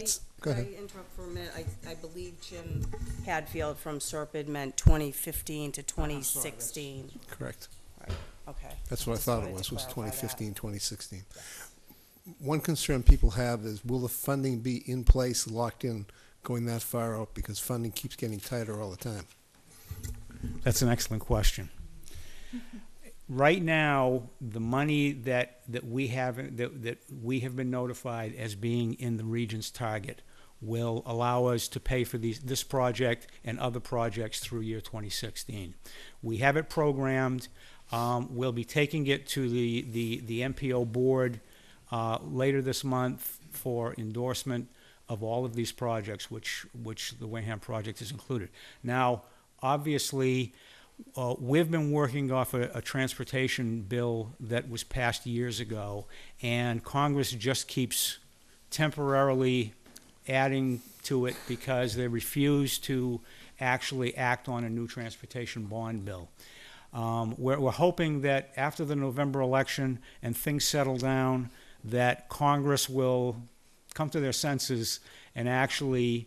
go ahead. Could I interrupt for a minute? I believe Jim Hadfield from Serpide meant 2015 to 2016. Correct. Right. Okay. That's what I Just thought it wanted was to clarify 2015, that. 2016. One concern people have is, will the funding be in place, locked in, going that far out? Because funding keeps getting tighter all the time. That's an excellent question. Right now, the money that we have been notified as being in the region's target will allow us to pay for this project and other projects through year 2016. We have it programmed. We'll be taking it to the MPO board later this month for endorsement of all of these projects, which the Wareham project is included. Now, obviously, we've been working off a transportation bill that was passed years ago, and Congress just keeps temporarily adding to it because they refuse to actually act on a new transportation bond bill. We're hoping that after the November election and things settle down, that Congress will come to their senses and actually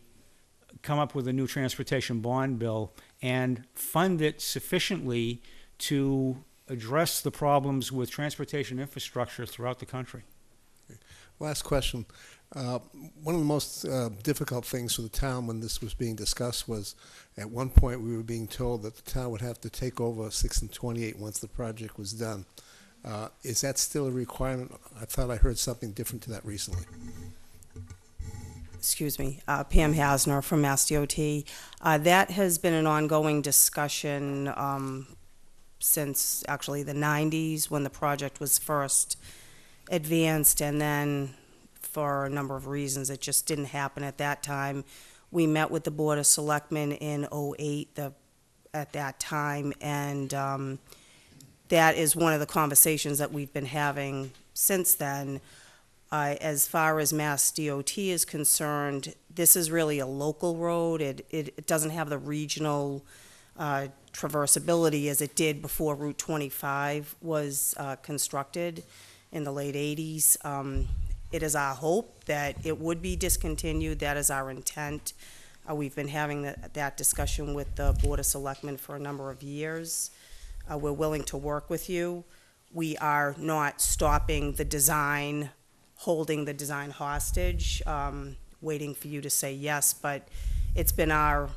come up with a new transportation bond bill and fund it sufficiently to address the problems with transportation infrastructure throughout the country. Last question. One of the most difficult things for the town when this was being discussed was, at one point we were being told that the town would have to take over 6 and 28 once the project was done. Is that still a requirement? I thought I heard something different to that recently. Excuse me, Pam Hasner from Mass DOT. That has been an ongoing discussion since actually the 90s when the project was first advanced, and then for a number of reasons it just didn't happen at that time. We met with the Board of Selectmen in 08 at that time, and that is one of the conversations that we've been having since then. As far as Mass DOT is concerned, this is really a local road. It doesn't have the regional traversability as it did before Route 25 was constructed in the late 80s. It is our hope that it would be discontinued. That is our intent. We've been having that discussion with the Board of Selectmen for a number of years. We're willing to work with you. We are not stopping the design, holding the design hostage, waiting for you to say yes, but it's been our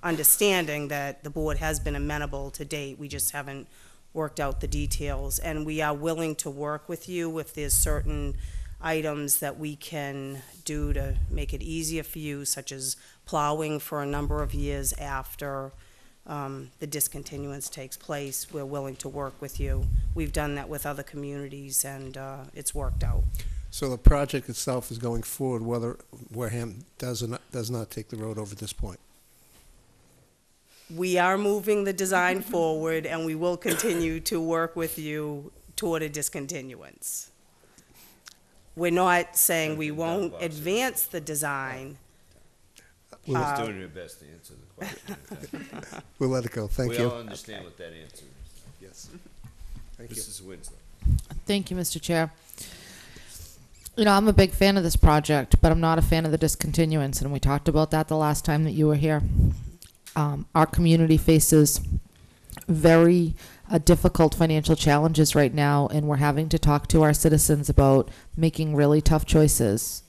understanding that the board has been amenable to date. We just haven't worked out the details, and we are willing to work with you if there's certain items that we can do to make it easier for you, such as plowing for a number of years after the discontinuance takes place. We're willing to work with you. We've done that with other communities, and it's worked out. So the project itself is going forward, whether Wareham does not take the road over at this point? We are moving the design forward, and we will continue to work with you toward a discontinuance. We're not saying we won't advance the design. She's doing her best to answer the question. We'll let it go. Thank you. We all understand what that answer is. Yes. Thank you. Mrs. Winslow. Thank you, Mr. Chair. You know, I'm a big fan of this project, but I'm not a fan of the discontinuance, and we talked about that the last time that you were here. Our community faces very difficult financial challenges right now, and we're having to talk to our citizens about making really tough choices.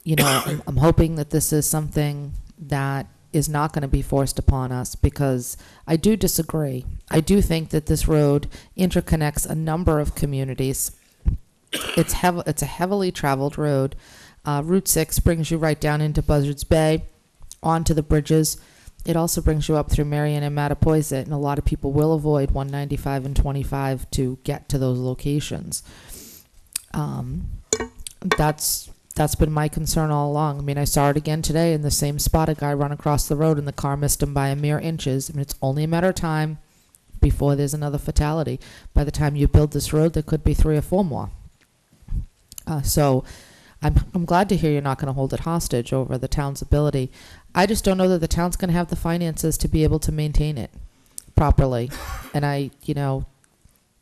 You know, I'm hoping that this is something that is not going to be forced upon us, because I do disagree. I do think that this road interconnects a number of communities. It's a heavily traveled road. Route 6 brings you right down into Buzzards Bay, onto the bridges. It also brings you up through Marion and Mattapoisett, and a lot of people will avoid 195 and 25 to get to those locations. That's been my concern all along. I mean, I saw it again today in the same spot. A guy run across the road and the car missed him by a mere inches. I mean, it's only a matter of time before there's another fatality. By the time you build this road, there could be 3 or 4 more. So I'm glad to hear you're not going to hold it hostage over the town's ability. I just don't know that the town's going to have the finances to be able to maintain it properly. And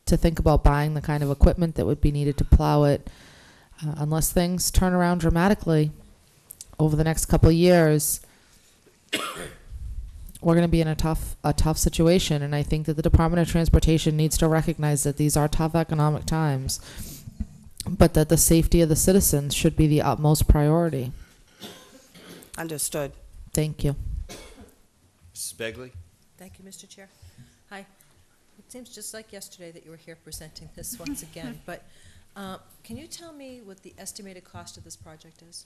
to think about buying the kind of equipment that would be needed to plow it, unless things turn around dramatically over the next couple of years, we're going to be in a tough situation. And I think that the Department of Transportation needs to recognize that these are tough economic times, but that the safety of the citizens should be the utmost priority. Understood. Thank you. Mrs. Begley? Thank you, Mr. Chair. Hi. It seems just like yesterday that you were here presenting this once again, but can you tell me what the estimated cost of this project is?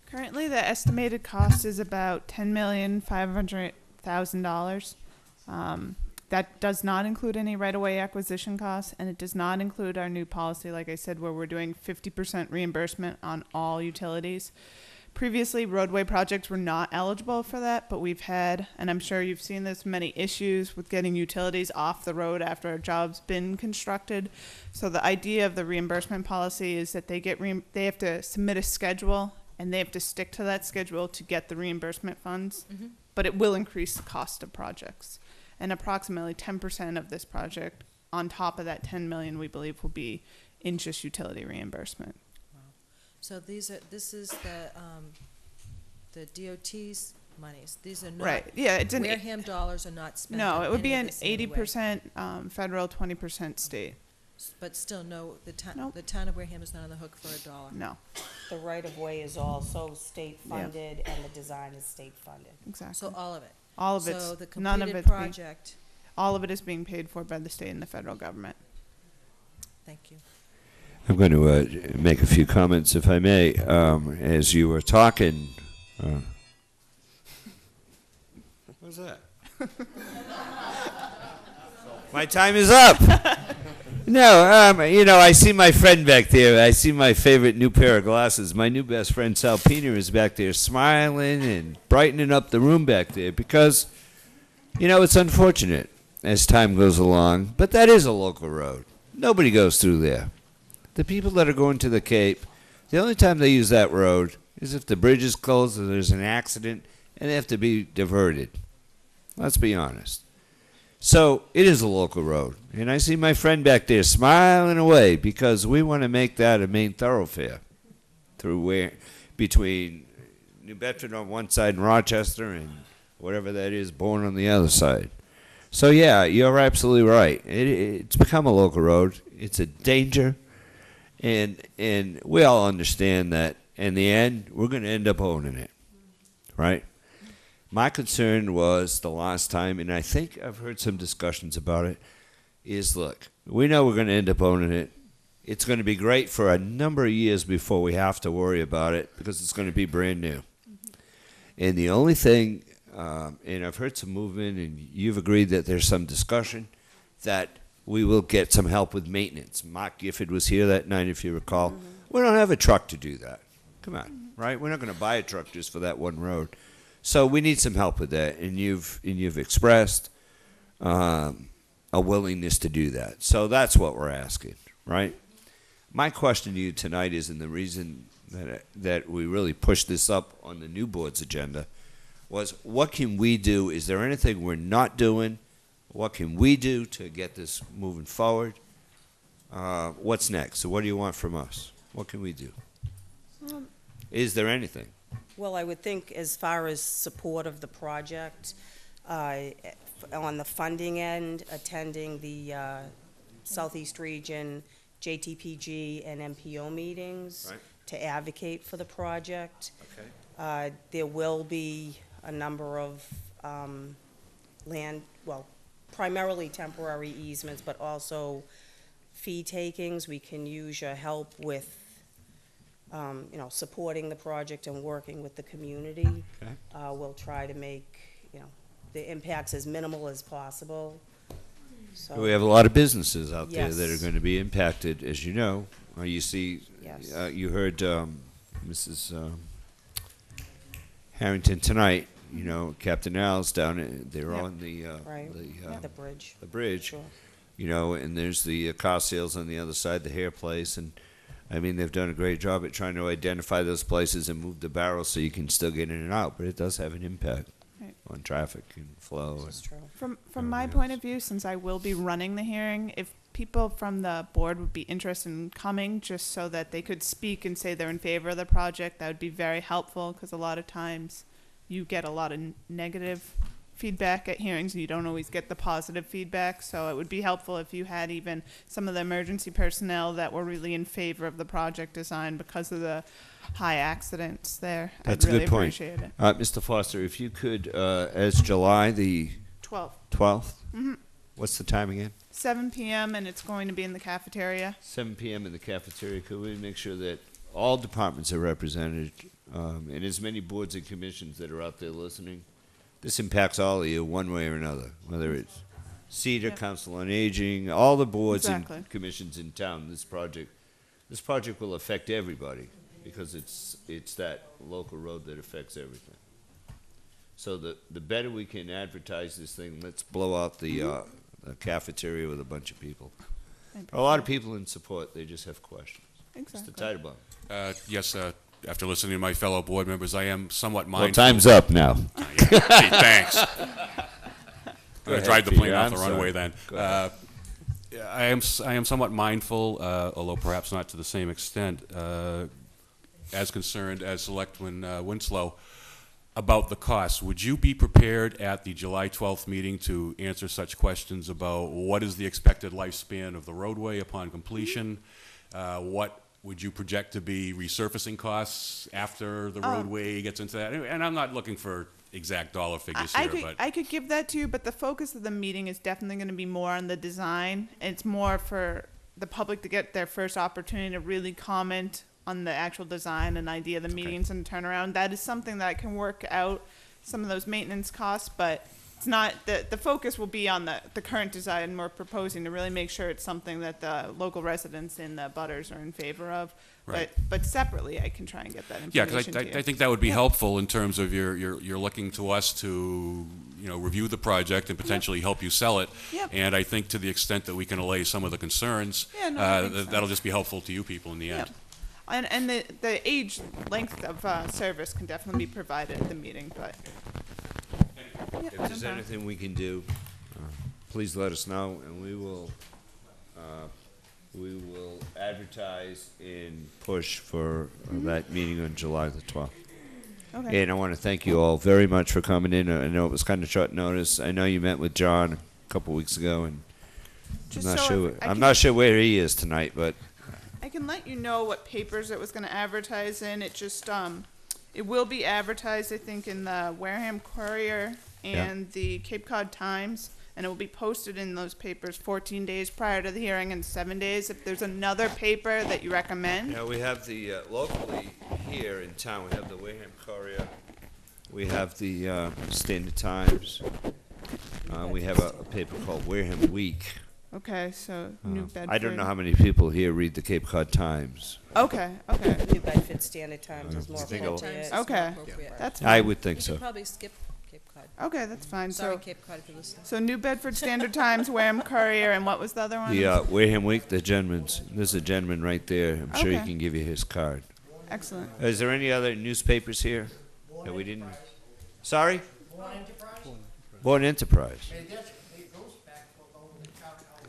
Currently, the estimated cost is about $10,500,000. That does not include any right-of-way acquisition costs, and it does not include our new policy, like I said, where we're doing 50% reimbursement on all utilities. Previously, roadway projects were not eligible for that, but we've had, and I'm sure you've seen this, many issues with getting utilities off the road after a job's been constructed. So the idea of the reimbursement policy is that they have to submit a schedule, and they have to stick to that schedule to get the reimbursement funds, but it will increase the cost of projects. And approximately 10% of this project, on top of that 10 million, we believe will be in just utility reimbursement. So this is the DOT's monies. These are not, right. Yeah, it's Wareham dollars are not spent. No, on it would be any an of this 80% federal, 20% state. But still, no, the town of Wareham is not on the hook for $1. No. The right-of-way is also state-funded, and the design is state-funded. Exactly. So all of it. All of so it. The None of completed it's project. All of it is being paid for by the state and the federal government. Thank you. I'm going to make a few comments, if I may. As you were talking, what's that? My time is up. No, I see my friend back there. I see my favorite new pair of glasses. My new best friend, Sal Pena, is back there smiling and brightening up the room back there because, it's unfortunate as time goes along, but that is a local road. Nobody goes through there. The people that are going to the Cape, the only time they use that road is if the bridge is closed or there's an accident and they have to be diverted. Let's be honest. So it is a local road. And I see my friend back there smiling away because we want to make that a main thoroughfare between New Bedford on one side and Rochester and whatever that is, Bourne on the other side. So, yeah, you're absolutely right. It's become a local road. It's a danger. And we all understand that in the end, we're going to end up owning it, right? My concern was the last time, and I think I've heard some discussions about it, is look, we know we're going to end up owning it. It's going to be great for a number of years before we have to worry about it because it's going to be brand new. And the only thing, and I've heard some movement, and you've agreed that there's some discussion, that we will get some help with maintenance. Mark Gifford was here that night, if you recall. We don't have a truck to do that. Come on, right? We're not going to buy a truck just for that one road. So we need some help with that, and you've expressed a willingness to do that. So that's what we're asking, right? My question to you tonight is, and the reason that we really pushed this up on the new board's agenda, was what can we do? Is there anything we're not doing? What can we do to get this moving forward? What's next? So what do you want from us? What can we do? Is there anything? Well, I would think as far as support of the project, On the funding end, attending the Southeast Region JTPG and MPO meetings Right. to advocate for the project. Okay. There will be a number of primarily temporary easements, but also fee takings. We can use your help with, supporting the project and working with the community. Okay. We'll try to make, the impacts as minimal as possible. So, We have a lot of businesses out there that are Yes. going to be impacted, as you know. You see, Yes. you heard Mrs. Harrington tonight. You know, Captain Al's down. They're Yep. on the Right. The bridge. The bridge. Sure. You know, and there's the car sales on the other side, the hair place, and I mean they've done a great job at trying to identify those places and move the barrel so you can still get in and out. But it does have an impact Right. on traffic and flow. This is true. From my point of view, since I will be running the hearing, if people from the board would be interested in coming just so that they could speak and say they're in favor of the project, that would be very helpful, because a lot of times you get a lot of negative feedback at hearings and you don't always get the positive feedback. So it would be helpful if you had even some of the emergency personnel that were really in favor of the project design because of the high accidents there. That's I'd really a good point. appreciate it. Mr. Foster, if you could, as July the 12th. 12th? Mhm. What's the time again? 7 p.m. and it's going to be in the cafeteria. 7 p.m. in the cafeteria. Could we make sure that all departments are represented, and as many boards and commissions that are out there listening? This impacts all of you one way or another, whether it's CEDA, Council on Aging, all the boards Exactly. and commissions in town. This project will affect everybody because it's that local road that affects everything. So the better we can advertise this thing, let's blow out the cafeteria with a bunch of people. A lot of people in support. They just have questions. Exactly. Mr. Titlebaum. Yes, after listening to my fellow board members, I am somewhat mindful. Well, time's up now. Gee, thanks. I'm going to drive the plane Peter, off I'm the runway sorry. then. Go ahead. I am somewhat mindful, although perhaps not to the same extent, as concerned as Selectman Winslow about the costs. Would you be prepared at the July 12th meeting to answer such questions about what is the expected lifespan of the roadway upon completion? What would you project to be resurfacing costs after the roadway gets into that? And I'm not looking for exact dollar figures here, but I could give that to you, but the focus of the meeting is definitely going to be more on the design. It's more for the public to get their first opportunity to really comment on the actual design and idea of the meetings and turnaround. That is something that can work out some of those maintenance costs, but it's not, the focus will be on the current design we're proposing to really make sure it's something that the local residents and the butters are in favor of. Right. But separately, I can try and get that yeah, information because to you. I think that would be helpful in terms of you're looking to us to review the project and potentially help you sell it. Yep. And I think to the extent that we can allay some of the concerns, Yeah, no, that makes that'll sense. just be helpful to you people in the end. Yep. And the age length of service can definitely be provided at the meeting, but. If there's anything we can do, please let us know, and we will advertise and push for that meeting on July the 12th. Okay. And I want to thank you all very much for coming in. I know it was kind of short notice. I know you met with John a couple weeks ago, and Just I'm not so sure. I I'm can- not sure where he is tonight, but I can let you know what papers it was going to advertise in. It just, it will be advertised, I think, in the Wareham Courier and the Cape Cod Times, and it will be posted in those papers 14 days prior to the hearing and 7 days. If there's another paper that you recommend. yeah, we have the locally here in town. We have the Wareham Courier. We have the Standard Times. We have a paper called Wareham Week. Okay, so New Bedford. I don't know how many people here read the Cape Cod Times. Okay, okay. New Bedford Standard Times is more Standard Times appropriate. is Okay, that's fine. I would think so. You could probably skip Cape Cod. Okay, that's fine. Sorry, So, Cape Cod, if you're listening. so New Bedford Standard Times, Wareham Courier, and what was the other one? The Wareham Week, the gentleman's. There's a gentleman right there. I'm sure he Okay. can give you his card. Excellent. Is there any other newspapers here that we didn't? Sorry? Born Enterprise.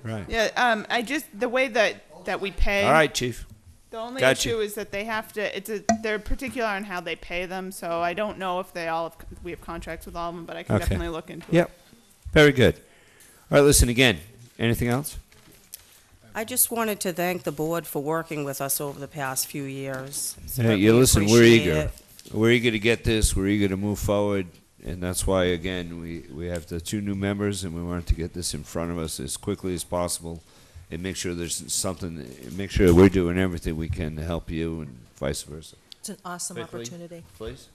Right. Yeah, I just, the way that we pay. All right, Chief. The only Gotcha. issue is that they have to, they're particular on how they pay them, so I don't know if we have contracts with all of them, but I can Okay. definitely look into it. Yep. Very good. All right, listen again. Anything else? I just wanted to thank the board for working with us over the past few years. Hey, We you listen, we're appreciate eager. it. We're eager to get this. We're eager to move forward. And that's why, again, we have the 2 new members, and we wanted to get this in front of us as quickly as possible and make sure there's something, make sure we're doing everything we can to help you and vice versa. It's an awesome Quickly, opportunity. Please.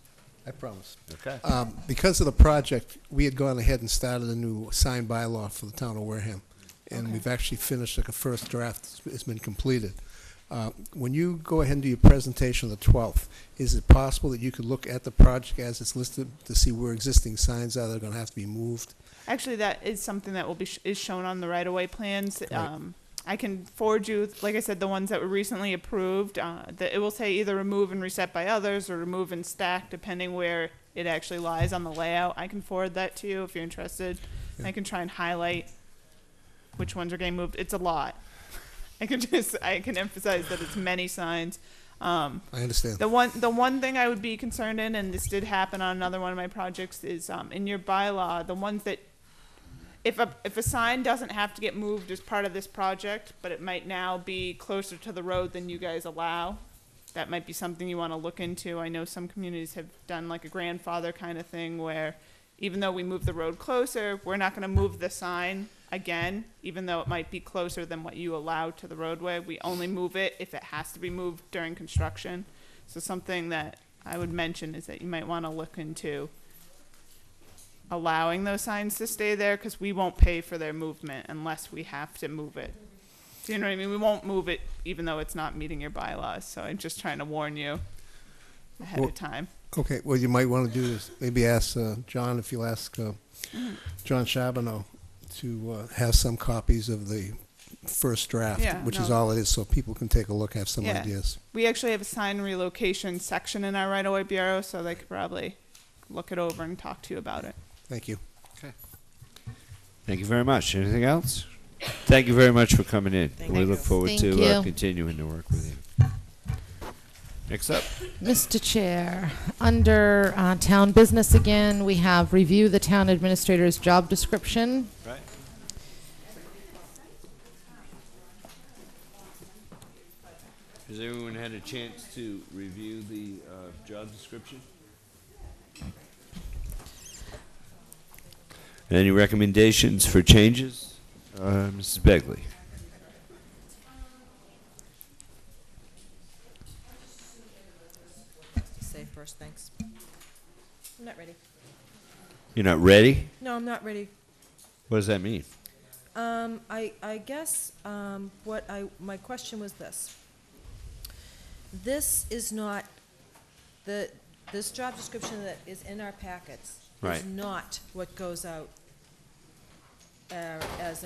I promise. Okay. Because of the project, we had gone ahead and started a new sign bylaw for the town of Wareham. And we've actually finished, like a first draft has been completed. When you go ahead and do your presentation on the 12th, is it possible that you could look at the project as it's listed to see where existing signs are that are going to have to be moved? Actually, that is something that will be is shown on the right-of-way plans. Right. I can forward you, like I said, the ones that were recently approved. That it will say either remove and reset by others or remove and stack, depending where it actually lies on the layout. I can forward that to you if you're interested. Yeah. I can try and highlight which ones are getting moved. It's a lot. I can emphasize that it's many signs. I understand. The one thing I would be concerned in, and this did happen on another one of my projects, is in your bylaw, the ones that if a sign doesn't have to get moved as part of this project, but it might now be closer to the road than you guys allow, that might be something you want to look into. I know some communities have done like a grandfather kind of thing where even though we move the road closer, we're not going to move the sign again, even though it might be closer than what you allow to the roadway. We only move it if it has to be moved during construction. So something that I would mention is that you might want to look into allowing those signs to stay there, because we won't pay for their movement unless we have to move it. Do you know what I mean? We won't move it even though it's not meeting your bylaws. So I'm just trying to warn you ahead of time. Okay, what you might want to do is maybe ask John, if you'll ask John Charbonneau to have some copies of the first draft, Yeah, which is no. all it is, so people can take a look, have some Yeah. ideas. We actually have a sign relocation section in our right-of-way bureau, so they could probably look it over and talk to you about it. Thank you. Okay. Thank you very much. Anything else? Thank you very much for coming in. We look forward Thank to you. continuing to work with you. Next up. Mr. Chair, under town business again, we have review the town administrator's job description. Right. Has everyone had a chance to review the job description? Any recommendations for changes? Mrs. Begley. Say first, thanks. I'm not ready. You're not ready? No, I'm not ready. What does that mean? I guess, my question was this. This is not, this job description that is in our packets Right. is not what goes out as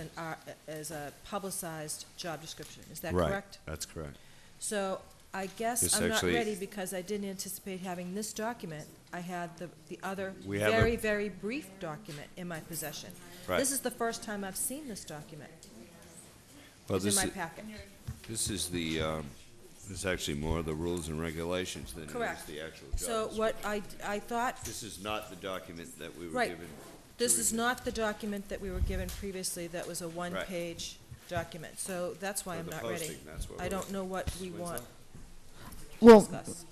a publicized job description. Is that Right. correct? That's correct. So I guess This I'm not actually- ready because I didn't anticipate having this document. I had the other We have a- very, very brief document in my possession. Right. This is the first time I've seen this document. Well, It's in this my is- packet. This is the, this is actually more of the rules and regulations than it is Correct. the actual job So what I thought, This is not the document that we were right, given. this is not the document that we were given previously that was a Right. one-page document. So that's why For I'm the not ready. posting, that's what I we're- don't know what we When's want that? to Well, discuss.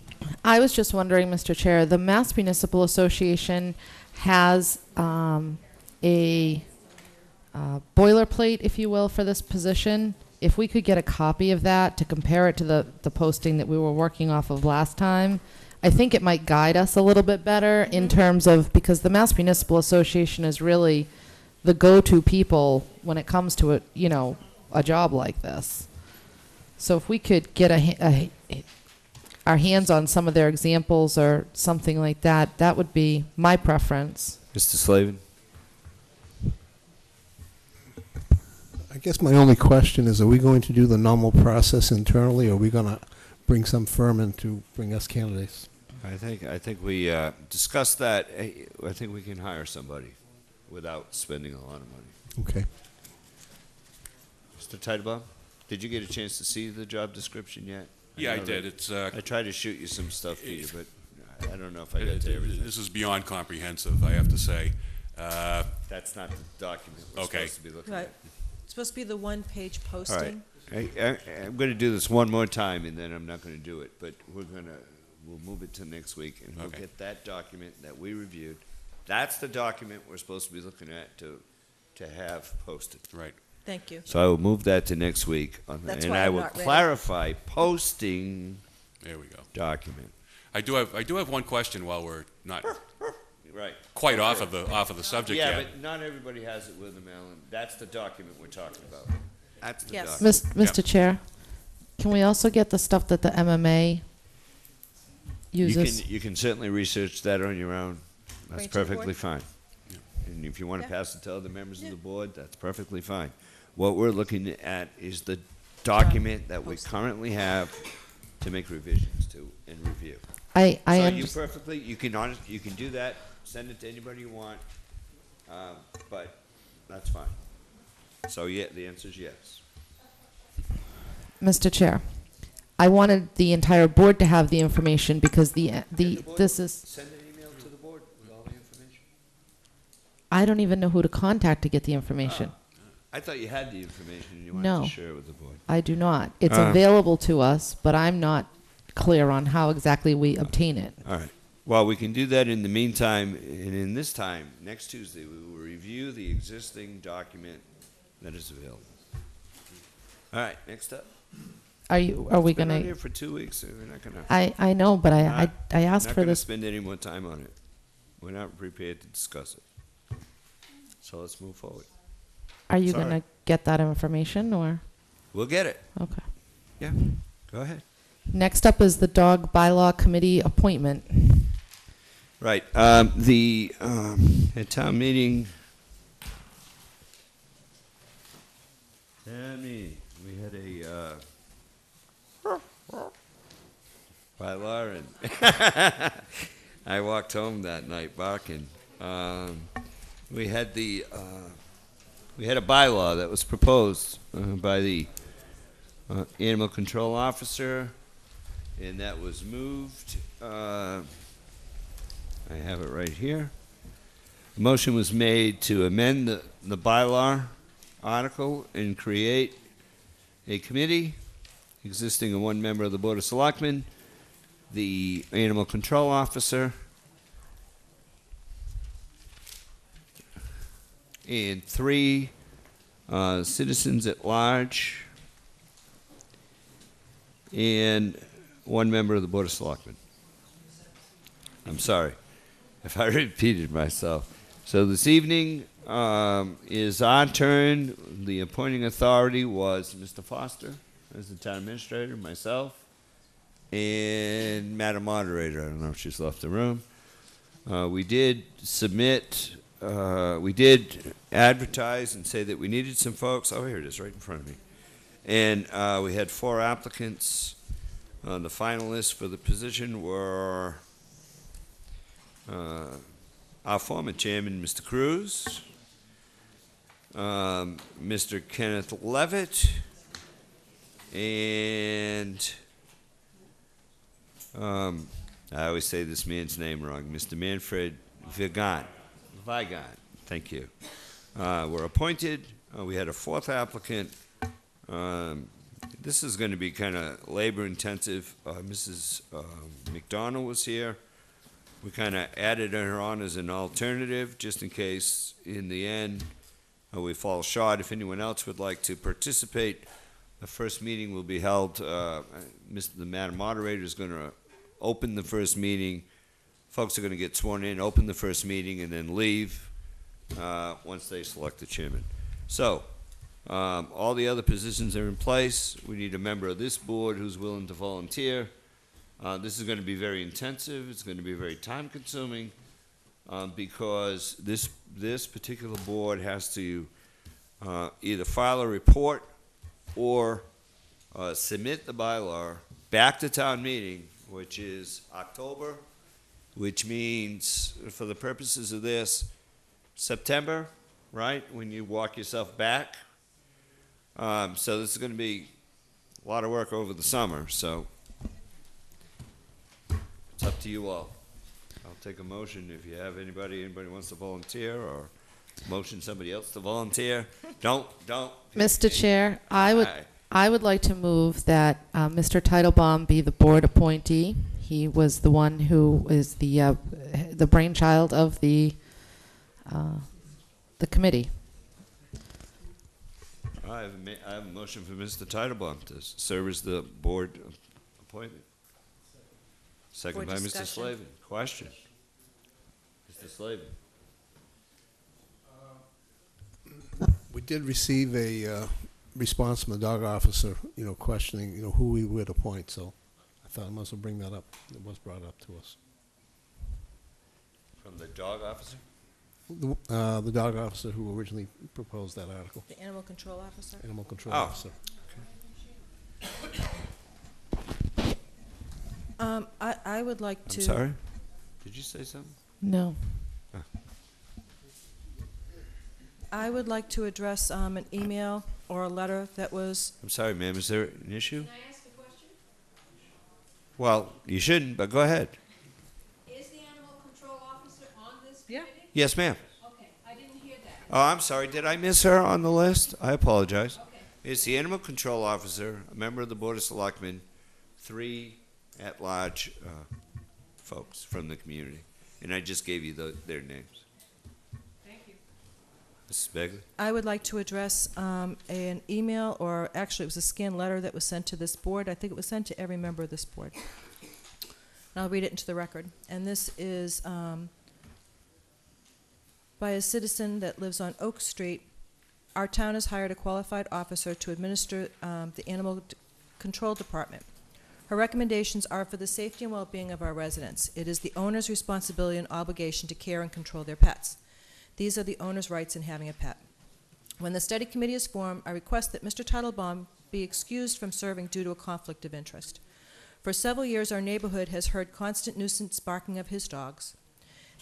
I was just wondering, Mr. Chair, the Mass Municipal Association has a boilerplate, if you will, for this position. If we could get a copy of that to compare it to the posting that we were working off of last time, I think it might guide us a little bit better in terms of, because the Mass Municipal Association is really the go-to people when it comes to a job like this. So if we could get our hands on some of their examples or something like that, that would be my preference. Mr. Slavin? I guess my only question is, are we going to do the normal process internally, or are we going to bring some firm in to bring us candidates? I think we discussed that. I think we can hire somebody without spending a lot of money. Okay. Mr. Titlebaum, did you get a chance to see the job description yet? Yeah, I know did. that- It's, I tried to shoot you some stuff, Peter, but I don't know if I got to everything. This is beyond comprehensive, I have to say. That's not the document we're Okay. supposed to be looking Right. at. It's supposed to be the one-page All right. posting. I'm going to do this one more time, and then I'm not going to do it. But we'll move it to next week, and we'll Okay. get that document that we reviewed. That's the document we're supposed to be looking at to have posted. Right. Thank you. So I will move that to next week, That's and why I I'm will not ready. clarify posting There we go. document. I do have one question while we're not Right. quite off of the subject Yeah, yet. but not everybody has it with them, Alan. That's the document we're talking about. That's the Yes. document. Mr. Chair, can we also get the stuff that the MMA uses? You can certainly research that on your own. That's Bring it to the perfectly board. fine. And if you want to Yeah. pass it to other members of the board, that's perfectly fine. What we're looking at is the document that we currently have to make revisions to and review. I So you understand. perfectly, you can do that, send it to anybody you want, but that's fine. So yeah, the answer is yes. Mr. Chair, I wanted the entire board to have the information because this is, Send an email to the board with all the information. I don't even know who to contact to get the information. I thought you had the information and you No. wanted to share it with the board. I do not. It's Ah. available to us, but I'm not clear on how exactly we obtain it. All right. Well, we can do that in the meantime, and in this time, next Tuesday, we will review the existing document that is available. All right, next up. Are we It's been on gonna? here for 2 weeks, so we're not gonna. I know, but I asked Not for gonna this. spend any more time on it. We're not prepared to discuss it. So let's move forward. Are you Sorry. gonna get that information or? We'll get it. Okay. Yeah, go ahead. Next up is the dog bylaw committee appointment. Right, at town meeting, we had a, bylaw, and I walked home that night barking. We had a bylaw that was proposed by the animal control officer, and that was moved. I have it right here. A motion was made to amend the bylaw article and create a committee existing of one member of the Board of Selectmen, the animal control officer, and 3 citizens at large, and 1 member of the Board of Selectmen. I'm sorry if I repeated myself. So this evening is our turn. The appointing authority was Mr. Foster as the town administrator, myself, and Madam Moderator. I don't know if she's left the room. We did submit, we did advertise and say that we needed some folks. Oh, here it is, right in front of me. And we had 4 applicants. The finalists for the position were our former chairman, Mr. Cruz, Mr. Kenneth Levitt, and I always say this man's name wrong, Mr. Manfred Vigan. Thank you. Were appointed. We had a 4th applicant. This is going to be kind of labor intensive. Mrs. McDonald was here. We kind of added her on as an alternative, just in case, in the end, we fall short. If anyone else would like to participate, the first meeting will be held, the Madam Moderator is going to open the first meeting. Folks are going to get sworn in, open the first meeting, and then leave once they select the chairman. So, all the other positions are in place. We need a member of this board who's willing to volunteer. This is going to be very intensive. It's going to be very time-consuming because this particular board has to either file a report or submit the bylaw back to town meeting, which is October, which means, for the purposes of this, September, right, when you walk yourself back. So this is going to be a lot of work over the summer. So up to you all. I'll take a motion if you have anybody wants to volunteer, or motion somebody else to volunteer. Don't. Mr. Chair, I Aye. would like to move that Mr. Titlebaum be the board appointee. He was the one who is the brainchild of the committee. I have a motion for Mr. Titlebaum to serve as the board appointment. Second For by Mr. discussion. Slavin. Question. Mr. Slavin. We did receive a response from the dog officer, questioning, who we would appoint, so I thought I must have bring that up. It was brought up to us. From the dog officer? The dog officer who originally proposed that article. The animal control officer? Animal control Oh. officer. I would like to. I'm sorry? Did you say something? No. I would like to address an email or a letter that was. I'm sorry, ma'am. Is there an issue? Can I ask a question? Well, you shouldn't, but go ahead. Is the animal control officer on this Yeah. committee? Yes, ma'am. Okay, I didn't hear that. Oh, I'm sorry. Did I miss her on the list? I apologize. Is the animal control officer a member of the Board of Selectmen, 3 at-large folks from the community? And I just gave you their names. Thank you. Mrs. Begley? I would like to address an email, or actually it was a scanned letter that was sent to this board. I think it was sent to every member of this board. And I'll read it into the record. And this is by a citizen that lives on Oak Street. Our town has hired a qualified officer to administer the animal control department. Her recommendations are for the safety and well-being of our residents. It is the owner's responsibility and obligation to care and control their pets. These are the owner's rights in having a pet. When the study committee is formed, I request that Mr. Titlebaum be excused from serving due to a conflict of interest. For several years, our neighborhood has heard constant nuisance barking of his dogs.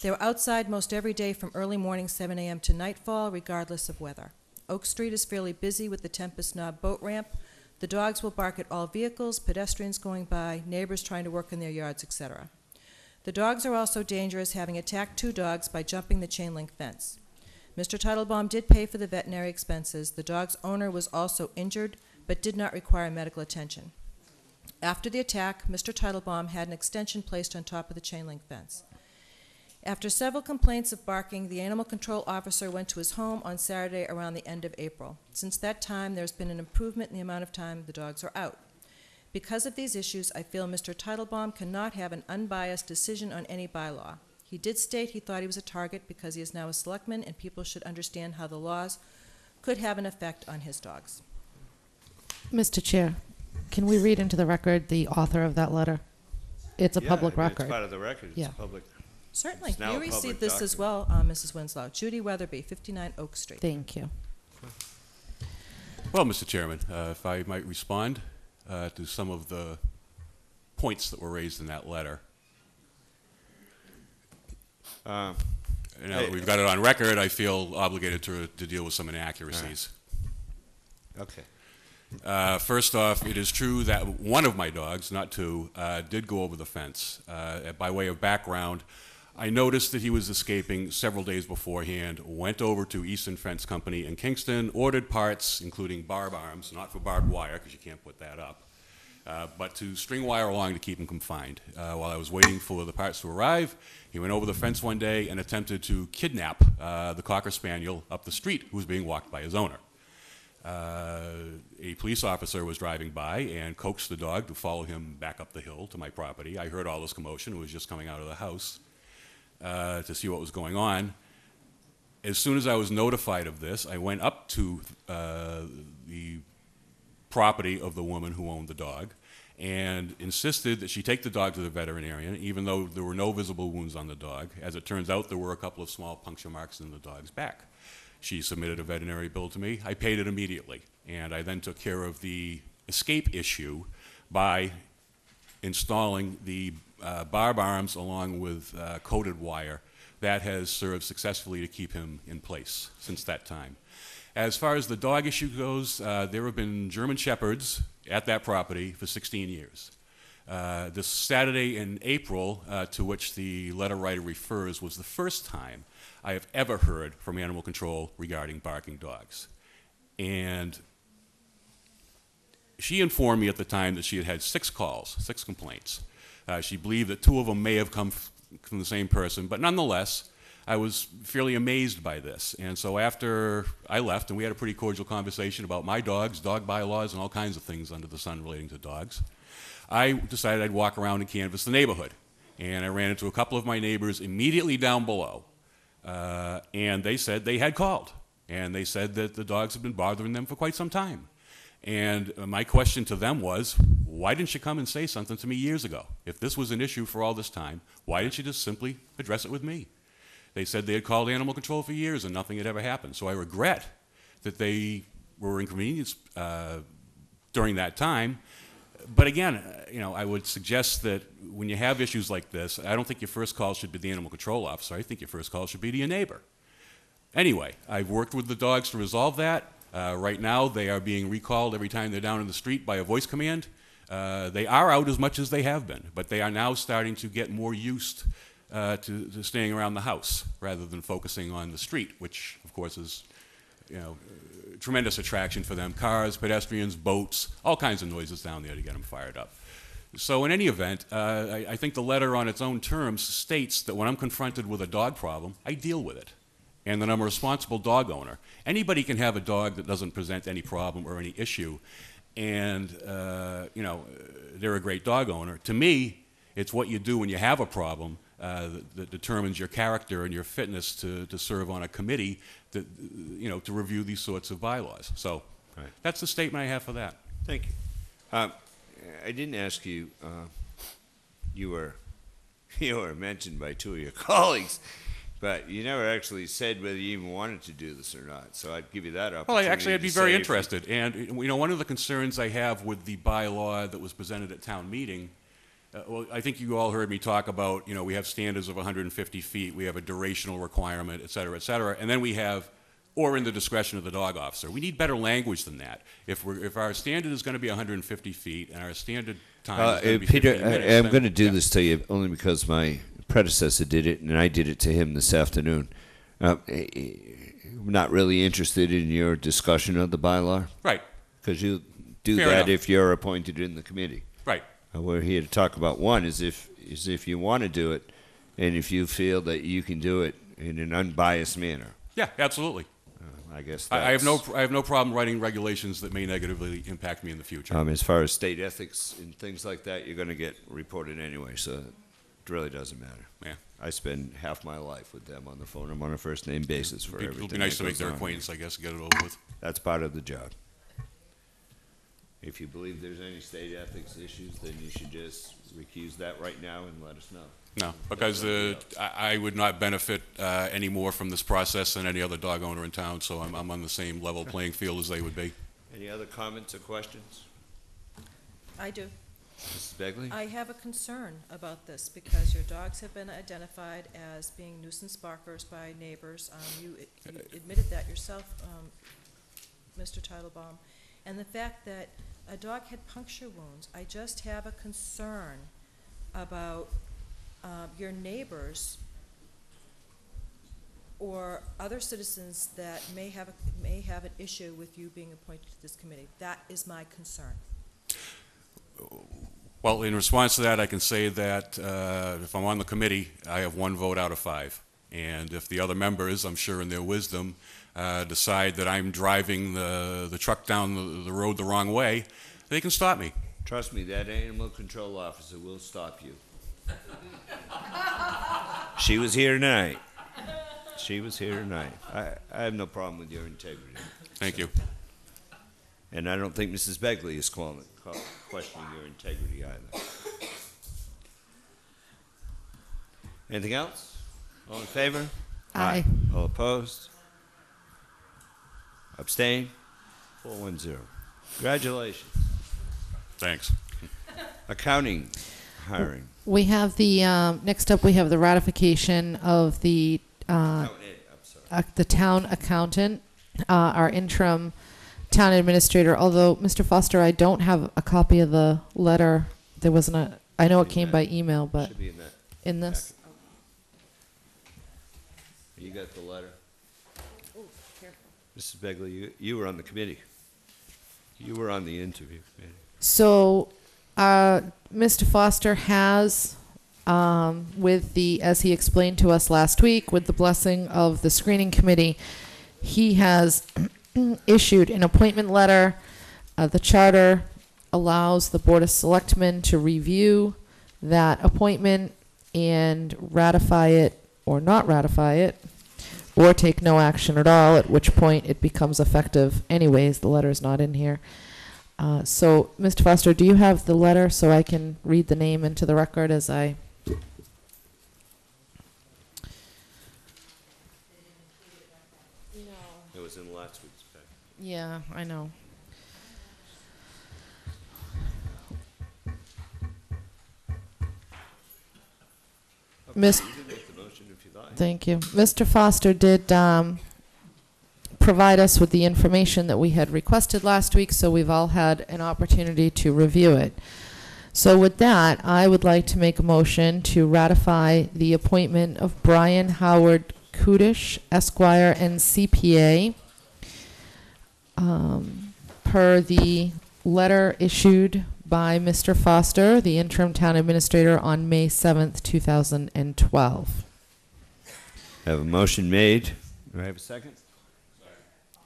They were outside most every day from early morning 7 a.m. to nightfall, regardless of weather. Oak Street is fairly busy with the Tempest Knob boat ramp. The dogs will bark at all vehicles, pedestrians going by, neighbors trying to work in their yards, etc. The dogs are also dangerous, having attacked 2 dogs by jumping the chain link fence. Mr. Titlebaum did pay for the veterinary expenses. The dog's owner was also injured, but did not require medical attention. After the attack, Mr. Titlebaum had an extension placed on top of the chain link fence. After several complaints of barking, the animal control officer went to his home on Saturday around the end of April. Since that time, there's been an improvement in the amount of time the dogs are out. Because of these issues, I feel Mr. Titlebaum cannot have an unbiased decision on any bylaw. He did state he thought he was a target because he is now a selectman, and people should understand how the laws could have an effect on his dogs. Mr. Chair, can we read into the record the author of that letter? It's a public record. It's part of the record. It's Yeah. public. Certainly. It's now You a public received this as document. well, Mrs. Winslow. Judy Weatherby, 59 Oak Street. Thank you. Well, Mr. Chairman, if I might respond to some of the points that were raised in that letter. Now that we've got it on record, I feel obligated to deal with some inaccuracies. Okay. First off, it is true that one of my dogs, not 2, did go over the fence. By way of background, I noticed that he was escaping several days beforehand, went over to Eastern Fence Company in Kingston, ordered parts, including barb arms, not for barbed wire, because you can't put that up, but to string wire along to keep him confined. While I was waiting for the parts to arrive, he went over the fence one day and attempted to kidnap the Cocker Spaniel up the street who was being walked by his owner. A police officer was driving by and coaxed the dog to follow him back up the hill to my property. I heard all this commotion. It was just coming out of the house to see what was going on. As soon as I was notified of this, I went up to the property of the woman who owned the dog and insisted that she take the dog to the veterinarian, even though there were no visible wounds on the dog. As it turns out, there were a couple of small puncture marks in the dog's back. She submitted a veterinary bill to me. I paid it immediately, and I then took care of the escape issue by installing the barb arms along with coated wire. That has served successfully to keep him in place since that time. As far as the dog issue goes, there have been German Shepherds at that property for 16 years. This Saturday in April, to which the letter writer refers, was the first time I have ever heard from animal control regarding barking dogs. And she informed me at the time that she had had 6 calls, 6 complaints. She believed that 2 of them may have come from the same person, but nonetheless, I was fairly amazed by this. And so after I left, and we had a pretty cordial conversation about my dogs, dog bylaws, and all kinds of things under the sun relating to dogs, I decided I'd walk around and canvass the neighborhood. And I ran into a couple of my neighbors immediately down below, and they said they had called. And they said that the dogs had been bothering them for quite some time. And my question to them was, why didn't you come and say something to me years ago? If this was an issue for all this time, why didn't you just simply address it with me? They said they had called animal control for years and nothing had ever happened. So I regret that they were inconvenienced during that time. But again, I would suggest that when you have issues like this, I don't think your first call should be the animal control officer. I think your first call should be to your neighbor. Anyway, I've worked with the dogs to resolve that. Right now, they are being recalled every time they're down in the street by a voice command. They are out as much as they have been, but they are now starting to get more used to staying around the house rather than focusing on the street, which, of course, is tremendous attraction for them. Cars, pedestrians, boats, all kinds of noises down there to get them fired up. So in any event, I think the letter on its own terms states that when I'm confronted with a dog problem, I deal with it, and that I'm a responsible dog owner. Anybody can have a dog that doesn't present any problem or any issue, and they're a great dog owner. To me, it's what you do when you have a problem that determines your character and your fitness to serve on a committee that, to review these sorts of bylaws. So that's the statement I have for that. Thank you. I didn't ask you, you were mentioned by 2 of your colleagues, but you never actually said whether you even wanted to do this or not. So I'd give you that opportunity. Well, I'd be very interested. And one of the concerns I have with the bylaw that was presented at town meeting, I think you all heard me talk about, we have standards of 150 feet, we have a durational requirement, et cetera, and then we have, or in the discretion of the dog officer. We need better language than that. If our standard is going to be 150 feet and our standard time is going to be Peter, 15 minutes, I'm going to do this to you only because my predecessor did it, and I did it to him this afternoon. I'm not really interested in your discussion of the bylaw. Right. Because you do Fair that enough. if you're appointed in the committee. Right. We're here to talk about one is if you want to do it, and if you feel that you can do it in an unbiased manner. Yeah, absolutely. I guess I have no problem writing regulations that may negatively impact me in the future. As far as state ethics and things like that, you're going to get reported anyway, so it really doesn't matter. Yeah. I spend half my life with them on the phone. I'm on a first name basis for everything. It'll be nice that to make goes their on. acquaintance, I guess, and get it over with. That's part of the job. If you believe there's any state ethics issues, then you should just recuse that right now and let us know. No, because I would not benefit any more from this process than any other dog owner in town, so I'm on the same level playing field as they would be. Any other comments or questions? I do. Mrs. Begley? I have a concern about this because your dogs have been identified as being nuisance barkers by neighbors. You admitted that yourself, Mr. Titlebaum. And the fact that a dog had puncture wounds, I just have a concern about your neighbors or other citizens that may have an issue with you being appointed to this committee. That is my concern. Well, in response to that, I can say that if I'm on the committee, I have 1 vote out of 5. And if the other members, I'm sure in their wisdom, decide that I'm driving the truck down the road the wrong way, they can stop me. Trust me, that animal control officer will stop you. She was here tonight. She was here tonight. I have no problem with your integrity. Thank you. And I don't think Mrs. Begley is questioning your integrity either. Anything else? All in favor? Aye. All opposed? Abstain? 410. Congratulations. Thanks. Accounting hiring. We have the, next up, we have the ratification of the town accountant, our interim town administrator, although, Mr. Foster, I don't have a copy of the letter There wasn't I know it In came that- by email, but Should be in that. in this? You got the letter? Mrs. Begley, you were on the committee. You were on the interview committee. So, Mr. Foster has, with the, as he explained to us last week, with the blessing of the screening committee, he has issued an appointment letter. The charter allows the Board of Selectmen to review that appointment and ratify it or not ratify it, or take no action at all, at which point it becomes effective anyways. The letter is not in here. So, Mr. Foster, do you have the letter so I can read the name into the record as I... It was in last week's pack. Yeah, I know. Miss, You can make the motion if you like. thank you. Mr. Foster did provide us with the information that we had requested last week, so we've all had an opportunity to review it. So with that, I would like to make a motion to ratify the appointment of Brian Howard Kudish, Esquire, and CPA, per the letter issued by Mr. Foster, the interim town administrator, on May 7th, 2012. I have a motion made. Do I have a second?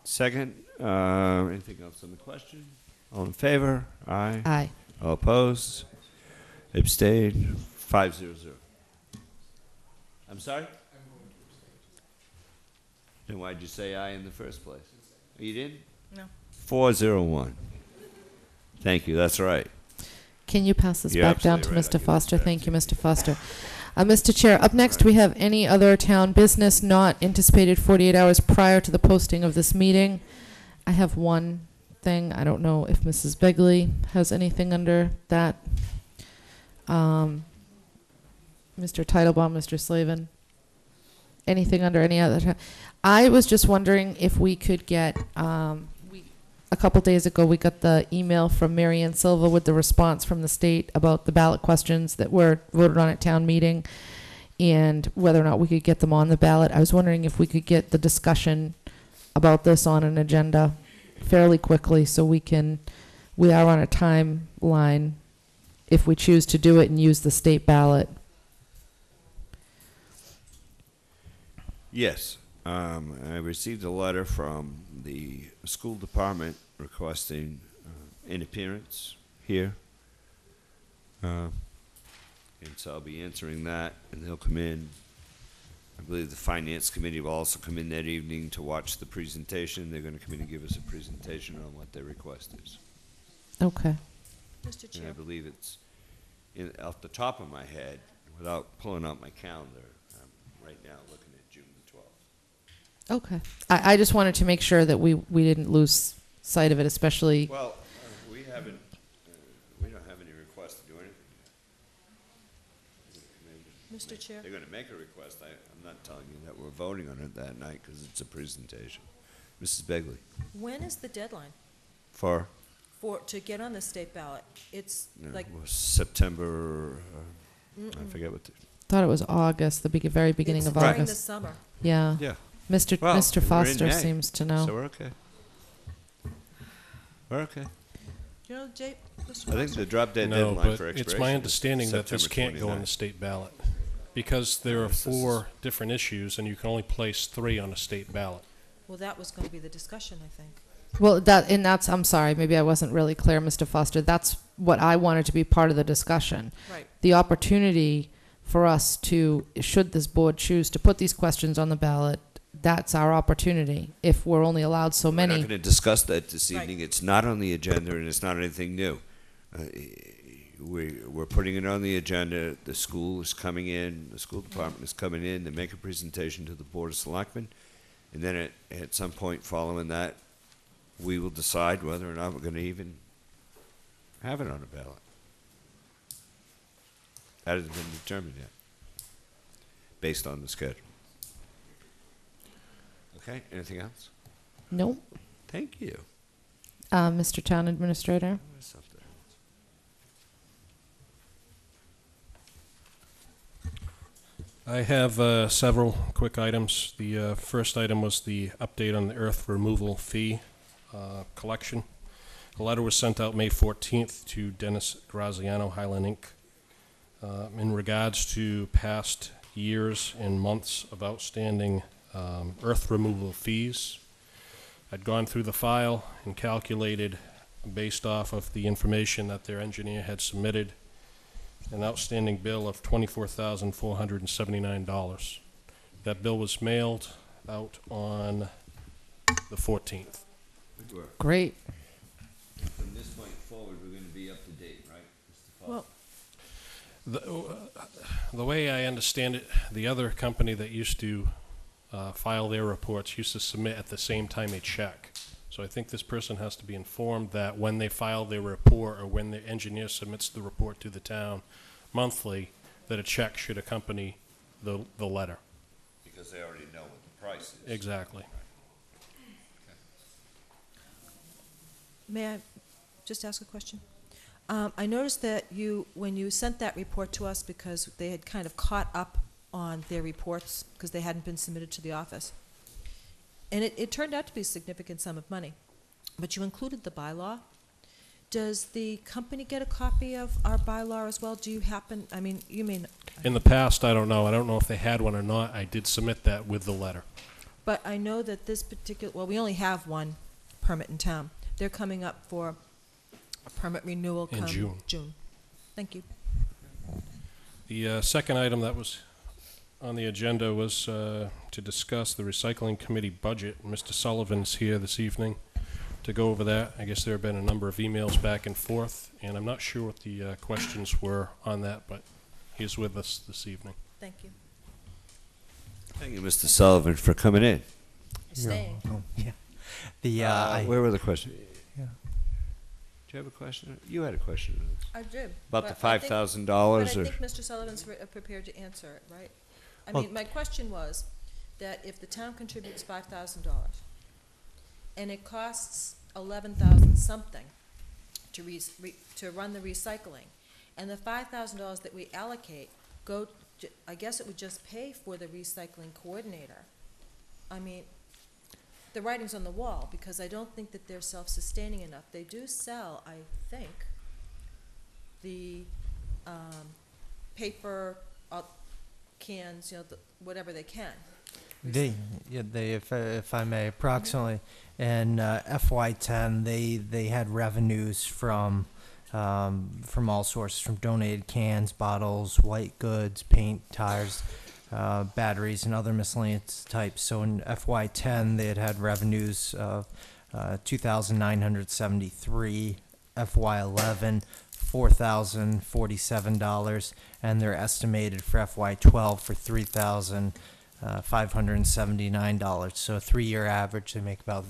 Second. Anything else on the question? All in favor? Aye. Aye. All opposed? Abstained? 500. I'm sorry? Then why'd you say aye in the first place? You didn't? No. 401. Thank you. That's right. Can you pass this You're back down to absolutely right. Mr. Foster? Thank you, Mr. Foster. Mr. Chair, up next, we have any other town business not anticipated 48 hours prior to the posting of this meeting. I have one thing. I don't know if Mrs. Begley has anything under that. Mr. Titlebaum, Mr. Slavin, anything under any other? I was just wondering if we could get, a couple days ago, we got the email from Marianne Silva with the response from the state about the ballot questions that were voted on at town meeting and whether or not we could get them on the ballot. I was wondering if we could get the discussion about this on an agenda fairly quickly so we are on a timeline if we choose to do it and use the state ballot. Yes. I received a letter from the school department requesting an appearance here. And so I'll be answering that, and they'll come in. I believe the finance committee will also come in that evening to watch the presentation. They're going to come in and give us a presentation on what their request is. Okay. Mr. And Chair. I believe it's off the top of my head, without pulling out my calendar, I'm right now looking at June the 12th. Okay. I just wanted to make sure that we didn't lose sight of it, especially... Well, we don't have any requests to do anything yet. Mr. Chair. They're going to make a request. I'm not telling you that we're voting on it that night because it's a presentation. Mrs. Begley. When is the deadline For? to get on the state ballot? It's like, September, I forget what the... Thought it was August, the very beginning of August. during the summer. Yeah. Yeah. Mr. Well, Mr. we're in Foster May, seems to know. So we're okay. We're okay. You know, Jay, I think the drop dead No, deadline but for expiration it's my is understanding that this September can't go on 29th. the state ballot because there are Yes, this is- 4 different issues and you can only place 3 on a state ballot. well, that was going to be the discussion, I think. Well, I'm sorry, maybe I wasn't really clear, Mr. Foster. That's what I wanted to be part of the discussion. Right. The opportunity for us to, should this board choose to put these questions on the ballot, that's our opportunity. If we're only allowed so We're many. not going to discuss that this Right. evening. It's not on the agenda, and it's not anything new. We're putting it on the agenda. The school is coming in. The school department is coming in to make a presentation to the Board of Selectmen, and then at some point following that, we will decide whether or not we're going to even have it on a ballot. That hasn't been determined yet, based on the schedule. Okay, anything else? Nope. Thank you. Mr. Town Administrator? I have several quick items. The first item was the update on the earth removal fee collection. A letter was sent out May 14th to Dennis Graziano, Highland Inc. In regards to past years and months of outstanding earth removal fees. I'd gone through the file and calculated, based off of the information that their engineer had submitted, an outstanding bill of $24,479. That bill was mailed out on the 14th. Great. From this point forward, we're going to be up to date, right? Well, the way I understand it, the other company that used to file their reports used to submit at the same time a check. So I think this person has to be informed that when they file their report, or when the engineer submits the report to the town monthly, that a check should accompany the letter. Because they already know what the price is. Exactly. may I just ask a question? I noticed that when you sent that report to us, because they had kind of caught up on their reports because they hadn't been submitted to the office, and it turned out to be a significant sum of money, but you included the bylaw. Does the company get a copy of our bylaw as well? Do you happen, I mean, you mean... In the past, I don't know. I don't know if they had one or not. I did submit that with the letter. But I know that this particular, well, we only have one permit in town. They're coming up for a permit renewal In come June. Thank you. The second item that was on the agenda was to discuss the recycling committee budget. Mr. Sullivan's here this evening to go over that. I guess there have been a number of emails back and forth, and I'm not sure what the questions were on that, but he's with us this evening. Thank you. Thank you, Mr. Sullivan, for coming in. Staying. Yeah. The where were the questions? Yeah. Do you have a question? You had a question. I did. About the but I think- $5,000 But or... I think Mr. Sullivan's prepared to answer it, right? I Well- mean, my question was that if the town contributes $5,000 and it costs 11,000 something to run the recycling, and the $5,000 that we allocate I guess it would just pay for the recycling coordinator. I mean, the writing's on the wall, because I don't think that they're self-sustaining enough. They do sell, I think, the paper cans, whatever they can. They, if I may, approximately in FY10, they had revenues from all sources, from donated cans, bottles, white goods, paint, tires, batteries, and other miscellaneous types. So in FY10, they had revenues of $2,973, FY11, $4,047, and they're estimated for FY12 for $3,579. So a 3-year average, they make about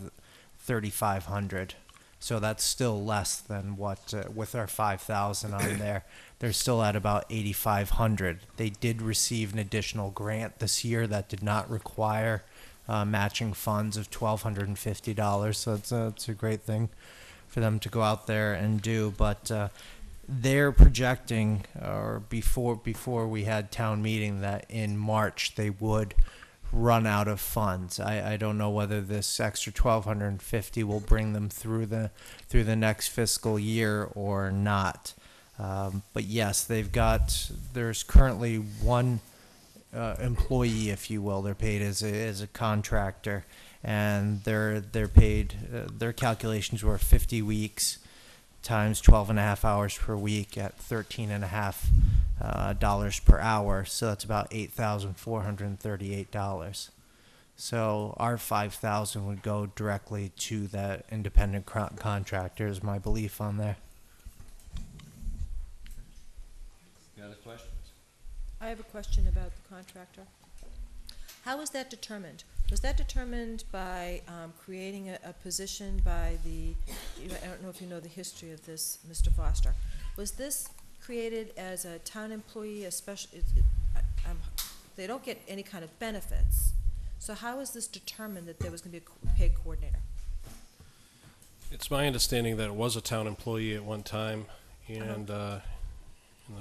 $3,500. So that's still less than what, with our 5,000 on there, they're still at about 8,500. They did receive an additional grant this year that did not require matching funds of $1,250. So it's a great thing for them to go out there and do. But they're projecting, or before we had town meeting, that in March they would run out of funds. I don't know whether this extra $1,250 will bring them through the next fiscal year or not. But yes, there's currently one employee, if you will. They're paid as a contractor, and they're paid. Their calculations were 50 weeks times 12.5 hours per week at $13.5 dollars per hour. So that's about $8,438. So our 5,000 would go directly to that independent contractor, is my belief on there. Any other questions? I have a question about the contractor. How was that determined? Was that determined by creating a position by I don't know if you know the history of this, Mr. Foster. Was this created as a town employee, they don't get any kind of benefits. So how is this determined that there was going to be a paid coordinator? It's my understanding that it was a town employee at one time, and in the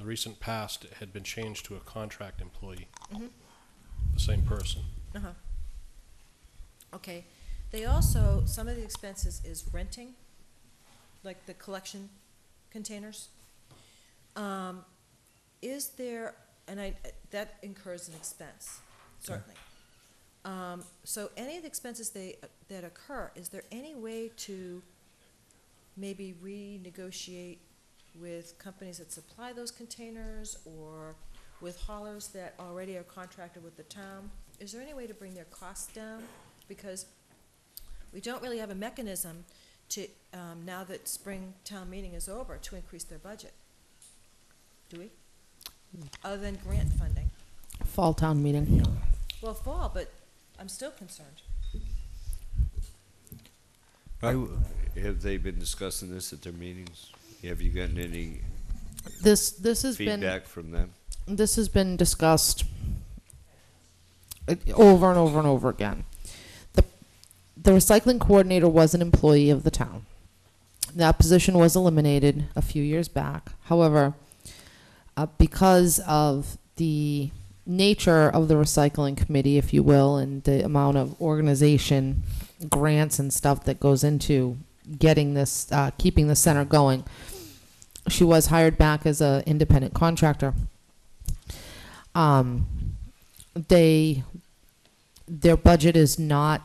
recent past, it had been changed to a contract employee. Mm-hmm. the same person. Uh-huh. Okay. They also, some of the expenses is renting, like the collection containers. Is there, and that incurs an expense, certainly. So any of the expenses that occur, is there any way to maybe renegotiate with companies that supply those containers or with haulers that already are contracted with the town? Is there any way to bring their costs down? Because we don't really have a mechanism to, now that spring town meeting is over, to increase their budget. Do we? Other than grant funding. Fall town meeting. Well, fall, but I'm still concerned. Have they been discussing this at their meetings? Have you gotten any This has feedback from them? This has been discussed over and over and over again. The recycling coordinator was an employee of the town. That position was eliminated a few years back. However, because of the nature of the recycling committee, if you will, and the amount of organization, grants and stuff that goes into getting this, keeping the center going, she was hired back as an independent contractor. Their budget is not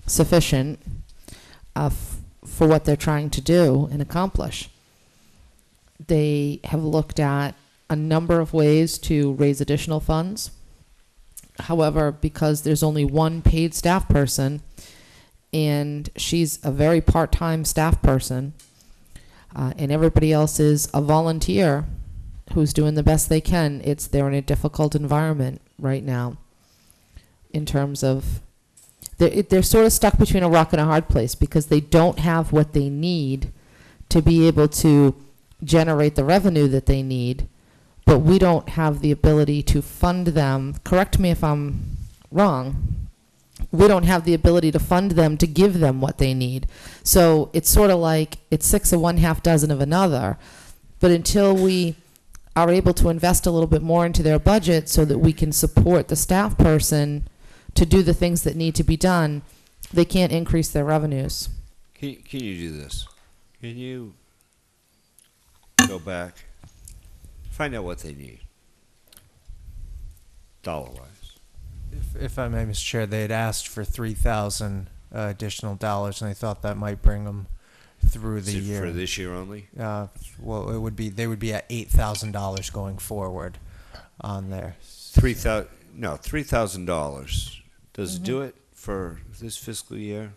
sufficient for what they're trying to do and accomplish. They have looked at a number of ways to raise additional funds. However, because there's only one paid staff person, and she's a very part-time staff person, and everybody else is a volunteer who's doing the best they can, they're in a difficult environment right now in terms of they're sort of stuck between a rock and a hard place because they don't have what they need to be able to generate the revenue that they need, but we don't have the ability to fund them. Correct me if I'm wrong. We don't have the ability to fund them to give them what they need. So it's sort of like it's 6 of one, half dozen of another. But until we are able to invest a little bit more into their budget so that we can support the staff person to do the things that need to be done, they can't increase their revenues. Can you do this? Can you go back, find out what they need, dollar-wise? If I may, Mr. Chair, they had asked for $3,000 additional dollars, and they thought that might bring them through the year. For this year only? Well, they would be at $8,000 going forward on there. $3,000. Does it do it for this fiscal year?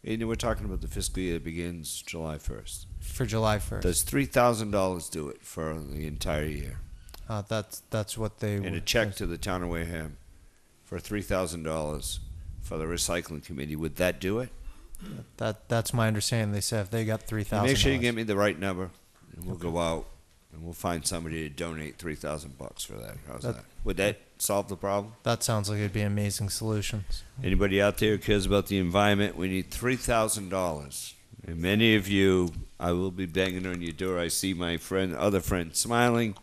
And we're talking about the fiscal year that begins July 1st. For July 1st. Does $3,000 do it for the entire year? That's what they. And a check to the town of Wareham for $3,000 for the recycling committee, would that do it? That's my understanding. They said if they got $3,000. Make sure you get me the right number, and we'll go out and we'll find somebody to donate $3,000 for that. How's that? Would that solve the problem? That sounds like it'd be an amazing solution. Anybody out there who cares about the environment? We need $3,000. And many of you, I will be banging on your door. I see my other friend smiling.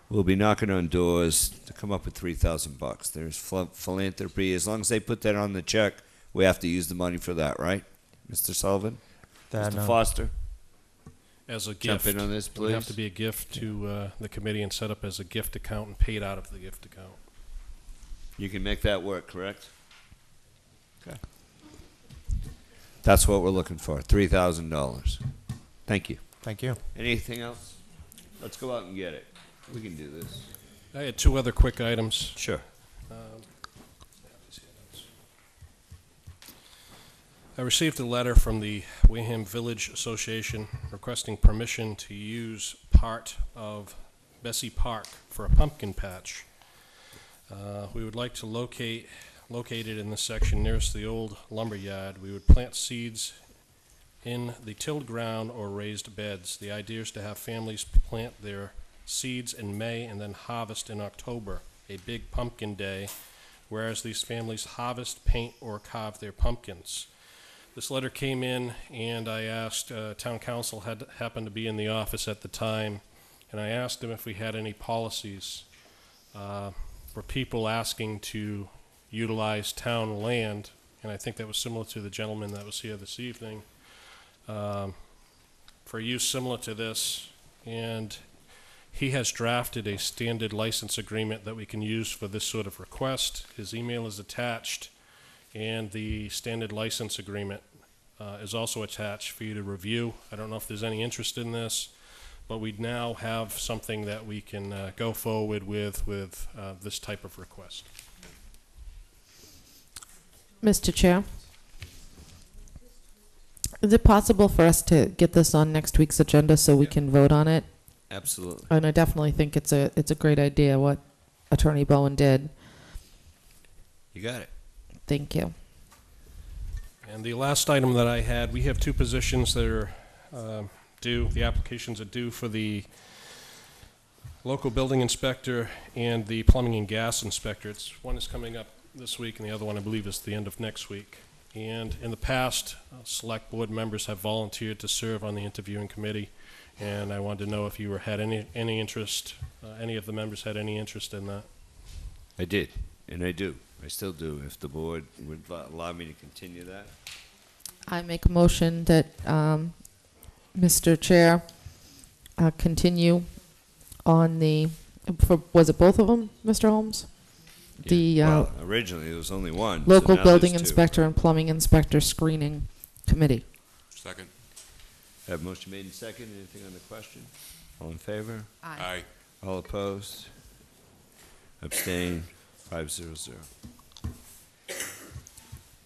We'll be knocking on doors to come up with $3,000. There's philanthropy. As long as they put that on the check, we have to use the money for that, right, Mr. Sullivan? Mr. Foster? As a gift. Jump in on this, It would please. have to be a gift to the committee and set up as a gift account and paid out of the gift account. You can make that work, correct? Okay. That's what we're looking for, $3,000. Thank you. Thank you. Anything else? Let's go out and get it. We can do this. I had 2 other quick items. Sure. I received a letter from the Wareham Village Association requesting permission to use part of Bessie Park for a pumpkin patch. We would like to locate it in the section nearest the old lumber yard. We would plant seeds in the tilled ground or raised beds. The idea is to have families plant their seeds in May and then harvest in October, a big pumpkin day, whereas these families harvest, paint, or carve their pumpkins. This letter came in, and I asked, town council happened to be in the office at the time, and I asked him if we had any policies for people asking to utilize town land, and I think that was similar to the gentleman that was here this evening, for use similar to this, and he has drafted a standard license agreement that we can use for this sort of request. His email is attached, and the standard license agreement is also attached for you to review. I don't know if there's any interest in this, but we now have something that we can go forward with this type of request. Mr. Chair, is it possible for us to get this on next week's agenda so we can vote on it? Absolutely. And I definitely think it's a great idea what Attorney Bowen did. You got it. Thank you. And the last item that I had, we have two positions that are due. The applications are due for the local building inspector and the plumbing and gas inspector. One is coming up this week, and the other one, I believe, is the end of next week. And in the past, select board members have volunteered to serve on the interviewing committee, and I wanted to know if you had any interest, any of the members had any interest in that. I did, and I do. I still do, if the board would allow me to continue that. I make a motion that, Mr. Chair, continue on the, was it both of them, Mr. Holmes? The Well, originally there was only one. so local now building there's two. inspector and plumbing inspector screening committee. Second. Have a motion made and second. Anything on the question? All in favor? Aye. All opposed? Abstain? 500.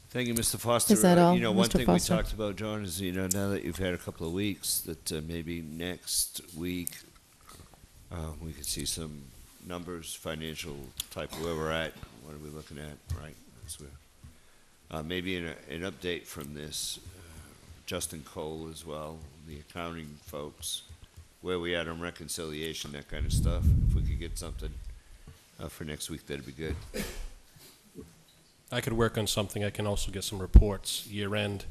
Thank you, Mr. Foster. Is that all, You know, one Mr. thing Foster? we talked about, John, is, you know, now that you've had a couple of weeks, that maybe next week we could see some numbers, financial type of where we're at. What are we looking at, right? As we're, maybe an update from this, Justin Cole as well, the accounting folks, where we at on reconciliation, that kind of stuff. If we could get something for next week, that'd be good. I could work on something. I can also get some reports year end.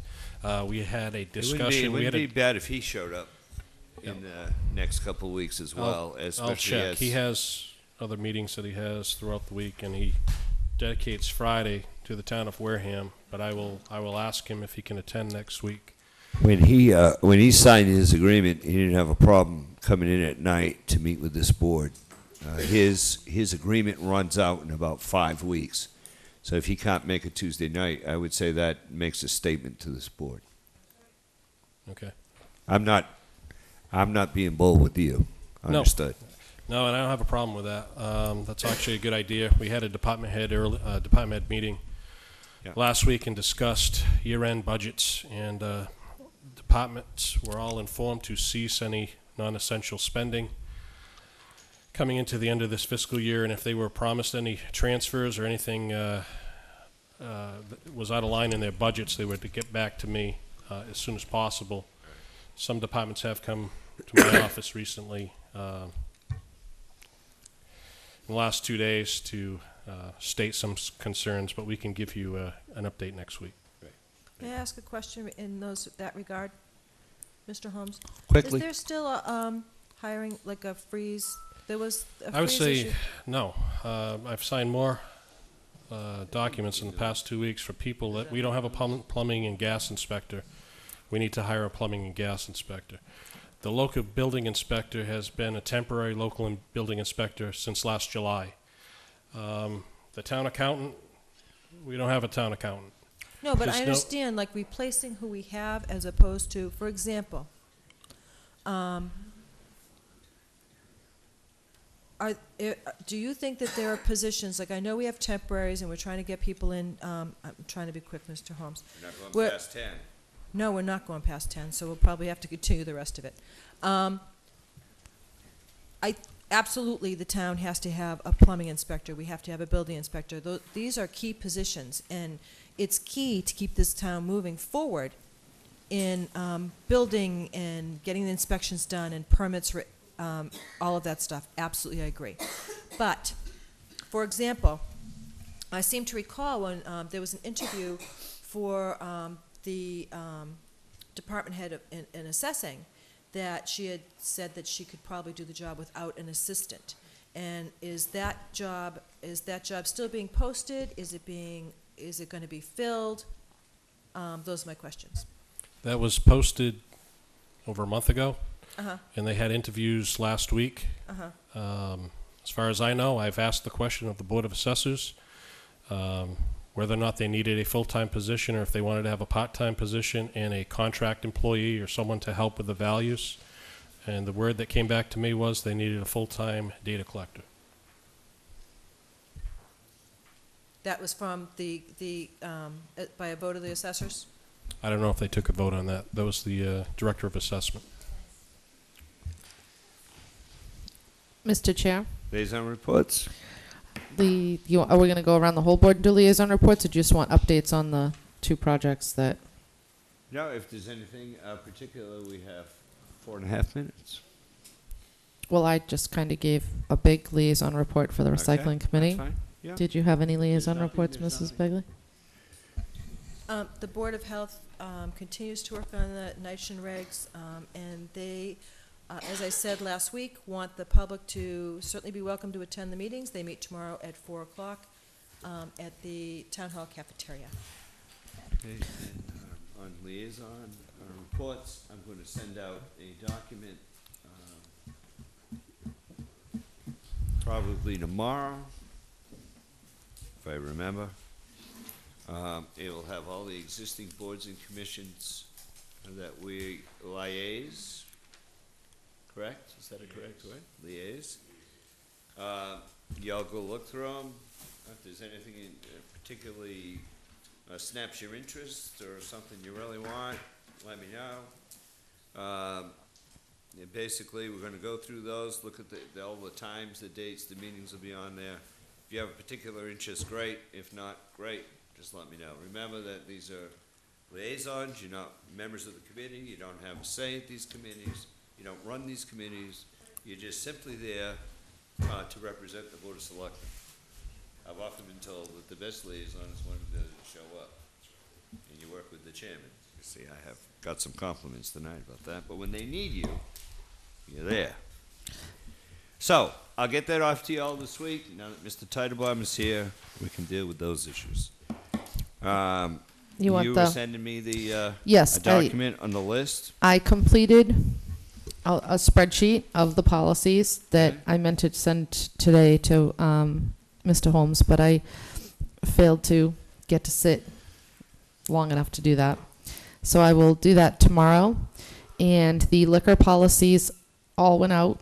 We had a discussion. It wouldn't be bad if he showed up in the next couple of weeks as well, I'll check. as He has other meetings that he has throughout the week, and he dedicates Friday to the town of Wareham. But I will ask him if he can attend next week. When he signed his agreement, he didn't have a problem coming in at night to meet with this board. His agreement runs out in about 5 weeks. So if he can't make a Tuesday night, I would say that makes a statement to this board. Okay. I'm not being bold with you. Understood. No, and I don't have a problem with that. That's actually a good idea. We had a department head meeting last week and discussed year-end budgets, and departments were all informed to cease any non-essential spending coming into the end of this fiscal year, and if they were promised any transfers or anything that was out of line in their budgets, they were to get back to me as soon as possible. Some departments have come to my office recently in the last 2 days to state some concerns, but we can give you an update next week. May I ask a question in that regard, Mr. Holmes? Quickly. Is there still a hiring, like a freeze? There was a I would freeze say issue. no. I've signed more documents in the past 2 weeks for people that we don't have a plumbing and gas inspector. We need to hire a plumbing and gas inspector. The local building inspector has been a temporary local building inspector since last July. The town accountant, we don't have a town accountant. No, but I understand, like replacing who we have as opposed to, for example, do you think that there are positions, like I know we have temporaries and we're trying to get people in, I'm trying to be quick, Mr. Holmes. We're not going past 10. No, we're not going past 10, so we'll probably have to continue the rest of it. Absolutely, the town has to have a plumbing inspector. We have to have a building inspector. These are key positions, and it's key to keep this town moving forward in building and getting the inspections done and permits, all of that stuff. Absolutely, I agree. But, for example, I seem to recall when there was an interview for the department head in assessing, that she had said that she could probably do the job without an assistant. And is that job still being posted? Is it going to be filled? Those are my questions. That was posted over a month ago, Uh-huh. and they had interviews last week. Uh-huh. As far as I know, I've asked the question of the Board of Assessors whether or not they needed a full-time position or if they wanted to have a part-time position and a contract employee or someone to help with the values. And the word that came back to me was they needed a full-time data collector. That was from by a vote of the assessors? I don't know if they took a vote on that. That was the Director of Assessment. Mr. Chair, Liaison reports. are we going to go around the whole board and do liaison reports, or do you just want updates on the 2 projects that? No, if there's anything particular, we have 4.5 minutes. Well, I just kind of gave a big liaison report for the Okay, recycling committee. that's fine. Yeah. Did you have any liaison nothing, reports, there's Mrs. Begley? The Board of Health continues to work on the nitrogen regs, and they, as I said last week, want the public to certainly be welcome to attend the meetings. They meet tomorrow at 4 o'clock at the Town Hall cafeteria. Okay, and on liaison reports, I'm going to send out a document probably tomorrow, if I remember. It will have all the existing boards and commissions that we liaise. Correct? Is that a correct word? Liaise. Y'all go look through them. If there's anything particularly snaps your interest or something you really want, let me know. And basically, we're going to go through those, look at all the times, the dates, the meetings will be on there. If you have a particular interest, great. If not, great. Just let me know. Remember that these are liaisons. You're not members of the committee. You don't have a say at these committees. You don't run these committees. You're just simply there to represent the Board of Selectmen. I've often been told that the best liaison is one who doesn't show up, and you work with the chairman. You see, I have got some compliments tonight about that, but when they need you, you're there. So, I'll get that off to you all this week. Now that Mr. Titlebaum is here, we can deal with those issues. You want were the- sending me the Yes, a document on the list. I completed a spreadsheet of the policies that I meant to send today to Mr. Holmes, but I failed to get to sit long enough to do that. So I will do that tomorrow. And the liquor policies all went out.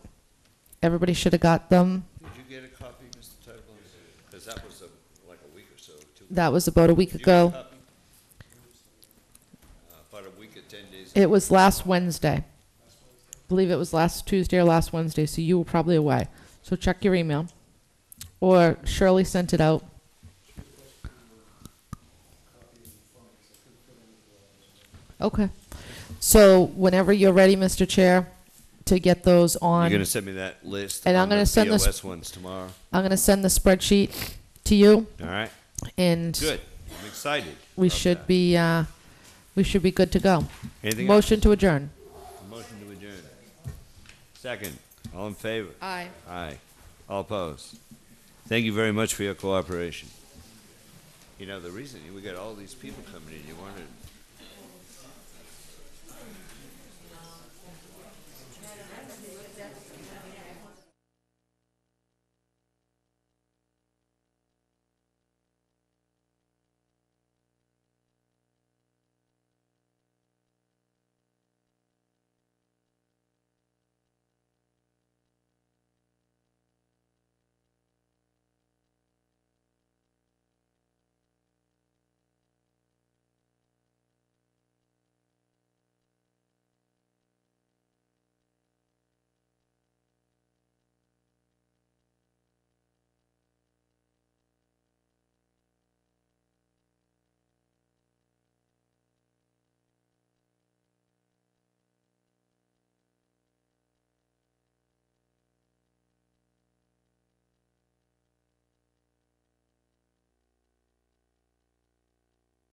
Everybody should have got them. Did you get a copy, Mr. Titlebaum? Because that was like a week or so. 2 That was about a week Did you get a ago. copy? About a week or 10 days. It was last Wednesday. I believe it was last Tuesday or last Wednesday, so you were probably away. So check your email. Or Shirley sent it out. Okay. So whenever you're ready, Mr. Chair, to get those on. You're going to send me that list And I'm on going the to send POS this. ones tomorrow. I'm going to send the spreadsheet to you. All right. And Good. I'm excited. we about should that. be good to go. Anything Motion else? to adjourn. Motion to adjourn. Second. All in favor? Aye. Aye. All opposed? Thank you very much for your cooperation. You know, the reason we got all these people coming in, you wanted